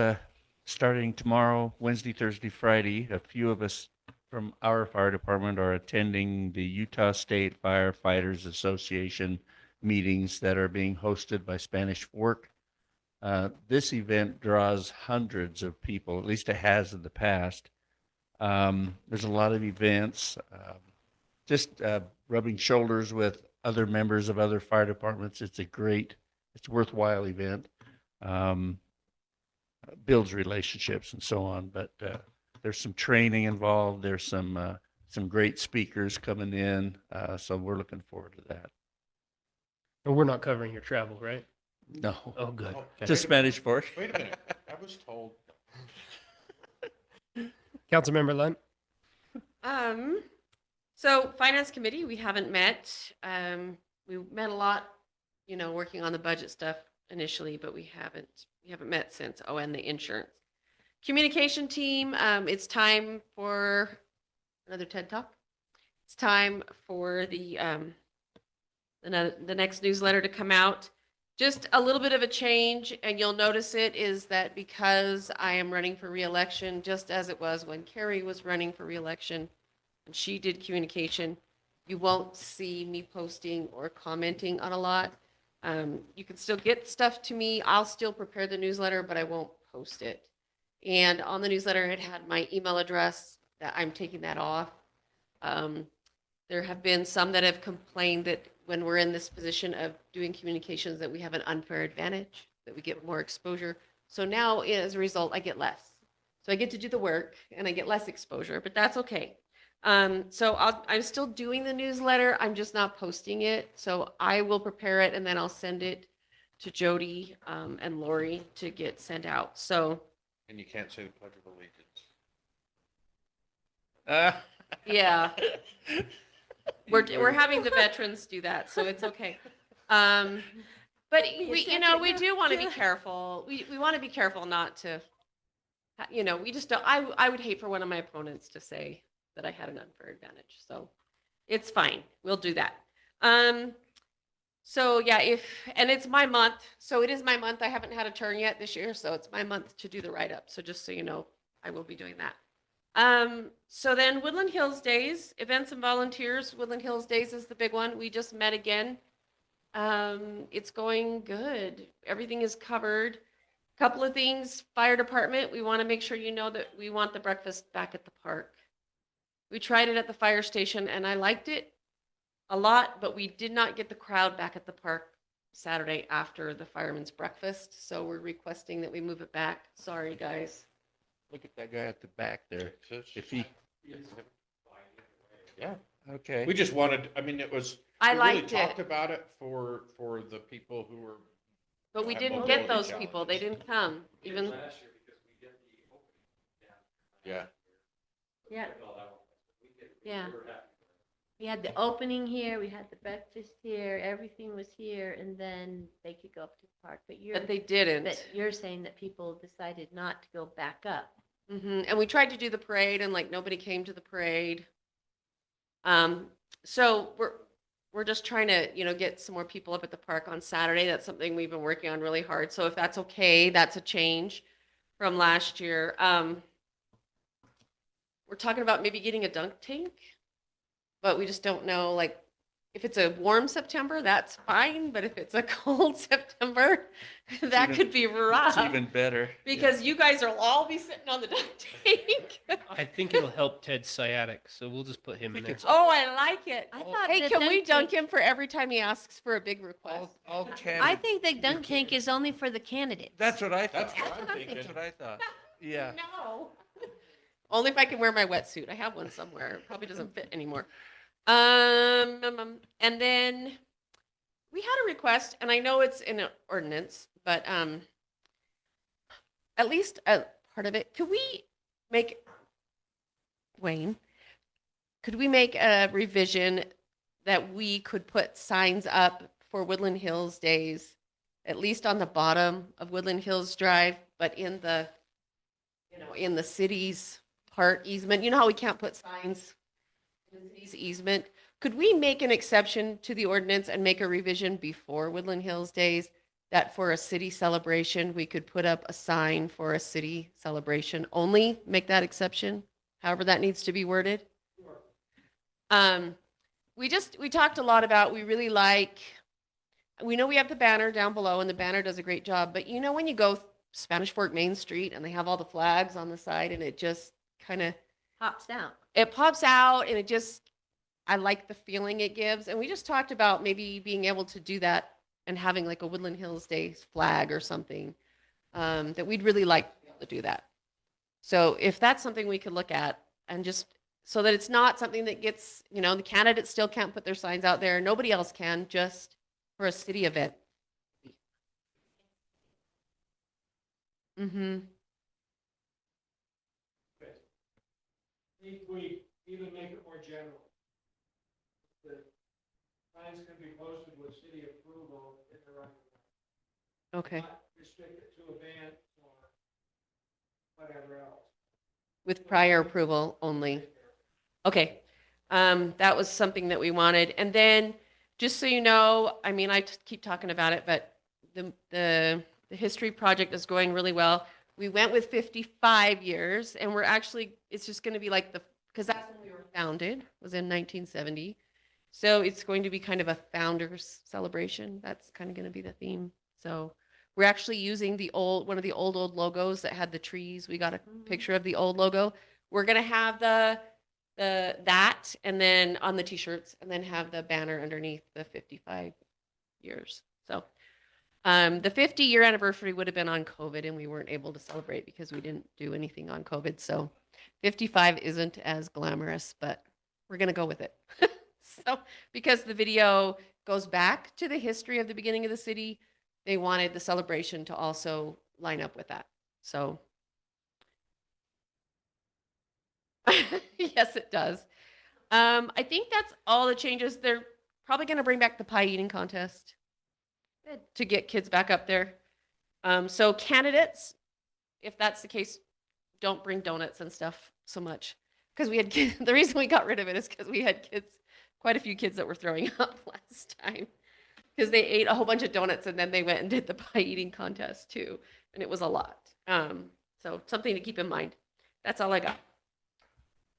starting tomorrow, Wednesday, Thursday, Friday, a few of us from our fire department are attending the Utah State Firefighters Association meetings that are being hosted by Spanish Fork. This event draws hundreds of people, at least it has in the past. There's a lot of events, just rubbing shoulders with other members of other fire departments. It's a worthwhile event. Builds relationships and so on, but there's some training involved. There's some great speakers coming in, so we're looking forward to that. And we're not covering your travel, right? No, Oh, good. to Spanish Fork. Wait a minute, I was told. Councilmember Lunt. So Finance Committee, we haven't met. We met a lot, working on the budget stuff initially, but we haven't met since. Oh, and the insurance. Communication team, it's time for another TED Talk. It's time for the next newsletter to come out. Just a little bit of a change, and you'll notice it is that because I am running for reelection, just as it was when Carrie was running for reelection, and she did communication, you won't see me posting or commenting on a lot. You can still get stuff to me. I'll still prepare the newsletter, but I won't post it. And on the newsletter, it had my email address that I'm taking that off. There have been some that have complained that when we're in this position of doing communications that we have an unfair advantage, that we get more exposure. So now as a result, I get less. So I get to do the work and I get less exposure, but that's okay. So I'm still doing the newsletter. I'm just not posting it. So I will prepare it and then I'll send it to Jody and Lori to get sent out. So And you can't say the Pledge of Allegiance. yeah, we're having the veterans do that, so it's okay. But Be a we, second we do want to be round. careful. We want to be careful not to, we just don't, I would hate for one of my opponents to say that I had an unfair advantage. So it's fine. We'll do that. So yeah, and it's my month. So it is my month. I haven't had a turn yet this year. So it's my month to do the write-up. So just so you know, I will be doing that. So then Woodland Hills Days, events and volunteers. Woodland Hills Days is the big one. We just met again. It's going good. Everything is covered. Couple of things, fire department, we want to make sure you know that we want the breakfast back at the park. We tried it at the fire station and I liked it a lot, but we did not get the crowd back at the park Saturday after the fireman's breakfast. So we're requesting that we move it back. Sorry, guys. Look at that guy at the back there. If he, yeah, okay. We just wanted, I mean, it was, I we really liked talked it, about it for the people who were, but we have didn't mobility get those people. They challenges. didn't come. Even, yeah. Yeah. Yeah. We had the opening here, we had the breakfast here, everything was here, and then they could go up to the park. but they didn't. But you're saying that people decided not to go back up. And we tried to do the parade and like nobody came to the parade. So we're just trying to, get some more people up at the park on Saturday. That's something we've been working on really hard. So if that's okay, that's a change from last year. We're talking about maybe getting a dunk tank, but we just don't know, like, if it's a warm September, that's fine. But if it's a cold September, that even- could be rough. It's even better. Because you guys will all be sitting on the dunk tank. I think it'll help Ted's sciatic, so we'll just put him in there. Oh, I like it. I thought Hey, the can we dunk dunk tank- him for every time he asks for a big request? All I candid. think the dunk tank is only for the candidates. That's what I thought. That's what I'm what I'm thinking. That's what I thought. Yeah. No. Only if I can wear my wetsuit. I have one somewhere. It probably doesn't fit anymore. And then we had a request, and I know it's in an ordinance, but at least a part of it. Could we make, Wayne, could we make a revision that we could put signs up for Woodland Hills Days, at least on the bottom of Woodland Hills Drive, but in the, in the city's part easement? You know how we can't put signs in the city's easement? Could we make an exception to the ordinance and make a revision before Woodland Hills Days that for a city celebration, we could put up a sign for a city celebration only, make that exception, however that needs to be worded? We talked a lot about, we really like, we know we have the banner down below and the banner does a great job, but when you go Spanish Fork Main Street and they have all the flags on the side and it just kind of, Pops out. it pops out and I like the feeling it gives. And we just talked about maybe being able to do that and having like a Woodland Hills Days flag or something, that we'd really like to be able to do that. So if that's something we could look at, and just so that it's not something that gets, the candidates still can't put their signs out there. Nobody else can, just for a city event. Mm-hmm. We even make it more general. The signs can be posted with city approval in the right of way. Okay. Not restricted to event or whatever else. With prior approval only. Okay. That was something that we wanted. And then, just so you know, I mean, I keep talking about it, but the history project is going really well. We went with 55 years, and it's just going to be like because that's when we were founded, was in 1970. So it's going to be kind of a founders celebration. That's kind of going to be the theme. So we're actually using one of the old logos that had the trees. We got a picture of the old logo. We're going to have that and then on the t-shirts, and then have the banner underneath the 55 years. So the 50-year anniversary would have been on COVID, and we weren't able to celebrate because we didn't do anything on COVID. So 55 isn't as glamorous, but we're going to go with it. So because the video goes back to the history of the beginning of the city, they wanted the celebration to also line up with that. So yes, it does. I think that's all the changes. They're probably going to bring back the pie eating contest. Good. To get kids back up there. So candidates, if that's the case, don't bring donuts and stuff so much. Because we had kids, the reason we got rid of it is because we had kids, quite a few kids that were throwing up last time. Because they ate a whole bunch of donuts and then they went and did the pie eating contest too. And it was a lot. So something to keep in mind. That's all I got.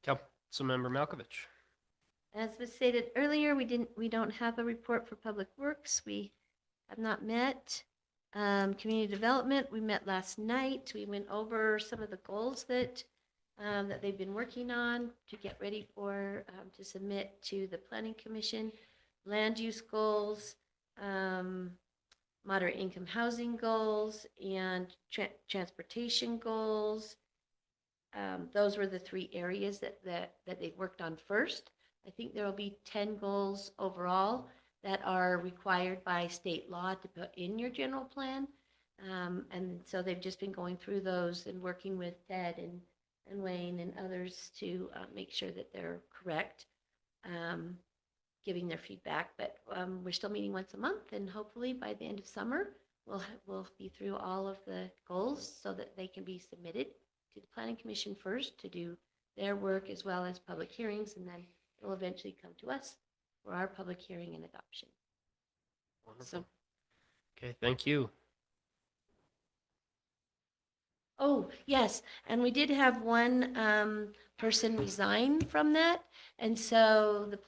Councilmember Malkovich. As was stated earlier, we don't have a report for Public Works. We have not met. Community Development, we met last night. We went over some of the goals that they've been working on to get ready for, to submit to the Planning Commission. Land use goals, moderate income housing goals, and transportation goals. Those were the 3 areas that they worked on first. I think there will be 10 goals overall that are required by state law to put in your general plan. And so they've just been going through those and working with Ted and Wayne and others to make sure that they're correct, giving their feedback. But we're still meeting once a month, and hopefully by the end of summer, we'll be through all of the goals so that they can be submitted to the Planning Commission first to do their work as well as public hearings, and then it will eventually come to us for our public hearing and adoption. Wonderful. Okay, thank you. Oh, yes, and we did have one person resign from that, and so the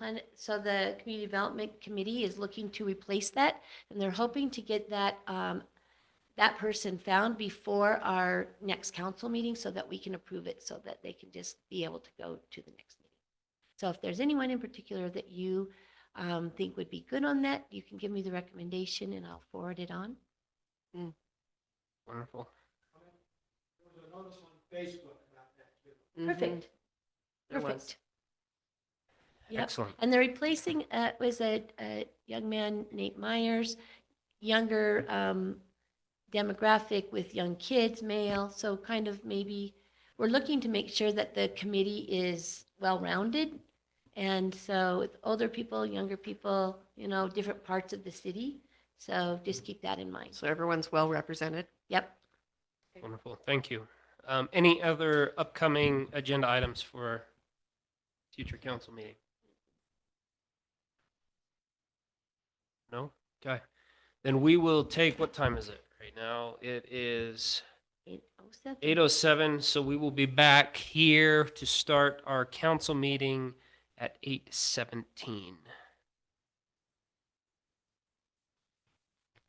Community Development Committee is looking to replace that, and they're hoping to get that that person found before our next council meeting so that we can approve it, so that they can just be able to go to the next meeting. So if there's anyone in particular that you think would be good on that, you can give me the recommendation and I'll forward it on. Wonderful. There was a notice on Facebook about that too. Perfect. There was. Perfect. Yep. Excellent. And they're replacing was a young man, Nate Myers, younger demographic with young kids, male. So kind of maybe we're looking to make sure that the committee is well-rounded. And so with older people, younger people, you know, different parts of the city. So just keep that in mind. So everyone's well represented. Yep. Wonderful. Thank you. Any other upcoming agenda items for future council meeting? No? Okay. Then we will take, what time is it right now? It is 8:07. 8:07. So we will be back here to start our council meeting at 8:17.